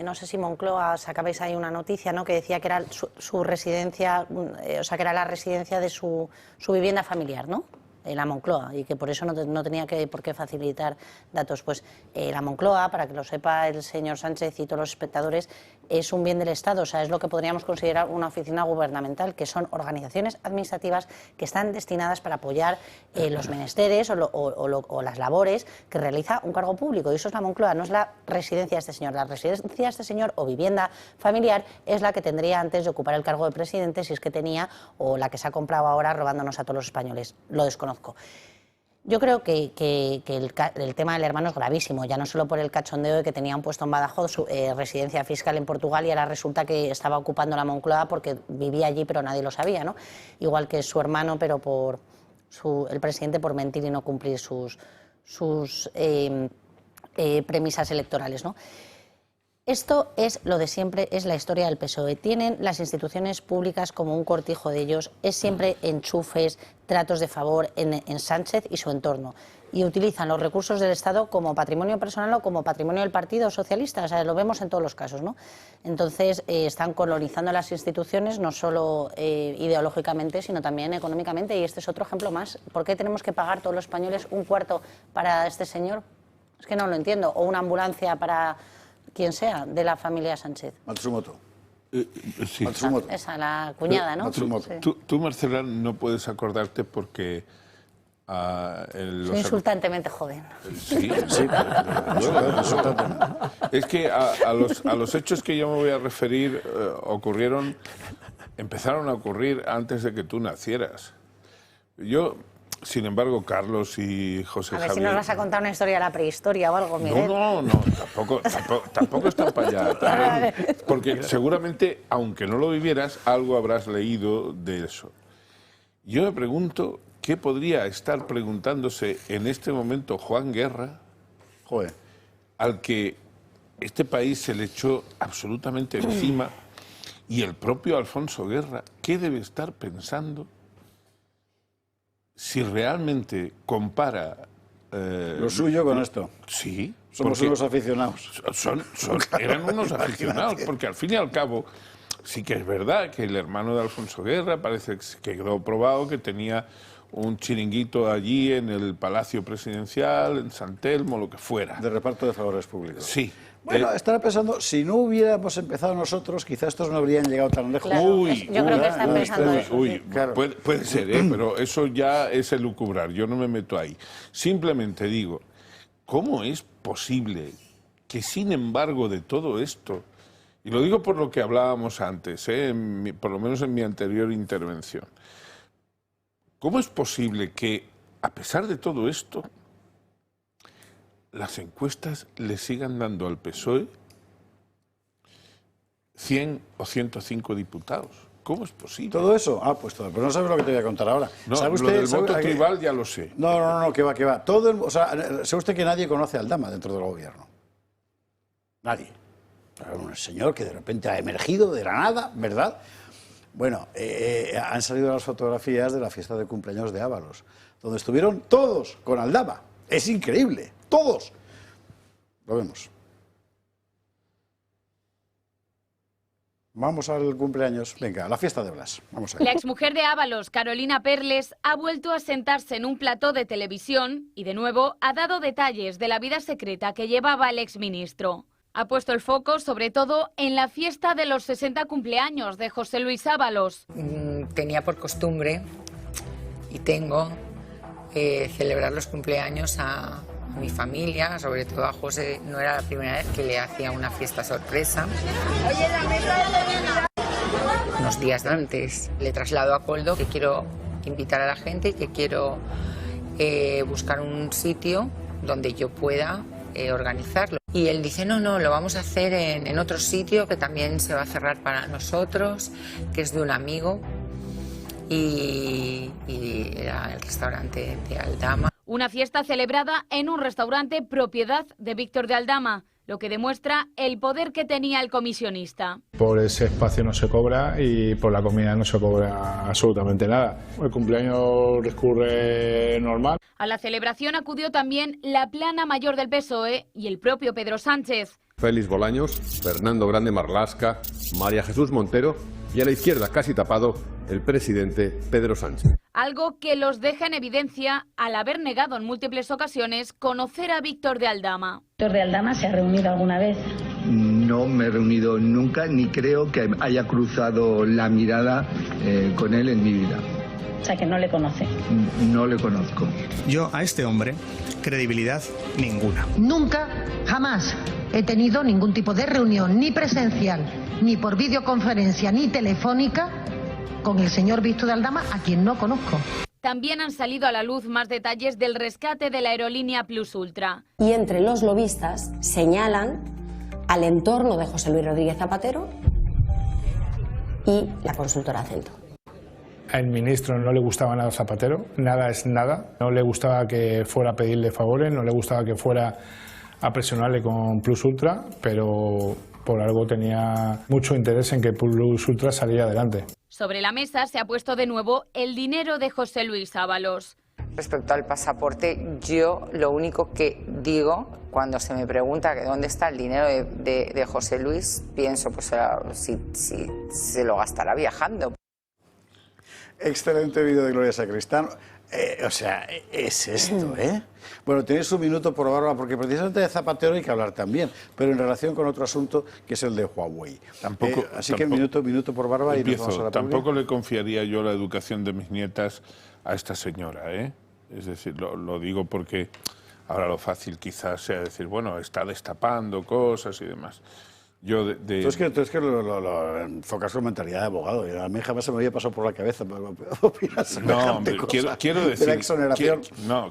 No sé si Moncloa sacabais ahí una noticia, ¿no? Que decía que era su residencia, o sea, que era la residencia de su vivienda familiar, ¿no? La Moncloa, y que por eso no tenía por qué facilitar datos. Pues la Moncloa, para que lo sepa el señor Sánchez y todos los espectadores, es un bien del Estado, o sea, es lo que podríamos considerar una oficina gubernamental, que son organizaciones administrativas que están destinadas para apoyar los menesteres o las labores que realiza un cargo público. Y eso es la Moncloa, no es la residencia de este señor. La residencia de este señor o vivienda familiar es la que tendría antes de ocupar el cargo de presidente, si es que tenía, o la que se ha comprado ahora robándonos a todos los españoles. Lo desconozco. Yo creo que el tema del hermano es gravísimo, ya no solo por el cachondeo de que tenía un puesto en Badajoz, su residencia fiscal en Portugal, y ahora resulta que estaba ocupando la Moncloa porque vivía allí pero nadie lo sabía, ¿no? Igual que su hermano, pero el presidente por mentir y no cumplir sus premisas electorales, ¿no? Esto es lo de siempre, es la historia del PSOE. Tienen las instituciones públicas como un cortijo de ellos, es siempre enchufes, tratos de favor en Sánchez y su entorno. Y utilizan los recursos del Estado como patrimonio personal o como patrimonio del Partido Socialista, o sea, lo vemos en todos los casos, ¿no? Entonces, están colonizando las instituciones, no solo ideológicamente, sino también económicamente, y este es otro ejemplo más. ¿Por qué tenemos que pagar todos los españoles un cuarto para este señor? Es que no lo entiendo. O una ambulancia para quien sea, de la familia Sánchez. Matsumoto. Sí. Matsumoto. Esa, la cuñada, ¿no? Matsumoto. Sí. Tú, Marcela, no puedes acordarte porque... Soy insultantemente joven. Sí, es que a los hechos que yo me voy a referir empezaron a ocurrir antes de que tú nacieras. Yo... Sin embargo, Carlos y José Javier... A ver si nos vas a contar una historia de la prehistoria o algo, Miguel. No, tampoco están para allá. También, porque seguramente, aunque no lo vivieras, algo habrás leído de eso. Yo me pregunto, ¿qué podría estar preguntándose en este momento Juan Guerra, al que este país se le echó absolutamente encima, y el propio Alfonso Guerra, ¿qué debe estar pensando si realmente compara... lo suyo con esto? Sí. Somos unos aficionados. Eran unos aficionados, porque al fin y al cabo sí que es verdad que el hermano de Alfonso Guerra parece que quedó probado que tenía un chiringuito allí en el Palacio Presidencial, en San Telmo, lo que fuera. De reparto de favores públicos. Sí. Bueno, estaba pensando, si no hubiéramos empezado nosotros, quizás estos no habrían llegado tan lejos. Claro, yo creo que están pensando eso. Claro. Puede ser, pero eso ya es elucubrar, yo no me meto ahí. Simplemente digo, ¿cómo es posible que sin embargo de todo esto, y lo digo por lo que hablábamos antes, por lo menos en mi anterior intervención, ¿cómo es posible que a pesar de todo esto, las encuestas le sigan dando al PSOE 100 o 105 diputados. ¿Cómo es posible? ¿Todo eso? Ah, pues todo. Pero no sabes lo que te voy a contar ahora. No, ¿Sabe lo del voto tribal ya lo sé. No, que va. O sea, ¿sabe usted que nadie conoce a Aldama dentro del gobierno? Nadie. Un señor que de repente ha emergido de la nada, ¿verdad? Bueno, han salido las fotografías de la fiesta de cumpleaños de Ábalos, donde estuvieron todos con Aldama. Es increíble, todos. Lo vemos. Vamos al cumpleaños. Venga, a la fiesta de Blas. Vamos a ver. La exmujer de Ábalos, Carolina Perles, ha vuelto a sentarse en un plató de televisión y de nuevo ha dado detalles de la vida secreta que llevaba el exministro. Ha puesto el foco sobre todo en la fiesta de los 60 cumpleaños de José Luis Ábalos. Tenía por costumbre y tengo celebrar los cumpleaños a mi familia, sobre todo a José. No era la primera vez que le hacía una fiesta sorpresa. Unos días antes le traslado a Coldo que quiero invitar a la gente y que quiero buscar un sitio donde yo pueda organizarlo. Y él dice, no, lo vamos a hacer en otro sitio que también se va a cerrar para nosotros, que es de un amigo, y era el restaurante de Aldama. Una fiesta celebrada en un restaurante propiedad de Víctor de Aldama, lo que demuestra el poder que tenía el comisionista. Por ese espacio no se cobra y por la comida no se cobra absolutamente nada. El cumpleaños discurre normal. A la celebración acudió también la plana mayor del PSOE y el propio Pedro Sánchez. Félix Bolaños, Fernando Grande Marlaska, María Jesús Montero y a la izquierda, casi tapado, el presidente Pedro Sánchez. Algo que los deja en evidencia al haber negado en múltiples ocasiones conocer a Víctor de Aldama. ¿Víctor de Aldama se ha reunido alguna vez? No me he reunido nunca, ni creo que haya cruzado la mirada con él en mi vida. O sea, que no le conoce. No le conozco. Yo a este hombre, credibilidad ninguna. Nunca, jamás he tenido ningún tipo de reunión, ni presencial, ni por videoconferencia, ni telefónica, con el señor Víctor de Aldama, a quien no conozco. También han salido a la luz más detalles del rescate de la aerolínea Plus Ultra. Y entre los lobistas señalan al entorno de José Luis Rodríguez Zapatero y la consultora Acento. Al ministro no le gustaba nada Zapatero, nada es nada. No le gustaba que fuera a pedirle favores, no le gustaba que fuera a presionarle con Plus Ultra, pero por algo tenía mucho interés en que Plus Ultra saliera adelante. Sobre la mesa se ha puesto de nuevo el dinero de José Luis Ábalos. Respecto al pasaporte, yo lo único que digo cuando se me pregunta que dónde está el dinero de José Luis, pienso pues si se lo gastará viajando. Excelente vídeo de Gloria Sacristán. O sea, es esto, ¿eh? Bueno, tenéis un minuto por Bárbara, porque precisamente de Zapatero hay que hablar también, pero en relación con otro asunto que es el de Huawei. Así que minuto por Bárbara y nos vamos a la Tampoco le confiaría yo la educación de mis nietas a esta señora, ¿eh? Es decir, lo digo porque ahora lo fácil quizás sea decir, bueno, está destapando cosas y demás. Tú es que lo enfocas con mentalidad de abogado. Y a mí jamás se me había pasado por la cabeza opinar semejante cosa quiero decir, de la exoneración.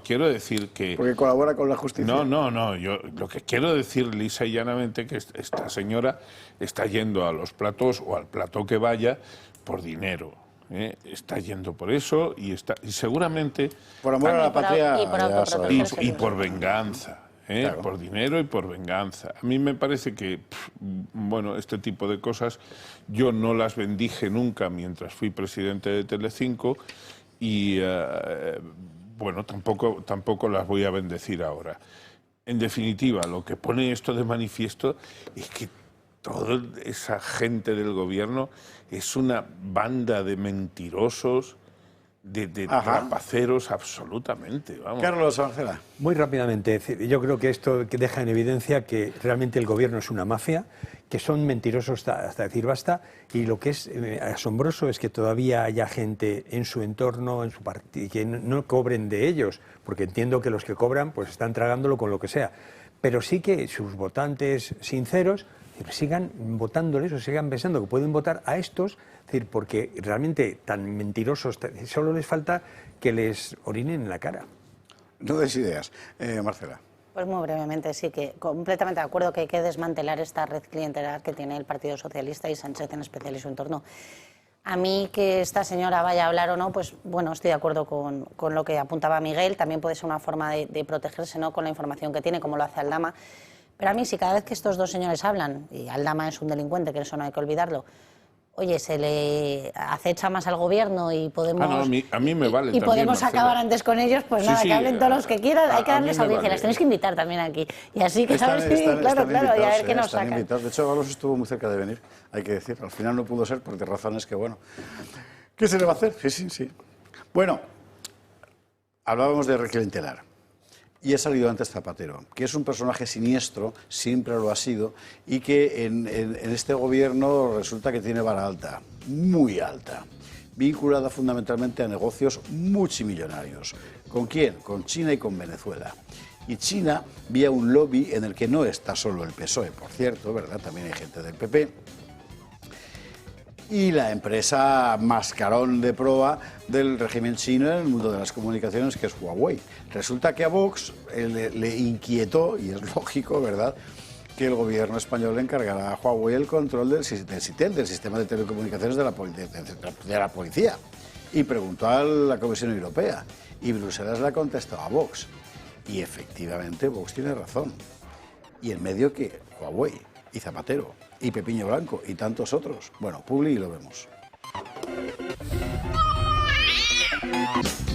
Quiero decir que... Porque colabora con la justicia. No. Yo lo que quiero decir lisa y llanamente que esta señora está yendo a los platos o al plató que vaya por dinero. Está yendo por eso y seguramente... Por amor a la patria y por venganza. Claro. Por dinero y por venganza. A mí me parece que, bueno, este tipo de cosas yo no las bendije nunca mientras fui presidente de Telecinco y, bueno, tampoco las voy a bendecir ahora. En definitiva, lo que pone esto de manifiesto es que toda esa gente del gobierno es una banda de mentirosos, de trapaceros absolutamente. Vamos. Carlos Ángela. Muy rápidamente, yo creo que esto deja en evidencia que realmente el gobierno es una mafia, que son mentirosos hasta decir basta, y lo que es asombroso es que todavía haya gente en su entorno, en su partido, que no cobren de ellos, porque entiendo que los que cobran pues están tragándolo con lo que sea, pero sí que sus votantes sinceros sigan votándoles o sigan pensando que pueden votar a estos, es decir, porque realmente tan mentirosos, solo les falta que les orinen en la cara. No des ideas. Marcela. Pues muy brevemente, sí, que completamente de acuerdo que hay que desmantelar esta red clientelar que tiene el Partido Socialista y Sánchez en especial y su entorno. A mí que esta señora vaya a hablar o no, pues bueno, estoy de acuerdo con lo que apuntaba Miguel, también puede ser una forma de protegerse, ¿no?, con la información que tiene, como lo hace Aldama. Pero a mí, si cada vez que estos dos señores hablan, y Aldama es un delincuente, que eso no hay que olvidarlo, oye, se le acecha más al gobierno y podemos, no, a mí me vale y también, podemos Marcela. acabar antes con ellos, pues Sí, nada, sí, que hablen todos los que quieran, hay que a darles mí me audiencia, vale. las tenéis que invitar también aquí. Y así que Están claro, y a ver qué nos están sacan. invitados. De hecho, Ábalos estuvo muy cerca de venir, hay que decir. Al final no pudo ser por razones que, bueno, ¿qué se le va a hacer? Sí. Bueno, hablábamos de reclientelar. Y ha salido antes Zapatero, que es un personaje siniestro, siempre lo ha sido, y que en este gobierno resulta que tiene vara alta, muy alta, vinculada fundamentalmente a negocios multimillonarios. ¿Con quién? Con China y con Venezuela. Y China, vía un lobby en el que no está solo el PSOE, por cierto, ¿verdad? También hay gente del PP. Y la empresa mascarón de proa del régimen chino en el mundo de las comunicaciones, que es Huawei. Resulta que a Vox le inquietó, y es lógico, ¿verdad?, que el gobierno español le encargará a Huawei el control del SITEL, del sistema de telecomunicaciones de la policía. Y preguntó a la Comisión Europea. Y Bruselas le ha contestado a Vox. Y efectivamente Vox tiene razón. Y en medio que Huawei y Zapatero y Pepiño Blanco y tantos otros. Bueno, Publi y lo vemos.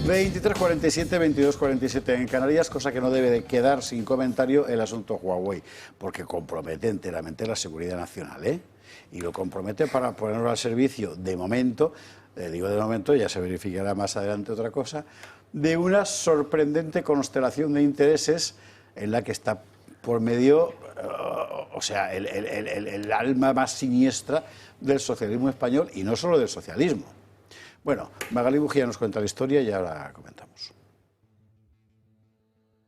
23:47, 22:47 en Canarias, cosa que no debe de quedar sin comentario el asunto Huawei, porque compromete enteramente la seguridad nacional, ¿eh? Y lo compromete para ponerlo al servicio, de momento, digo de momento, ya se verificará más adelante otra cosa, de una sorprendente constelación de intereses en la que está por medio, o sea, el alma más siniestra del socialismo español, y no solo del socialismo. Bueno, Magalí Bujía nos cuenta la historia y ahora comentamos.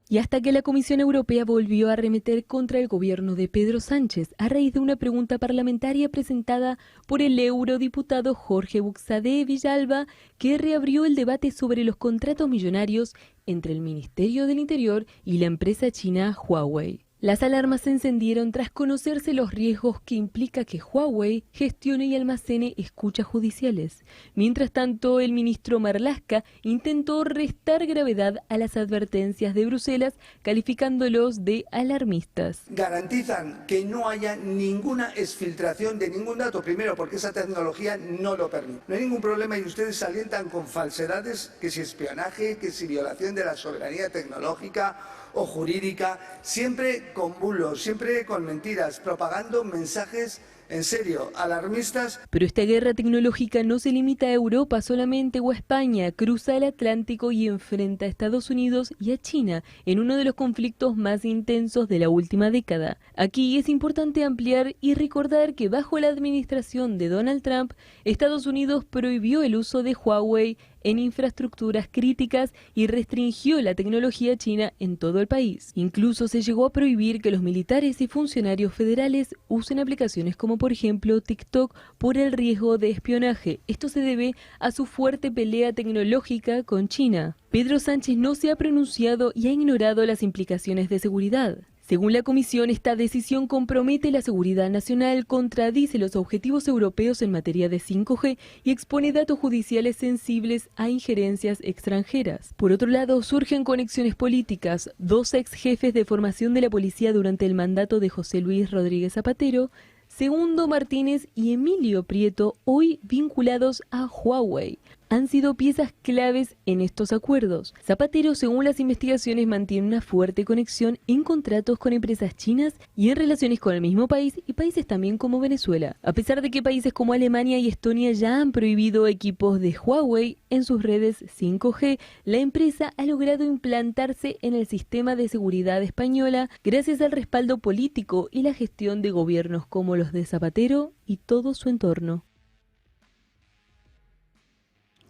Y hasta que la Comisión Europea volvió a arremeter contra el gobierno de Pedro Sánchez a raíz de una pregunta parlamentaria presentada por el eurodiputado Jorge Buxadé Villalba, que reabrió el debate sobre los contratos millonarios entre el Ministerio del Interior y la empresa china Huawei. Las alarmas se encendieron tras conocerse los riesgos que implica que Huawei gestione y almacene escuchas judiciales. Mientras tanto, el ministro Marlaska intentó restar gravedad a las advertencias de Bruselas, calificándolos de alarmistas. Garantizan que no haya ninguna exfiltración de ningún dato, primero porque esa tecnología no lo permite. No hay ningún problema y ustedes se alientan con falsedades, que si espionaje, que si violación de la soberanía tecnológica o jurídica, siempre con bulos, siempre con mentiras, propagando mensajes, en serio, alarmistas. Pero esta guerra tecnológica no se limita a Europa solamente o a España, cruza el Atlántico y enfrenta a Estados Unidos y a China en uno de los conflictos más intensos de la última década. Aquí es importante ampliar y recordar que bajo la administración de Donald Trump, Estados Unidos prohibió el uso de Huawei en infraestructuras críticas y restringió la tecnología china en todo el país. Incluso se llegó a prohibir que los militares y funcionarios federales usen aplicaciones como por ejemplo TikTok por el riesgo de espionaje. Esto se debe a su fuerte pelea tecnológica con China. Pedro Sánchez no se ha pronunciado y ha ignorado las implicaciones de seguridad. Según la Comisión, esta decisión compromete la seguridad nacional, contradice los objetivos europeos en materia de 5G y expone datos judiciales sensibles a injerencias extranjeras. Por otro lado, surgen conexiones políticas. Dos ex jefes de formación de la policía durante el mandato de José Luis Rodríguez Zapatero, Segundo Martínez y Emilio Prieto, hoy vinculados a Huawei, han sido piezas claves en estos acuerdos. Zapatero, según las investigaciones, mantiene una fuerte conexión en contratos con empresas chinas y en relaciones con el mismo país y países también como Venezuela. A pesar de que países como Alemania y Estonia ya han prohibido equipos de Huawei en sus redes 5G, la empresa ha logrado implantarse en el sistema de seguridad española gracias al respaldo político y la gestión de gobiernos como los de Zapatero y todo su entorno.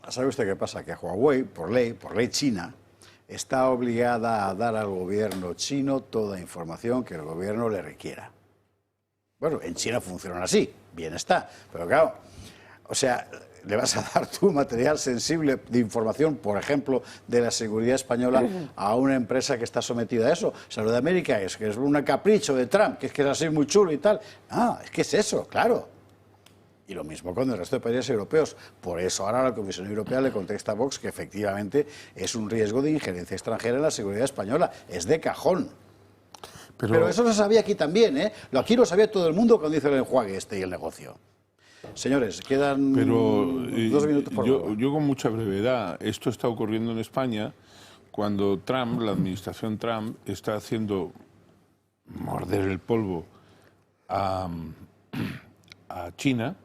¿Sabe usted qué pasa? Que Huawei, por ley china, está obligada a dar al gobierno chino toda información que el gobierno le requiera. Bueno, en China funcionan así, bien está, pero claro, o sea, le vas a dar tu material sensible de información, por ejemplo, de la seguridad española, a una empresa que está sometida a eso. Salud de América es que es un capricho de Trump, que es así muy chulo y tal. Ah, es que es eso, claro. Y lo mismo con el resto de países europeos. Por eso ahora la Comisión Europea le contesta a Vox que efectivamente es un riesgo de injerencia extranjera en la seguridad española. Es de cajón. Pero eso se sabía aquí también, ¿eh? Aquí lo sabía todo el mundo cuando hizo el enjuague y el negocio. Señores, quedan 2 minutos por favor. Yo con mucha brevedad, esto está ocurriendo en España cuando Trump, la administración Trump, está haciendo morder el polvo a China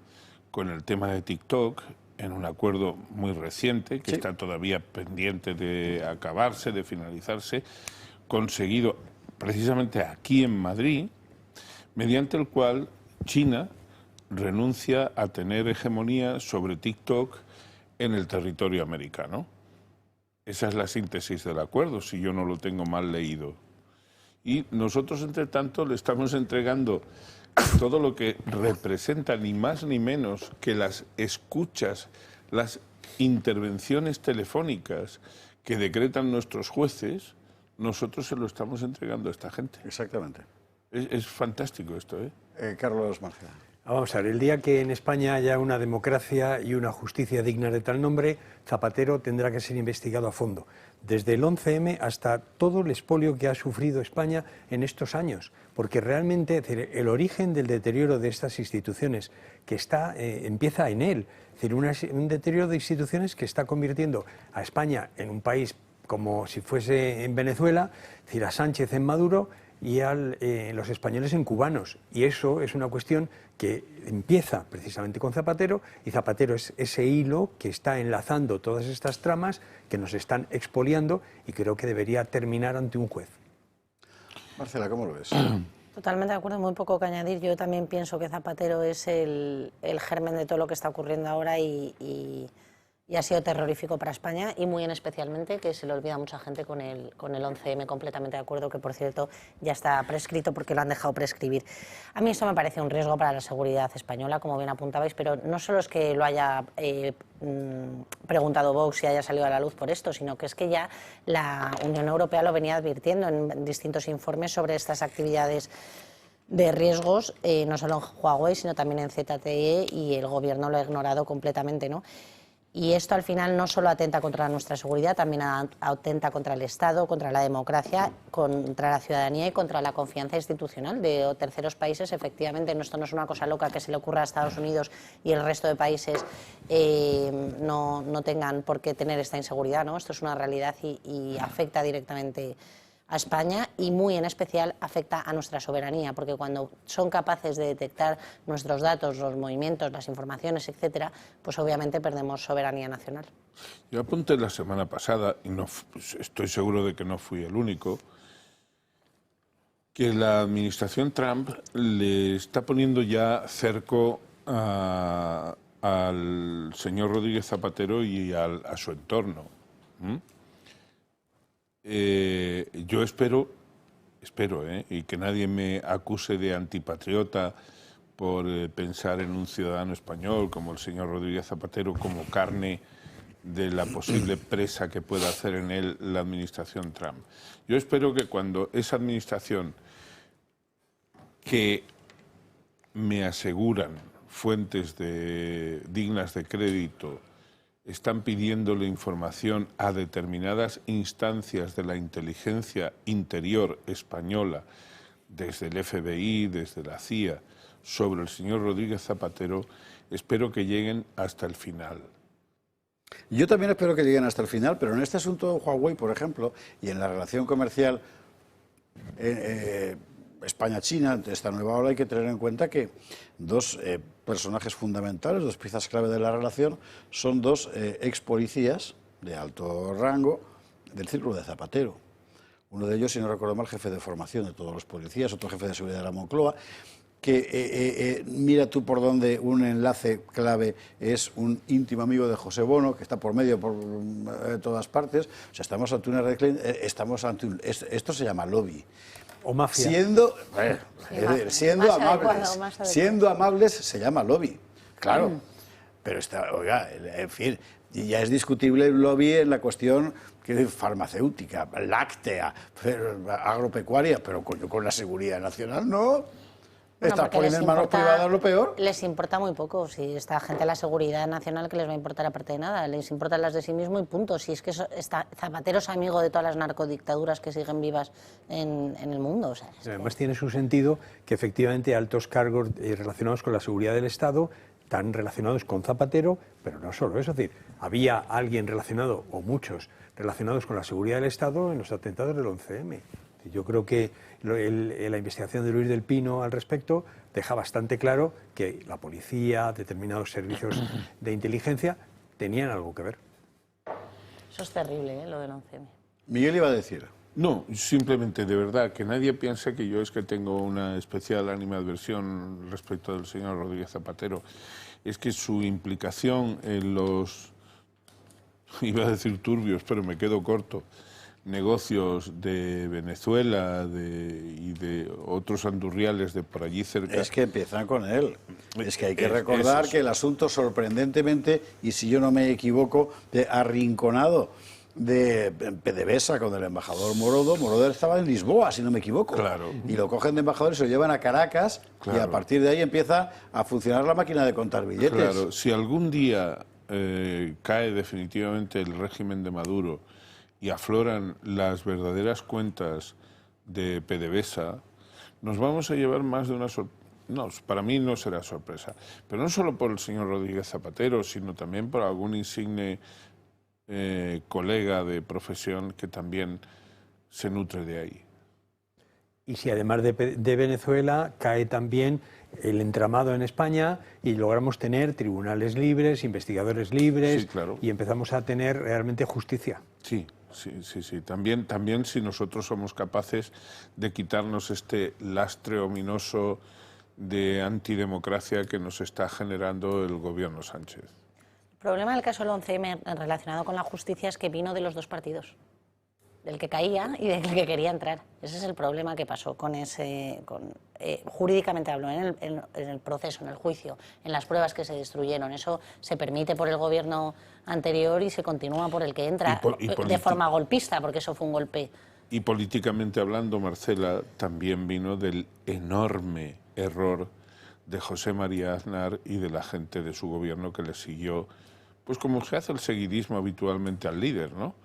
con el tema de TikTok, en un acuerdo muy reciente, que está todavía pendiente de acabarse, de finalizarse, conseguido precisamente aquí en Madrid, mediante el cual China renuncia a tener hegemonía sobre TikTok en el territorio americano. Esa es la síntesis del acuerdo, si yo no lo tengo mal leído. Y nosotros, entre tanto, le estamos entregando todo lo que representa ni más ni menos que las escuchas, las intervenciones telefónicas que decretan nuestros jueces, nosotros se lo estamos entregando a esta gente. Exactamente. Es fantástico esto, ¿eh? Carlos Margera. Vamos a ver, el día que en España haya una democracia y una justicia digna de tal nombre, Zapatero tendrá que ser investigado a fondo, desde el 11M hasta todo el expolio que ha sufrido España en estos años, porque realmente el origen del deterioro de estas instituciones que empieza en él, es decir, un deterioro de instituciones que está convirtiendo a España en un país como si fuese en Venezuela, es decir, a Sánchez en Maduro y a los españoles en cubanos. Y eso es una cuestión que empieza precisamente con Zapatero, y Zapatero es ese hilo que está enlazando todas estas tramas que nos están expoliando, y creo que debería terminar ante un juez. Marcela, ¿cómo lo ves? Totalmente de acuerdo, muy poco que añadir. Yo también pienso que Zapatero es el germen de todo lo que está ocurriendo ahora y ha sido terrorífico para España, y muy en especialmente, que se le olvida a mucha gente con el 11M, completamente de acuerdo, que por cierto ya está prescrito porque lo han dejado prescribir. A mí esto me parece un riesgo para la seguridad española, como bien apuntabais, pero no solo es que lo haya preguntado Vox y haya salido a la luz por esto, sino que es que ya la Unión Europea lo venía advirtiendo en distintos informes sobre estas actividades de riesgos, no solo en Huawei, sino también en ZTE, y el gobierno lo ha ignorado completamente, ¿no? Y esto al final no solo atenta contra nuestra seguridad, también atenta contra el Estado, contra la democracia, contra la ciudadanía y contra la confianza institucional de terceros países. Efectivamente, esto no es una cosa loca que se le ocurra a Estados Unidos y el resto de países no tengan por qué tener esta inseguridad, ¿no? Esto es una realidad y afecta directamente a España, y muy en especial afecta a nuestra soberanía, porque cuando son capaces de detectar nuestros datos, los movimientos, las informaciones, etcétera, pues obviamente perdemos soberanía nacional. Yo apunté la semana pasada, y pues estoy seguro de que no fui el único, que la administración Trump le está poniendo ya cerco al señor Rodríguez Zapatero y a su entorno. Yo espero, y que nadie me acuse de antipatriota por pensar en un ciudadano español como el señor Rodríguez Zapatero como carne de la posible presa que pueda hacer en él la administración Trump. Yo espero que cuando esa administración, que me aseguran fuentes dignas de crédito, están pidiéndole información a determinadas instancias de la inteligencia interior española, desde el FBI, desde la CIA, sobre el señor Rodríguez Zapatero, espero que lleguen hasta el final. Yo también espero que lleguen hasta el final, pero en este asunto de Huawei, por ejemplo, y en la relación comercial España-China, esta nueva ola, hay que tener en cuenta que dos personajes fundamentales, dos piezas clave de la relación, son dos ex policías de alto rango del círculo de Zapatero. Uno de ellos, si no recuerdo mal, jefe de formación de todos los policías, otro jefe de seguridad de la Moncloa, que mira tú por dónde un enlace clave es un íntimo amigo de José Bono, que está por medio por todas partes. O sea, estamos ante una red, esto se llama lobby. O mafia. Siendo amables se llama lobby. Claro. Pero está, oiga, en fin, ya es discutible el lobby en la cuestión farmacéutica, láctea, agropecuaria, pero con la seguridad nacional no. Está poniendo en manos privadas lo peor. Les importa muy poco. Si esta gente la seguridad nacional, que les va a importar aparte de nada, les importan las de sí mismo y punto. Si es que Zapatero es amigo de todas las narcodictaduras que siguen vivas en el mundo. O sea, además tiene su sentido que efectivamente altos cargos relacionados con la seguridad del Estado están relacionados con Zapatero, pero no solo eso. Es decir, había alguien relacionado, o muchos, relacionados con la seguridad del Estado en los atentados del 11M. Yo creo que la investigación de Luis del Pino al respecto deja bastante claro que la policía, determinados servicios de inteligencia tenían algo que ver. Eso es terrible, lo del 11M. Miguel iba a decir. No, simplemente, de verdad, que nadie piense que yo es que tengo una especial animadversión respecto del señor Rodríguez Zapatero. Es que su implicación en los, iba a decir turbios, pero me quedo corto, negocios de Venezuela y de otros andurriales de por allí cerca. Es que empiezan con él. Es que hay que recordar que el asunto, sorprendentemente, y si yo no me equivoco, de arrinconado de PDVSA con el embajador Morodo. Morodo estaba en Lisboa, si no me equivoco. Claro. Y lo cogen de embajador y se lo llevan a Caracas, claro. Y a partir de ahí empieza a funcionar la máquina de contar billetes. Claro, si algún día cae definitivamente el régimen de Maduro y afloran las verdaderas cuentas de PDVSA, nos vamos a llevar más de una sorpresa. No, para mí no será sorpresa, pero no solo por el señor Rodríguez Zapatero, sino también por algún insigne colega de profesión que también se nutre de ahí. Y si además de Venezuela cae también el entramado en España y logramos tener tribunales libres, investigadores libres, sí, claro. Y empezamos a tener realmente justicia. Sí. Sí. También si nosotros somos capaces de quitarnos este lastre ominoso de antidemocracia que nos está generando el gobierno Sánchez. El problema del caso del 11M relacionado con la justicia es que vino de los dos partidos, del que caía y del que quería entrar. Ese es el problema que pasó con ese, jurídicamente hablo, en el proceso, en el juicio, en las pruebas que se destruyeron. Eso se permite por el gobierno anterior y se continúa por el que entra de forma golpista, porque eso fue un golpe. Y políticamente hablando, Marcela, también vino del enorme error de José María Aznar y de la gente de su gobierno que le siguió, pues como se hace el seguidismo habitualmente al líder, ¿no?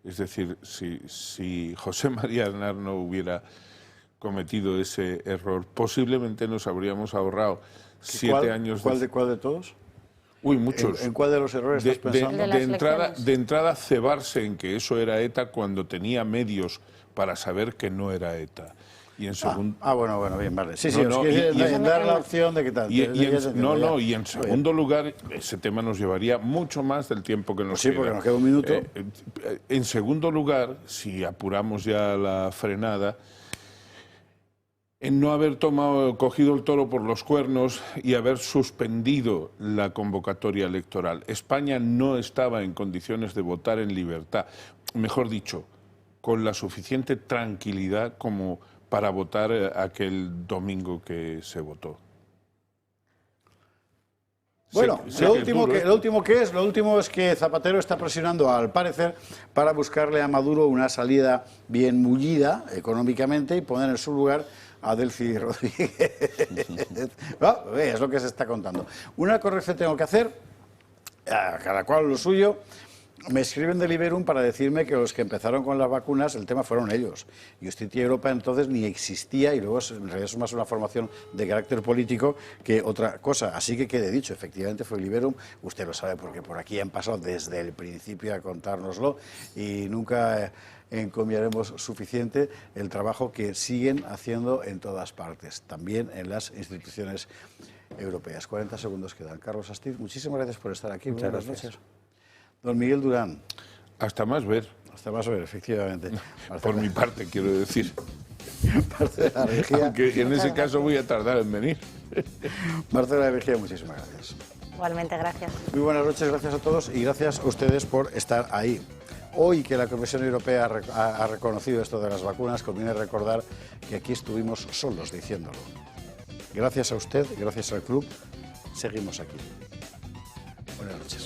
Es decir, si José María Aznar no hubiera cometido ese error, posiblemente nos habríamos ahorrado 7 años. ¿Cuál de todos? Uy, muchos. ¿En cuál de los errores estás pensando? De entrada, cebarse en que eso era ETA cuando tenía medios para saber que no era ETA. Y en segundo... bueno, bien, vale. Sí, dar la opción de que tal. Y en segundo lugar, ese tema nos llevaría mucho más del tiempo que nos queda. Sí, porque nos queda un minuto. En segundo lugar, si apuramos ya la frenada, en no haber cogido el toro por los cuernos y haber suspendido la convocatoria electoral. España no estaba en condiciones de votar en libertad, mejor dicho, con la suficiente tranquilidad como para votar aquel domingo que se votó. Bueno, lo último es que Zapatero está presionando, al parecer, para buscarle a Maduro una salida bien mullida económicamente y poner en su lugar a Delcy Rodríguez. Es lo que se está contando. Una corrección tengo que hacer, a cada cual lo suyo. Me escriben de Liberum para decirme que los que empezaron con las vacunas, el tema fueron ellos. Justicia Europa entonces ni existía y luego en realidad es más una formación de carácter político que otra cosa. Así que quede dicho, efectivamente fue Liberum, usted lo sabe porque por aquí han pasado desde el principio a contárnoslo y nunca encomiaremos suficiente el trabajo que siguen haciendo en todas partes, también en las instituciones europeas. 40 segundos quedan. Carlos Astiz, muchísimas gracias por estar aquí. Muchas Buenas gracias. noches. Don Miguel Durán. Hasta más ver. Hasta más ver, efectivamente. Por mi parte, quiero decir. Marcela Regía. Aunque en ese caso voy a tardar en venir. Marcela Regía, muchísimas gracias. Igualmente, gracias. Muy buenas noches, gracias a todos y gracias a ustedes por estar ahí. Hoy que la Comisión Europea ha reconocido esto de las vacunas, conviene recordar que aquí estuvimos solos diciéndolo. Gracias a usted, gracias al club, seguimos aquí. Buenas noches.